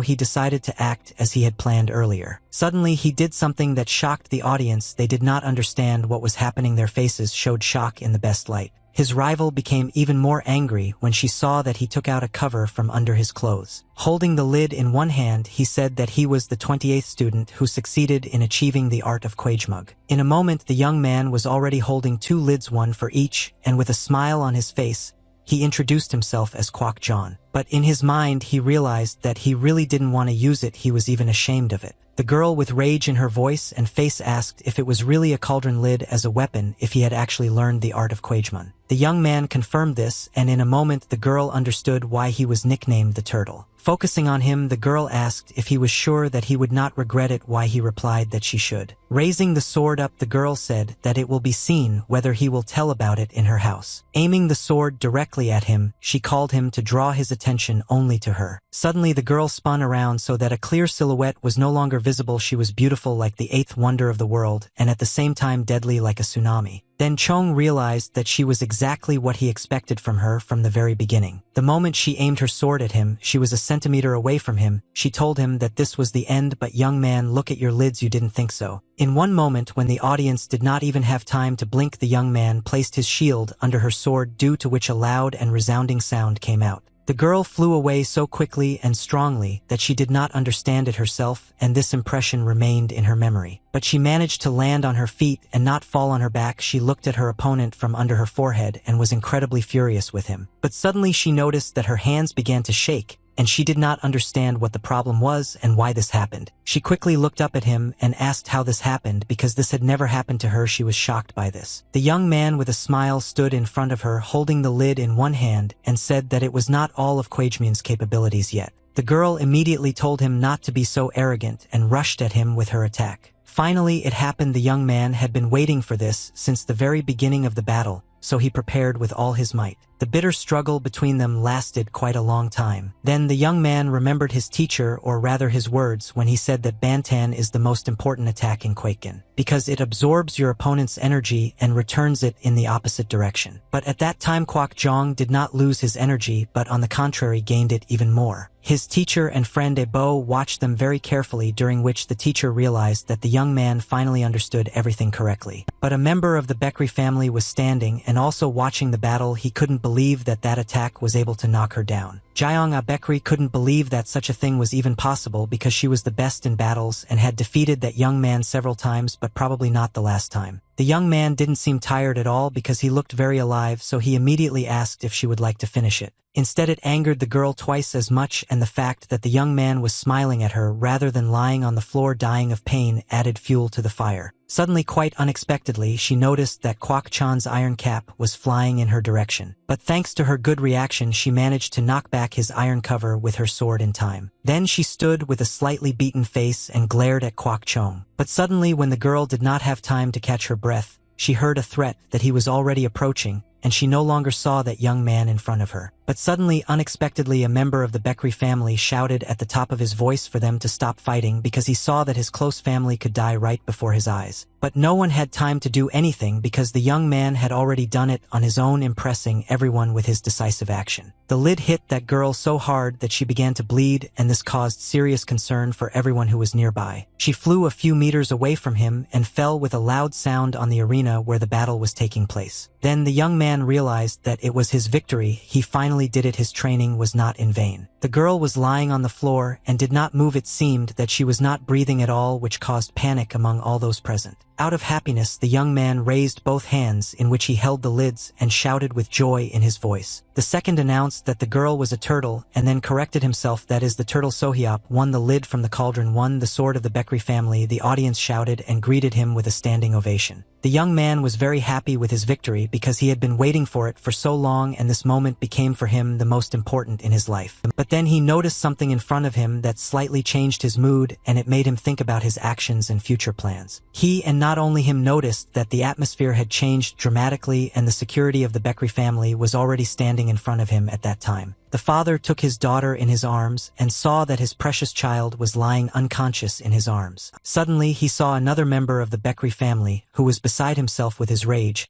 he decided to act as he had planned earlier. Suddenly he did something that shocked the audience. They did not understand what was happening. Their faces showed shock in the best light. His rival became even more angry when she saw that he took out a cover from under his clothes. Holding the lid in one hand, he said that he was the 28th student who succeeded in achieving the art of Kwajmug. In a moment, the young man was already holding two lids, one for each, and with a smile on his face, he introduced himself as Kwak John. But in his mind, he realized that he really didn't want to use it. He was even ashamed of it. The girl, with rage in her voice and face, asked if it was really a cauldron lid as a weapon, if he had actually learned the art of Kwajmun. The young man confirmed this, and in a moment the girl understood why he was nicknamed the Turtle. Focusing on him, the girl asked if he was sure that he would not regret it, why he replied that she should. Raising the sword up, the girl said that it will be seen whether he will tell about it in her house. Aiming the sword directly at him, she called him to draw his attention only to her. Suddenly the girl spun around so that a clear silhouette was no longer visible. She was beautiful like the eighth wonder of the world, and at the same time deadly like a tsunami. Then Chong realized that she was exactly what he expected from her from the very beginning. The moment she aimed her sword at him, she was a centimeter away from him. She told him that this was the end, but young man, look at your lids, you didn't think so. In one moment, when the audience did not even have time to blink, the young man placed his shield under her sword, due to which a loud and resounding sound came out. The girl flew away so quickly and strongly that she did not understand it herself, and this impression remained in her memory. But she managed to land on her feet and not fall on her back. She looked at her opponent from under her forehead and was incredibly furious with him. But suddenly she noticed that her hands began to shake, and she did not understand what the problem was and why this happened. She quickly looked up at him and asked how this happened, because this had never happened to her. She was shocked by this. The young man with a smile stood in front of her, holding the lid in one hand, and said that it was not all of Kwajmin's capabilities yet. The girl immediately told him not to be so arrogant and rushed at him with her attack. Finally, it happened. The young man had been waiting for this since the very beginning of the battle, so he prepared with all his might. The bitter struggle between them lasted quite a long time. Then the young man remembered his teacher, or rather his words, when he said that Bantan is the most important attack in Quaken, because it absorbs your opponent's energy and returns it in the opposite direction. But at that time Kwak Jong did not lose his energy, but on the contrary gained it even more. His teacher and friend Ebo watched them very carefully, during which the teacher realized that the young man finally understood everything correctly. But a member of the Bekri family was standing and also watching the battle. He couldn't believe that that attack was able to knock her down. Jayong Bekri couldn't believe that such a thing was even possible, because she was the best in battles and had defeated that young man several times, but probably not the last time. The young man didn't seem tired at all because he looked very alive, so he immediately asked if she would like to finish it. Instead, it angered the girl twice as much, and the fact that the young man was smiling at her rather than lying on the floor dying of pain added fuel to the fire. Suddenly, quite unexpectedly, she noticed that Kwak Chan's iron cap was flying in her direction. But thanks to her good reaction, she managed to knock back his iron cover with her sword in time. Then she stood with a slightly beaten face and glared at Kwak Chong. But suddenly, when the girl did not have time to catch her breath, she heard a threat that he was already approaching, and she no longer saw that young man in front of her. But suddenly, unexpectedly, a member of the Bekri family shouted at the top of his voice for them to stop fighting, because he saw that his close family could die right before his eyes. But no one had time to do anything, because the young man had already done it on his own, impressing everyone with his decisive action. The lid hit that girl so hard that she began to bleed, and this caused serious concern for everyone who was nearby. She flew a few meters away from him and fell with a loud sound on the arena where the battle was taking place. Then the young man realized that it was his victory. He finally did it. His training was not in vain. The girl was lying on the floor and did not move. It seemed that she was not breathing at all, which caused panic among all those present. Out of happiness, the young man raised both hands in which he held the lids and shouted with joy in his voice. The second announced that the girl was a turtle, and then corrected himself, that is, the turtle Sohyop won the lid from the cauldron, won the sword of the Bekri family. The audience shouted and greeted him with a standing ovation. The young man was very happy with his victory, because he had been waiting for it for so long, and this moment became for him the most important in his life. But then he noticed something in front of him that slightly changed his mood, and it made him think about his actions and future plans. He, and not only him, noticed that the atmosphere had changed dramatically, and the security of the Bekri family was already standing in front of him at that time. The father took his daughter in his arms and saw that his precious child was lying unconscious in his arms. Suddenly, he saw another member of the Bekri family, who was beside himself with his rage.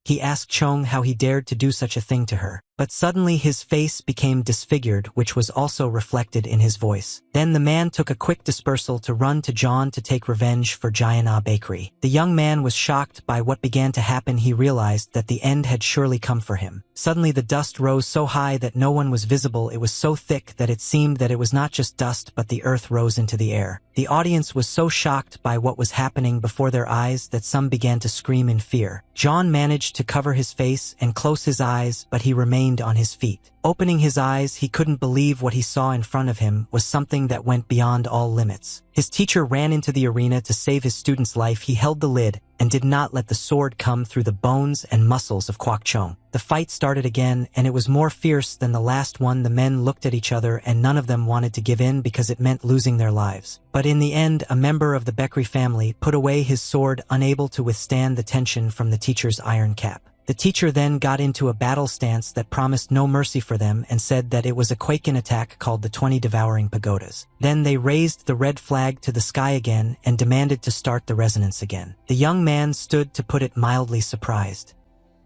He asked Chong how he dared to do such a thing to her. But suddenly his face became disfigured, which was also reflected in his voice. Then the man took a quick dispersal to run to John to take revenge for Jayana Bakery. The young man was shocked by what began to happen. He realized that the end had surely come for him. Suddenly the dust rose so high that no one was visible. It was so thick that it seemed that it was not just dust, but the earth rose into the air. The audience was so shocked by what was happening before their eyes that some began to scream in fear. John managed to cover his face and close his eyes, but he remained on his feet. Opening his eyes, he couldn't believe what he saw in front of him was something that went beyond all limits. His teacher ran into the arena to save his student's life. He held the lid and did not let the sword come through the bones and muscles of Kwak Chong. The fight started again, and it was more fierce than the last one. The men looked at each other, and none of them wanted to give in because it meant losing their lives. But in the end, a member of the Bekri family put away his sword, unable to withstand the tension from the teacher's iron cap. The teacher then got into a battle stance that promised no mercy for them and said that it was a Kwakin attack called the 20 Devouring Pagodas. Then they raised the red flag to the sky again and demanded to start the resonance again. The young man stood, to put it mildly, surprised.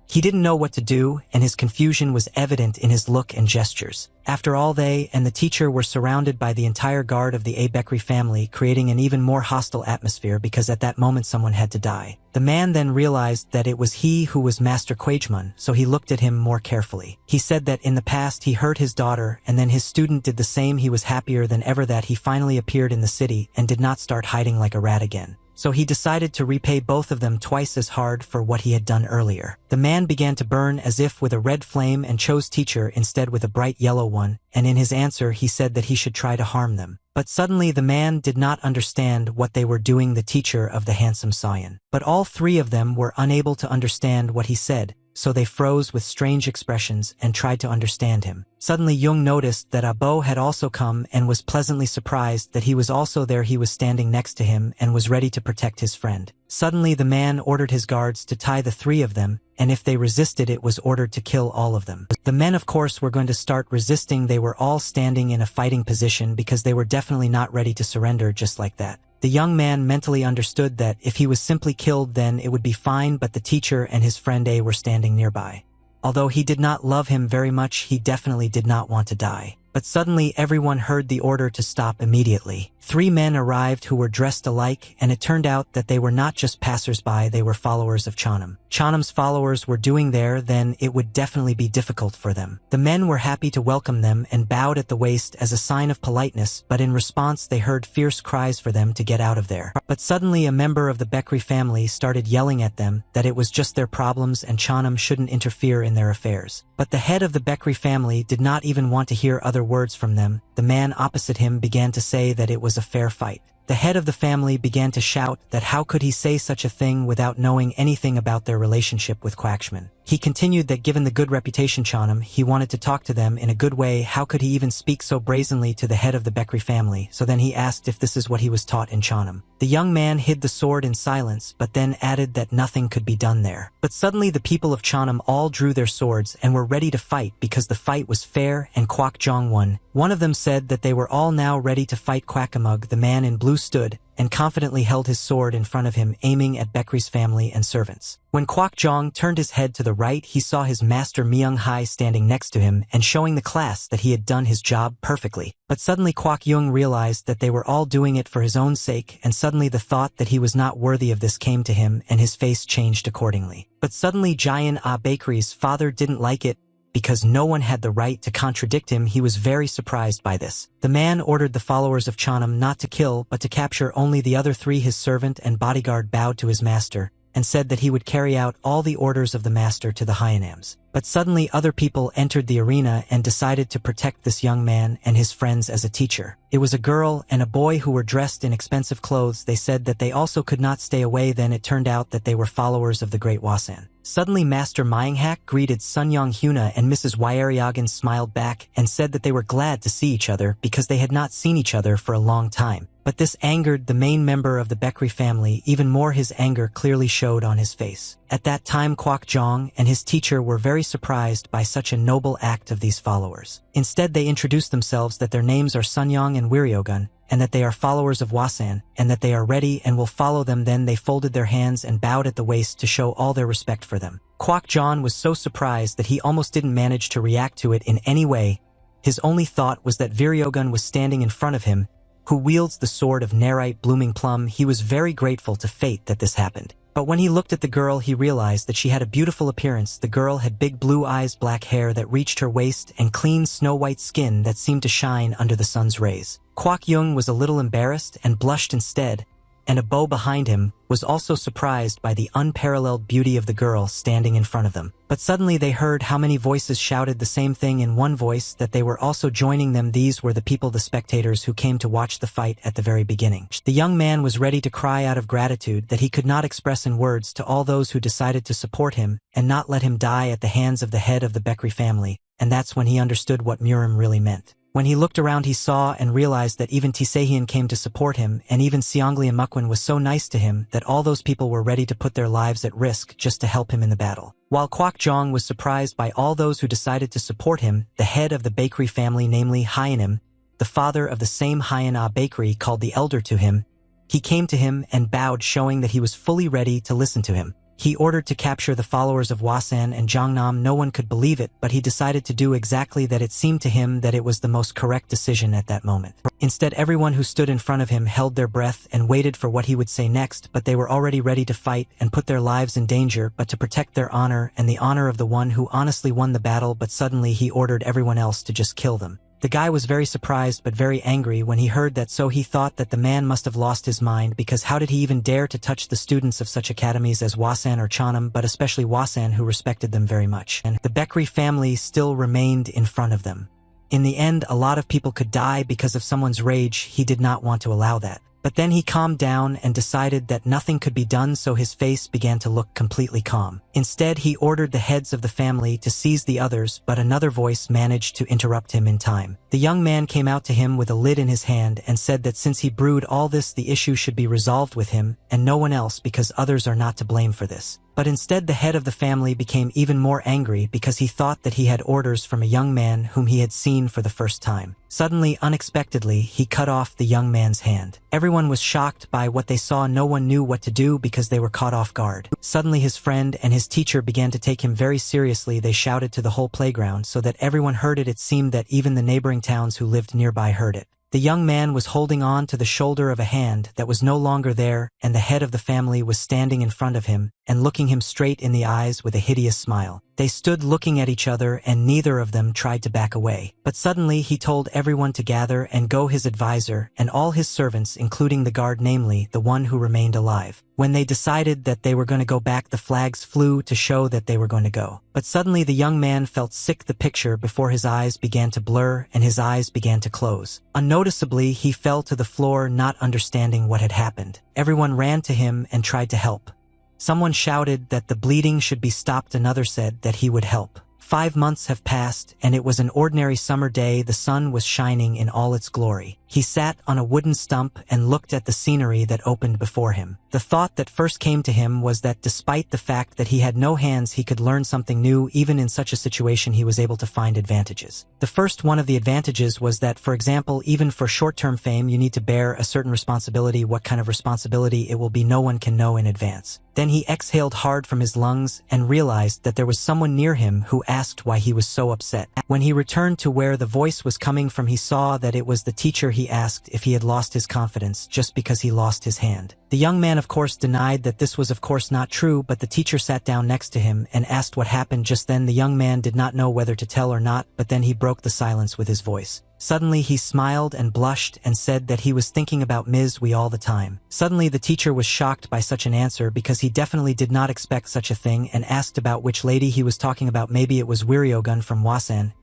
He didn't know what to do, and his confusion was evident in his look and gestures. After all, they and the teacher were surrounded by the entire guard of the Bekri family, creating an even more hostile atmosphere because at that moment someone had to die. The man then realized that it was he who was Master Kwajmun, so he looked at him more carefully. He said that in the past he hurt his daughter, and then his student did the same. He was happier than ever that he finally appeared in the city and did not start hiding like a rat again. So he decided to repay both of them twice as hard for what he had done earlier. The man began to burn as if with a red flame and chose teacher instead with a bright yellow one, and in his answer he said that he should try to harm them. But suddenly the man did not understand what they were doing, the teacher of the handsome Saiyan. But all three of them were unable to understand what he said, so they froze with strange expressions and tried to understand him. Suddenly Jung noticed that Abo had also come and was pleasantly surprised that he was also there. He was standing next to him and was ready to protect his friend. Suddenly the man ordered his guards to tie the three of them, and if they resisted it was ordered to kill all of them. The men of course were going to start resisting. They were all standing in a fighting position because they were definitely not ready to surrender just like that. The young man mentally understood that if he was simply killed then it would be fine, but the teacher and his friend A were standing nearby. Although he did not love him very much, he definitely did not want to die. But suddenly everyone heard the order to stop immediately. Three men arrived who were dressed alike, and it turned out that they were not just passers-by, they were followers of Chanam. Chanam's followers were doing there, then it would definitely be difficult for them. The men were happy to welcome them and bowed at the waist as a sign of politeness, but in response they heard fierce cries for them to get out of there. But suddenly a member of the Bekri family started yelling at them that it was just their problems and Chanam shouldn't interfere in their affairs. But the head of the Bekri family did not even want to hear other words from them. The man opposite him began to say that it was a fair fight. The head of the family began to shout that how could he say such a thing without knowing anything about their relationship with Kwajmun. He continued that given the good reputation Chanam, he wanted to talk to them in a good way. How could he even speak so brazenly to the head of the Bekri family? So then he asked if this is what he was taught in Chanam. The young man hid the sword in silence, but then added that nothing could be done there. But suddenly the people of Chanam all drew their swords and were ready to fight because the fight was fair and Kwak Jong won. One of them said that they were all now ready to fight. Kwakamug, the man in blue, stood and confidently held his sword in front of him, aiming at Bekri's family and servants. When Kwak Jong turned his head to the right, he saw his master Myung Hai standing next to him and showing the class that he had done his job perfectly. But suddenly Kwak Jung realized that they were all doing it for his own sake, and suddenly the thought that he was not worthy of this came to him and his face changed accordingly. But suddenly Jayan Ah Bakery's father didn't like it, because no one had the right to contradict him. He was very surprised by this. The man ordered the followers of Chanam not to kill but to capture only the other three. His servant and bodyguard bowed to his master and said that he would carry out all the orders of the master to the Hyanams. But suddenly other people entered the arena and decided to protect this young man and his friends as a teacher. It was a girl and a boy who were dressed in expensive clothes. They said that they also could not stay away. Then it turned out that they were followers of the Great Wasan. Suddenly Master Myinghak greeted Sunyong Huna and Mrs. Wyeryagan smiled back and said that they were glad to see each other because they had not seen each other for a long time. But this angered the main member of the Bekri family even more. His anger clearly showed on his face. At that time Kwak Jong and his teacher were very surprised by such a noble act of these followers. Instead they introduced themselves that their names are Sunyong and Wiryogun, and that they are followers of Wasan, and that they are ready and will follow them. Then they folded their hands and bowed at the waist to show all their respect for them. Kwak Jong was so surprised that he almost didn't manage to react to it in any way. His only thought was that Wiryogun was standing in front of him, who wields the sword of Nerite Blooming Plum. He was very grateful to fate that this happened. But when he looked at the girl, he realized that she had a beautiful appearance. The girl had big blue eyes, black hair that reached her waist, and clean snow-white skin that seemed to shine under the sun's rays. Kwak Jung was a little embarrassed and blushed instead, and a bow behind him was also surprised by the unparalleled beauty of the girl standing in front of them. But suddenly they heard how many voices shouted the same thing in one voice, that they were also joining them. These were the people, the spectators who came to watch the fight at the very beginning. The young man was ready to cry out of gratitude that he could not express in words to all those who decided to support him and not let him die at the hands of the head of the Bekri family, and that's when he understood what Murim really meant. When he looked around he saw and realized that even Tisehian came to support him, and even Seongli and Mukwan was so nice to him that all those people were ready to put their lives at risk just to help him in the battle. While Kwok Jong was surprised by all those who decided to support him, the head of the bakery family, namely Hyeonim, the father of the same Hyeona bakery, called the elder to him. He came to him and bowed, showing that he was fully ready to listen to him. He ordered to capture the followers of Hwasan and Jongnam. No one could believe it, but he decided to do exactly that. It seemed to him that it was the most correct decision at that moment. Instead, everyone who stood in front of him held their breath and waited for what he would say next, but they were already ready to fight and put their lives in danger, but to protect their honor and the honor of the one who honestly won the battle. But suddenly he ordered everyone else to just kill them. The guy was very surprised but very angry when he heard that, so he thought that the man must have lost his mind, because how did he even dare to touch the students of such academies as Hwasan or Cheonam, but especially Hwasan, who respected them very much. And the Baekri family still remained in front of them. In the end, a lot of people could die because of someone's rage. He did not want to allow that. But then he calmed down and decided that nothing could be done, so his face began to look completely calm. Instead, he ordered the heads of the family to seize the others, but another voice managed to interrupt him in time. The young man came out to him with a lid in his hand and said that since he brewed all this, the issue should be resolved with him and no one else, because others are not to blame for this. But instead, the head of the family became even more angry because he thought that he had orders from a young man whom he had seen for the first time. Suddenly, unexpectedly, he cut off the young man's hand. Everyone was shocked by what they saw. No one knew what to do because they were caught off guard. Suddenly, his friend and his teacher began to take him very seriously. They shouted to the whole playground so that everyone heard it. It seemed that even the neighboring towns who lived nearby heard it. The young man was holding on to the shoulder of a hand that was no longer there, and the head of the family was standing in front of him and looking him straight in the eyes with a hideous smile. They stood looking at each other, and neither of them tried to back away. But suddenly he told everyone to gather and go, his advisor and all his servants, including the guard, namely the one who remained alive. When they decided that they were going to go back, the flags flew to show that they were going to go. But suddenly the young man felt sick. The picture before his eyes began to blur and his eyes began to close. Unnoticeably, he fell to the floor, not understanding what had happened. Everyone ran to him and tried to help. Someone shouted that the bleeding should be stopped. Another said that he would help. 5 months have passed, and it was an ordinary summer day. The sun was shining in all its glory. He sat on a wooden stump and looked at the scenery that opened before him. The thought that first came to him was that despite the fact that he had no hands, he could learn something new. Even in such a situation, he was able to find advantages. The first one of the advantages was that, for example, even for short-term fame, you need to bear a certain responsibility. What kind of responsibility it will be, no one can know in advance. Then he exhaled hard from his lungs and realized that there was someone near him who asked why he was so upset. When he returned to where the voice was coming from, he saw that it was the teacher. He asked if he had lost his confidence just because he lost his hand. The young man, of course, denied that this was of course not true, but the teacher sat down next to him and asked what happened just then. The young man did not know whether to tell or not, but then he broke the silence with his voice. Suddenly he smiled and blushed and said that he was thinking about Ms. Wee all the time. Suddenly the teacher was shocked by such an answer because he definitely did not expect such a thing, and asked about which lady he was talking about. Maybe it was Wiryogun from Hwasan.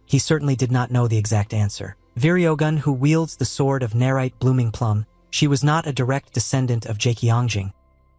He certainly did not know the exact answer. Wiryogun, who wields the sword of Narite Blooming Plum. She was not a direct descendant of Jaekyeongjin,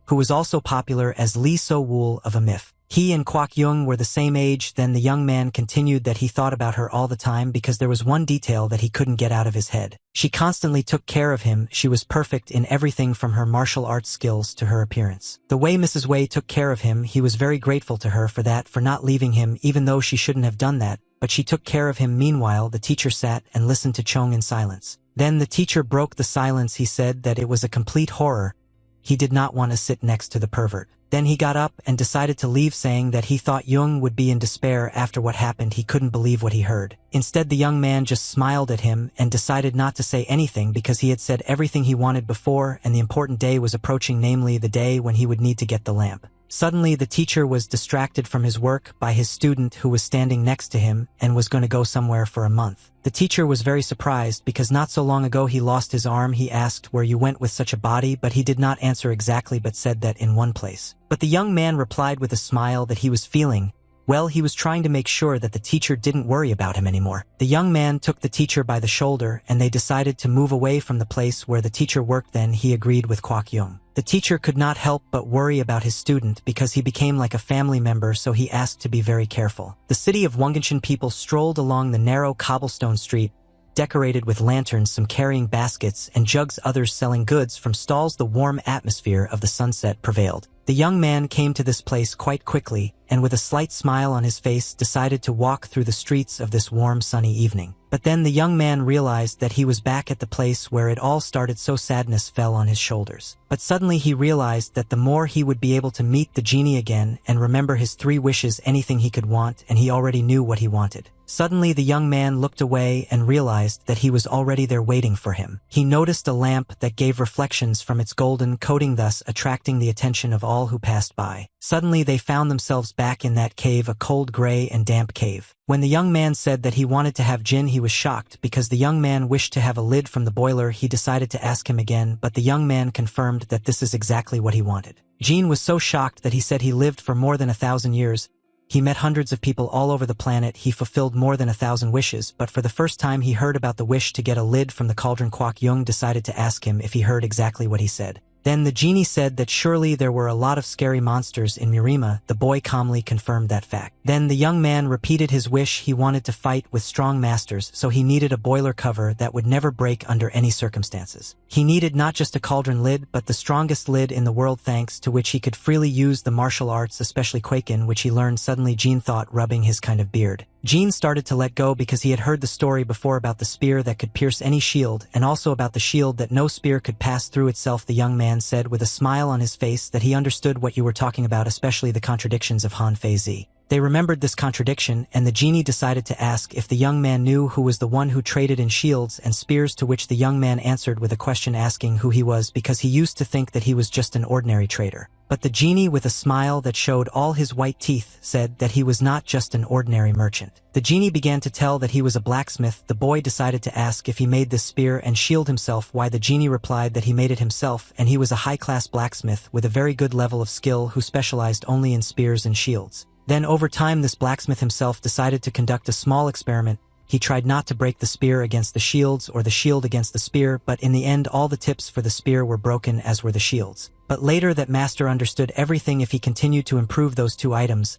who was also popular as Lee So-wool of a myth. He and Kwak Yung were the same age. Then the young man continued that he thought about her all the time because there was one detail that he couldn't get out of his head. She constantly took care of him. She was perfect in everything from her martial arts skills to her appearance. The way Mrs. Wei took care of him, he was very grateful to her for that, for not leaving him even though she shouldn't have done that, but she took care of him. Meanwhile, the teacher sat and listened to Chung in silence. Then the teacher broke the silence. He said that it was a complete horror. He did not want to sit next to the pervert. Then he got up and decided to leave, saying that he thought Jung would be in despair after what happened. He couldn't believe what he heard. Instead, the young man just smiled at him and decided not to say anything because he had said everything he wanted before, and the important day was approaching, namely the day when he would need to get the lamp. Suddenly, the teacher was distracted from his work by his student who was standing next to him and was going to go somewhere for a month. The teacher was very surprised because not so long ago he lost his arm. He asked where you went with such a body, but he did not answer exactly, but said that in one place. But the young man replied with a smile that he was feeling well. He was trying to make sure that the teacher didn't worry about him anymore. The young man took the teacher by the shoulder and they decided to move away from the place where the teacher worked. Then he agreed with Kwak Yung. The teacher could not help but worry about his student because he became like a family member, so he asked to be very careful. The city of Wonginshan people strolled along the narrow cobblestone street. decorated with lanterns, some carrying baskets and jugs, others selling goods from stalls. The warm atmosphere of the sunset prevailed. The young man came to this place quite quickly, and with a slight smile on his face decided to walk through the streets of this warm sunny evening. But then the young man realized that he was back at the place where it all started, so sadness fell on his shoulders. But suddenly he realized that the more he would be able to meet the genie again and remember his 3 wishes, anything he could want, and he already knew what he wanted. Suddenly the young man looked away and realized that he was already there waiting for him. He noticed a lamp that gave reflections from its golden coating, thus attracting the attention of all who passed by. Suddenly they found themselves back in that cave, a cold, gray, and damp cave. When the young man said that he wanted to have gin, he was shocked because the young man wished to have a lid from the boiler. He decided to ask him again, but the young man confirmed that this is exactly what he wanted. Gene was so shocked that he said he lived for more than 1,000 years. He met hundreds of people all over the planet. He fulfilled more than 1,000 wishes, but for the first time he heard about the wish to get a lid from the cauldron. Kwok Yung decided to ask him if he heard exactly what he said. Then the genie said that surely there were a lot of scary monsters in Murima. The boy calmly confirmed that fact. Then the young man repeated his wish. He wanted to fight with strong masters, so he needed a boiler cover that would never break under any circumstances. He needed not just a cauldron lid, but the strongest lid in the world, thanks to which he could freely use the martial arts, especially Kwaken, which he learned. Suddenly Gene thought, rubbing his kind of beard. Gene started to let go because he had heard the story before about the spear that could pierce any shield, and also about the shield that no spear could pass through itself. The young man said with a smile on his face that he understood what you were talking about, especially the contradictions of Han Fei Zi. They remembered this contradiction, and the genie decided to ask if the young man knew who was the one who traded in shields and spears, to which the young man answered with a question asking who he was, because he used to think that he was just an ordinary trader. But the genie, with a smile that showed all his white teeth, said that he was not just an ordinary merchant. The genie began to tell that he was a blacksmith. The boy decided to ask if he made this spear and shield himself. Why? The genie replied that he made it himself, and he was a high-class blacksmith with a very good level of skill who specialized only in spears and shields. Then over time this blacksmith himself decided to conduct a small experiment. He tried not to break the spear against the shields or the shield against the spear, but in the end all the tips for the spear were broken, as were the shields. But later that master understood everything. If he continued to improve those 2 items,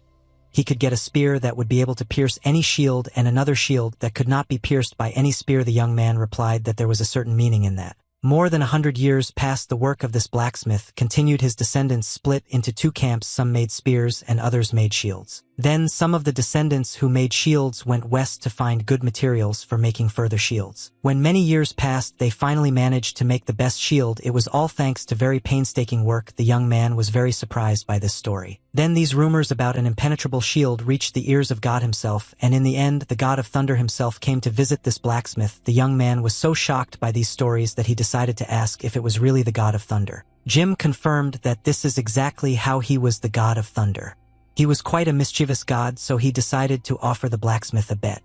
he could get a spear that would be able to pierce any shield and another shield that could not be pierced by any spear. The young man replied that there was a certain meaning in that. More than 100 years passed. The work of this blacksmith continued. His descendants split into 2 camps. Some made spears and others made shields. Then some of the descendants who made shields went west to find good materials for making further shields. When many years passed, they finally managed to make the best shield. It was all thanks to very painstaking work. The young man was very surprised by this story. Then these rumors about an impenetrable shield reached the ears of God himself, and in the end the god of thunder himself came to visit this blacksmith. The young man was so shocked by these stories that he decided to ask if it was really the god of thunder. Jim confirmed that this is exactly how he was the god of thunder. He was quite a mischievous god, so he decided to offer the blacksmith a bet.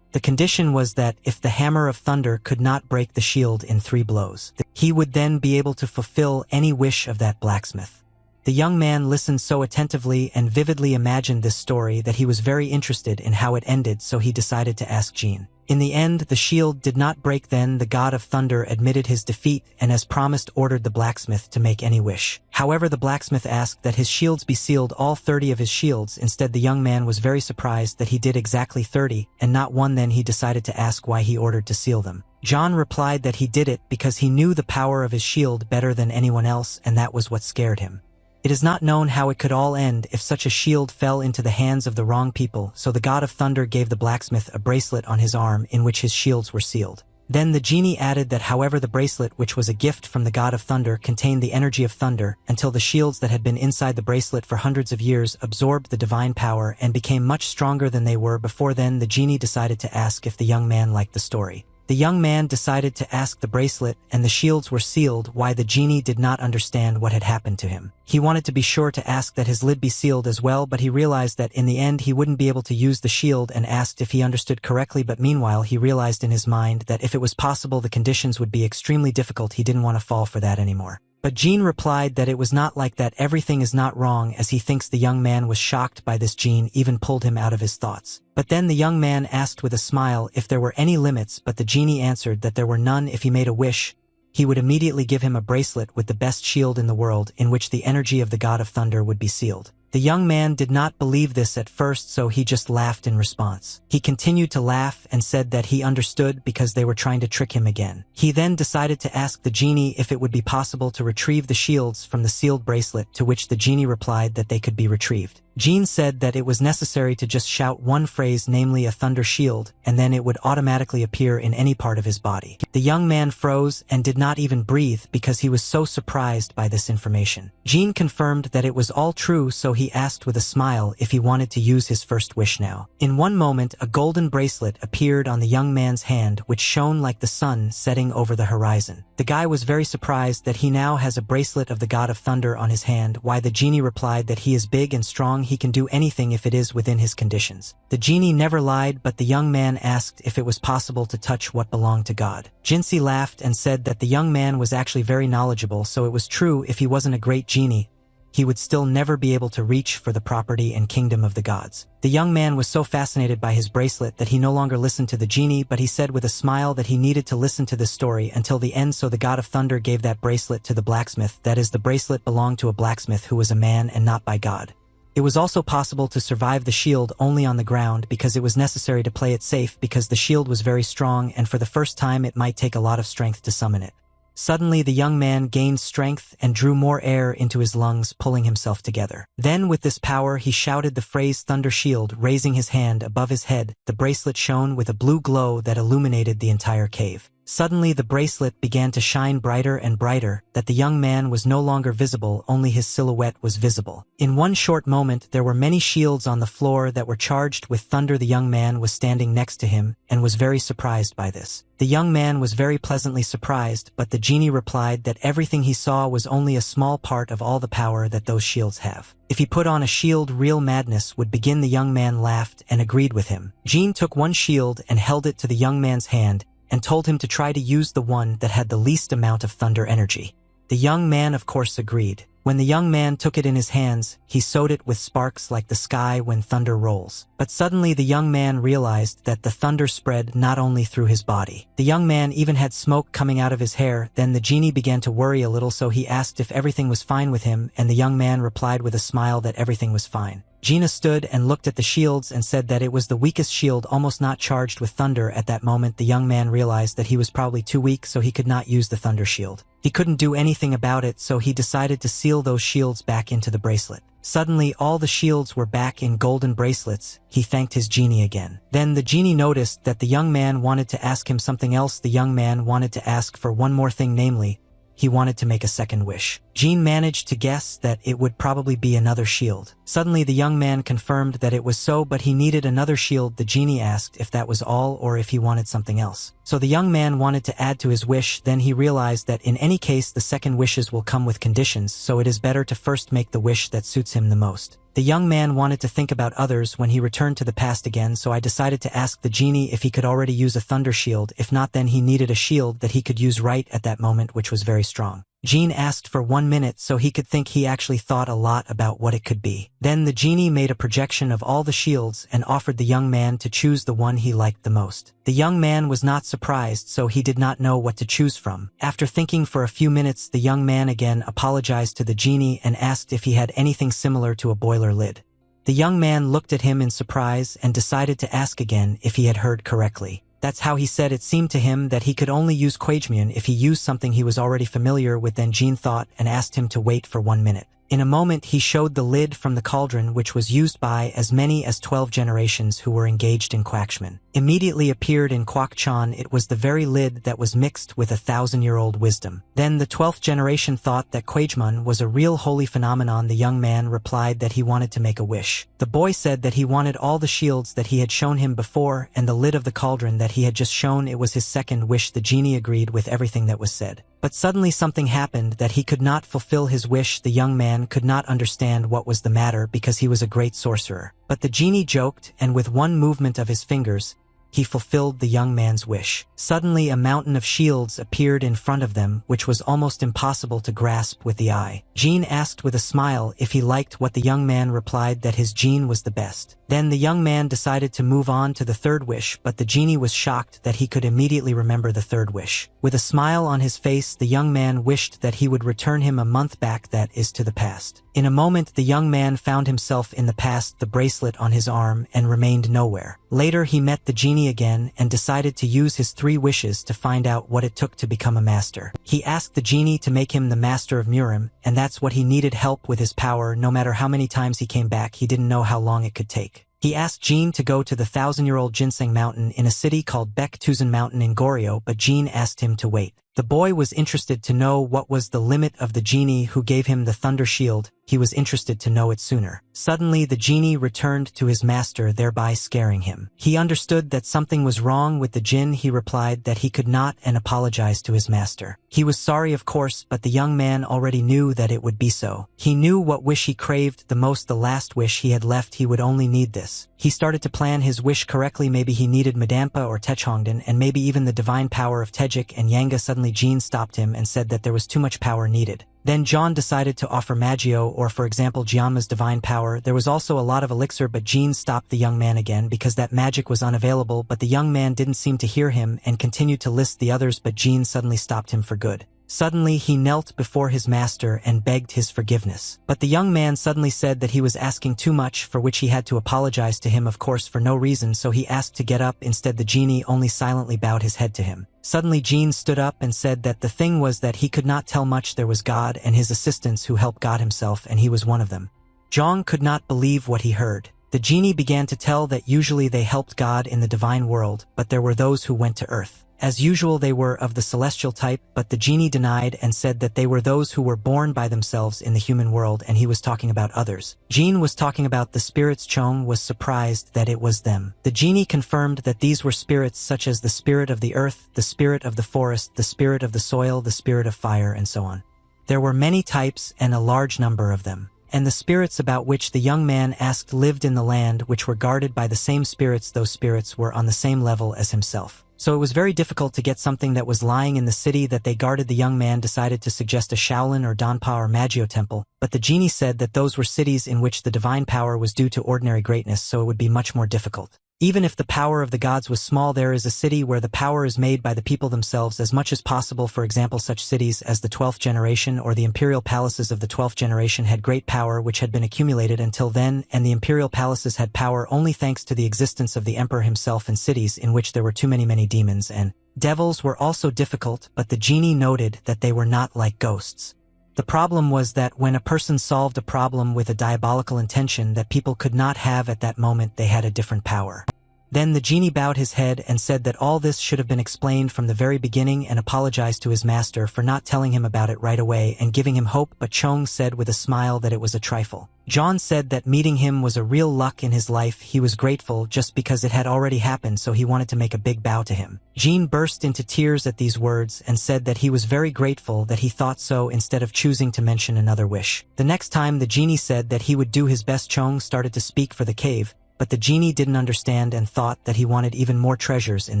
The condition was that if the hammer of thunder could not break the shield in 3 blows, he would then be able to fulfill any wish of that blacksmith. The young man listened so attentively and vividly imagined this story that he was very interested in how it ended, so he decided to ask Gene. In the end, the shield did not break. Then the god of thunder admitted his defeat and, as promised, ordered the blacksmith to make any wish. However, the blacksmith asked that his shields be sealed, all 30 of his shields. Instead, the young man was very surprised that he did exactly 30 and not 1. Then he decided to ask why he ordered to seal them. John replied that he did it because he knew the power of his shield better than anyone else, and that was what scared him. It is not known how it could all end if such a shield fell into the hands of the wrong people, so the god of thunder gave the blacksmith a bracelet on his arm in which his shields were sealed. Then the genie added that however the bracelet, which was a gift from the god of thunder, contained the energy of thunder, until the shields that had been inside the bracelet for hundreds of years absorbed the divine power and became much stronger than they were before. Then the genie decided to ask if the young man liked the story. The young man decided to ask the bracelet and the shields were sealed. Why? The genie did not understand what had happened to him. He wanted to be sure to ask that his lid be sealed as well, but he realized that in the end he wouldn't be able to use the shield and asked if he understood correctly. But meanwhile he realized in his mind that if it was possible the conditions would be extremely difficult. He didn't want to fall for that anymore. But Gene replied that it was not like that. Everything is not wrong, as he thinks. The young man was shocked by this. Gene even pulled him out of his thoughts. But then the young man asked with a smile if there were any limits, but the genie answered that there were none. If he made a wish, he would immediately give him a bracelet with the best shield in the world, in which the energy of the god of thunder would be sealed. The young man did not believe this at first, so he just laughed in response. He continued to laugh and said that he understood because they were trying to trick him again. He then decided to ask the genie if it would be possible to retrieve the shields from the sealed bracelet, to which the genie replied that they could be retrieved. Jean said that it was necessary to just shout one phrase, namely a thunder shield, and then it would automatically appear in any part of his body. The young man froze and did not even breathe because he was so surprised by this information. Jean confirmed that it was all true, so he asked with a smile if he wanted to use his first wish now. In one moment, a golden bracelet appeared on the young man's hand, which shone like the sun setting over the horizon. The guy was very surprised that he now has a bracelet of the god of thunder on his hand, why the genie replied that he is big and strong, he can do anything if it is within his conditions. The genie never lied, but the young man asked if it was possible to touch what belonged to God. Jinsi laughed and said that the young man was actually very knowledgeable, so it was true if he wasn't a great genie, he would still never be able to reach for the property and kingdom of the gods. The young man was so fascinated by his bracelet that he no longer listened to the genie, but he said with a smile that he needed to listen to this story until the end, so the god of thunder gave that bracelet to the blacksmith. That is, the bracelet belonged to a blacksmith who was a man and not by God. It was also possible to survive the shield only on the ground because it was necessary to play it safe because the shield was very strong and for the first time it might take a lot of strength to summon it. Suddenly the young man gained strength and drew more air into his lungs, pulling himself together. Then with this power he shouted the phrase thunder shield, raising his hand above his head. The bracelet shone with a blue glow that illuminated the entire cave. Suddenly the bracelet began to shine brighter and brighter, that the young man was no longer visible, only his silhouette was visible. In one short moment there were many shields on the floor that were charged with thunder. The young man was standing next to him and was very surprised by this. The young man was very pleasantly surprised, but the genie replied that everything he saw was only a small part of all the power that those shields have. If he put on a shield, real madness would begin. The young man laughed and agreed with him. Jean took one shield and held it to the young man's hand and told him to try to use the one that had the least amount of thunder energy. The young man of course agreed. When the young man took it in his hands, he sowed it with sparks like the sky when thunder rolls. But suddenly the young man realized that the thunder spread not only through his body. The young man even had smoke coming out of his hair. Then the genie began to worry a little, so he asked if everything was fine with him, and the young man replied with a smile that everything was fine. Gina stood and looked at the shields and said that it was the weakest shield, almost not charged with thunder. At that moment the young man realized that he was probably too weak, so he could not use the thunder shield. He couldn't do anything about it, so he decided to seal those shields back into the bracelet. Suddenly all the shields were back in golden bracelets. He thanked his genie again. Then the genie noticed that the young man wanted to ask him something else. The young man wanted to ask for one more thing, namely, he wanted to make a second wish. Jean managed to guess that it would probably be another shield. Suddenly the young man confirmed that it was so, but he needed another shield. The genie asked if that was all or if he wanted something else. So the young man wanted to add to his wish. Then he realized that in any case the second wishes will come with conditions, so it is better to first make the wish that suits him the most. The young man wanted to think about others when he returned to the past again, so I decided to ask the genie if he could already use a thunder shield. If not, then he needed a shield that he could use right at that moment, which was very strong. Jean asked for 1 minute so he could think. He actually thought a lot about what it could be. Then the genie made a projection of all the shields and offered the young man to choose the one he liked the most. The young man was not surprised, so he did not know what to choose from. After thinking for a few minutes, the young man again apologized to the genie and asked if he had anything similar to a boiler lid. The young man looked at him in surprise and decided to ask again if he had heard correctly. That's how he said it seemed to him that he could only use Kwajmian if he used something he was already familiar with. Then Jean thought and asked him to wait for 1 minute. In a moment he showed the lid from the cauldron, which was used by as many as 12 generations who were engaged in Kwakshman. Immediately appeared in Kwakchan. It was the very lid that was mixed with 1,000-year-old wisdom. Then the 12th generation thought that Kwajman was a real holy phenomenon. The young man replied that he wanted to make a wish. The boy said that he wanted all the shields that he had shown him before and the lid of the cauldron that he had just shown. It was his second wish. The genie agreed with everything that was said. But suddenly something happened that he could not fulfill his wish. The young man could not understand what was the matter because he was a great sorcerer. But the genie joked, and with one movement of his fingers, he fulfilled the young man's wish. Suddenly a mountain of shields appeared in front of them, which was almost impossible to grasp with the eye. Jean asked with a smile if he liked what the young man replied that his gene was the best. Then the young man decided to move on to the third wish, but the genie was shocked that he could immediately remember the third wish. With a smile on his face, the young man wished that he would return him a month back, that is to the past. In a moment the young man found himself in the past, the bracelet on his arm, and remained nowhere. Later he met the genie again and decided to use his 3 wishes to find out what it took to become a master. He asked the genie to make him the master of Murim, and that's what he needed help with his power. No matter how many times he came back, he didn't know how long it could take. He asked Jean to go to the 1,000-year-old ginseng mountain in a city called Baek-Tuzen Mountain in Goryeo, but Jean asked him to wait. The boy was interested to know what was the limit of the genie who gave him the thunder shield. He was interested to know it sooner. Suddenly the genie returned to his master, thereby scaring him. He understood that something was wrong with the jinn. He replied that he could not and apologized to his master. He was sorry, of course, but the young man already knew that it would be so. He knew what wish he craved the most, the last wish he had left. He would only need this. He started to plan his wish correctly. Maybe he needed Madampa or Techongden, and maybe even the divine power of Tejik and Yanga. Suddenly Jean stopped him and said that there was too much power needed. Then John decided to offer Magio, or for example Jianma's divine power. There was also a lot of elixir, but Jean stopped the young man again because that magic was unavailable, but the young man didn't seem to hear him and continued to list the others, but Jean suddenly stopped him for good. Suddenly he knelt before his master and begged his forgiveness. But the young man suddenly said that he was asking too much, for which he had to apologize to him, of course for no reason, so he asked to get up. Instead the genie only silently bowed his head to him. Suddenly Jean stood up and said that the thing was that he could not tell much. There was God and his assistants who helped God himself, and he was one of them. Zhang could not believe what he heard. The genie began to tell that usually they helped God in the divine world, but there were those who went to earth. As usual they were of the celestial type, but the genie denied and said that they were those who were born by themselves in the human world, and he was talking about others. Jean was talking about the spirits. Chong was surprised that it was them. The genie confirmed that these were spirits such as the spirit of the earth, the spirit of the forest, the spirit of the soil, the spirit of fire, and so on. There were many types and a large number of them. And the spirits about which the young man asked lived in the land, which were guarded by the same spirits. Those spirits were on the same level as himself. So it was very difficult to get something that was lying in the city that they guarded. The young man decided to suggest a Shaolin or Donpa or Magio temple, but the genie said that those were cities in which the divine power was due to ordinary greatness, so it would be much more difficult. Even if the power of the gods was small, there is a city where the power is made by the people themselves as much as possible. For example, such cities as the 12th generation or the imperial palaces of the 12th generation had great power which had been accumulated until then, and the imperial palaces had power only thanks to the existence of the emperor himself. And cities in which there were too many demons and devils were also difficult, but the genie noted that they were not like ghosts. The problem was that when a person solved a problem with a diabolical intention that people could not have at that moment, they had a different power. Then the genie bowed his head and said that all this should have been explained from the very beginning, and apologized to his master for not telling him about it right away and giving him hope, but Chong said with a smile that it was a trifle. John said that meeting him was a real luck in his life. He was grateful just because it had already happened, so he wanted to make a big bow to him. Jean burst into tears at these words and said that he was very grateful that he thought so instead of choosing to mention another wish. The next time the genie said that he would do his best. Chong started to speak for the cave, but the genie didn't understand and thought that he wanted even more treasures in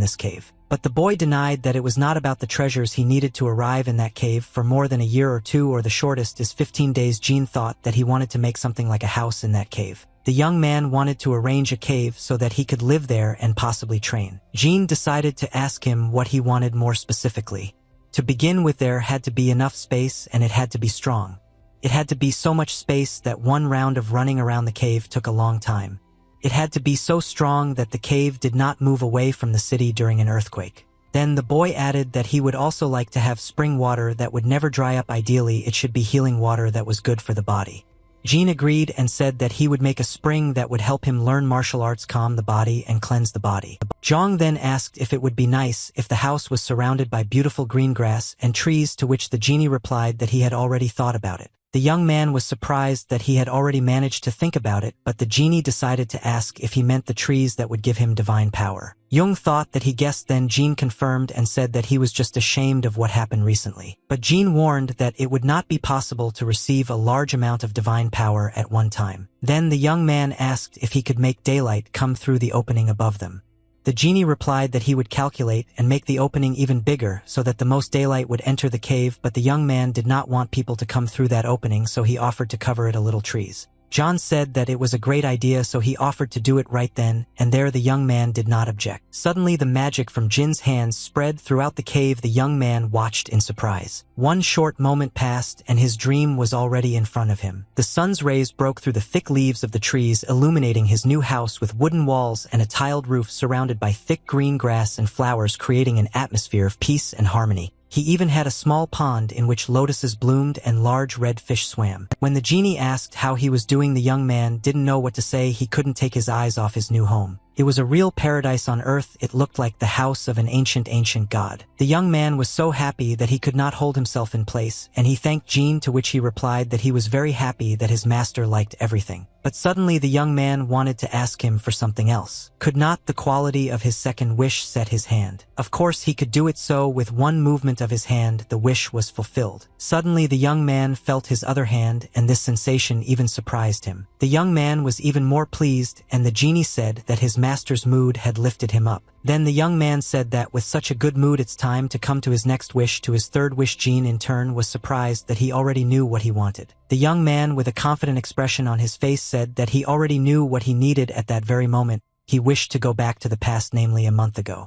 this cave. But the boy denied that it was not about the treasures. He needed to arrive in that cave for more than a year or two, or the shortest is 15 days. Jean thought that he wanted to make something like a house in that cave. The young man wanted to arrange a cave so that he could live there and possibly train. Jean decided to ask him what he wanted more specifically. To begin with, there had to be enough space, and it had to be strong. It had to be so much space that one round of running around the cave took a long time. It had to be so strong that the cave did not move away from the city during an earthquake. Then the boy added that he would also like to have spring water that would never dry up. Ideally, it should be healing water that was good for the body. Jean agreed and said that he would make a spring that would help him learn martial arts, calm the body, and cleanse the body. Zhang then asked if it would be nice if the house was surrounded by beautiful green grass and trees, to which the genie replied that he had already thought about it. The young man was surprised that he had already managed to think about it, but the genie decided to ask if he meant the trees that would give him divine power. Jung thought that he guessed. Then Jean confirmed and said that he was just ashamed of what happened recently. But Jean warned that it would not be possible to receive a large amount of divine power at one time. Then the young man asked if he could make daylight come through the opening above them. The genie replied that he would calculate and make the opening even bigger so that the most daylight would enter the cave, but the young man did not want people to come through that opening, so he offered to cover it a little trees. John said that it was a great idea, so he offered to do it right then, and there the young man did not object. Suddenly the magic from Jin's hands spread throughout the cave. The young man watched in surprise. One short moment passed, and his dream was already in front of him. The sun's rays broke through the thick leaves of the trees, illuminating his new house with wooden walls and a tiled roof surrounded by thick green grass and flowers, creating an atmosphere of peace and harmony. He even had a small pond in which lotuses bloomed and large red fish swam. When the genie asked how he was doing, the young man didn't know what to say. He couldn't take his eyes off his new home. It was a real paradise on earth. It looked like the house of an ancient god. The young man was so happy that he could not hold himself in place, and he thanked Jin, to which he replied that he was very happy that his master liked everything. But suddenly the young man wanted to ask him for something else. Could not the quality of his second wish set his hand? Of course he could do it, so with one movement of his hand the wish was fulfilled. Suddenly the young man felt his other hand, and this sensation even surprised him. The young man was even more pleased, and the genie said that his master's mood had lifted him up. Then the young man said that with such a good mood it's time to come to his next wish, to his third wish. Jin in turn was surprised that he already knew what he wanted. The young man, with a confident expression on his face, said that he already knew what he needed at that very moment. He wished to go back to the past, namely a month ago.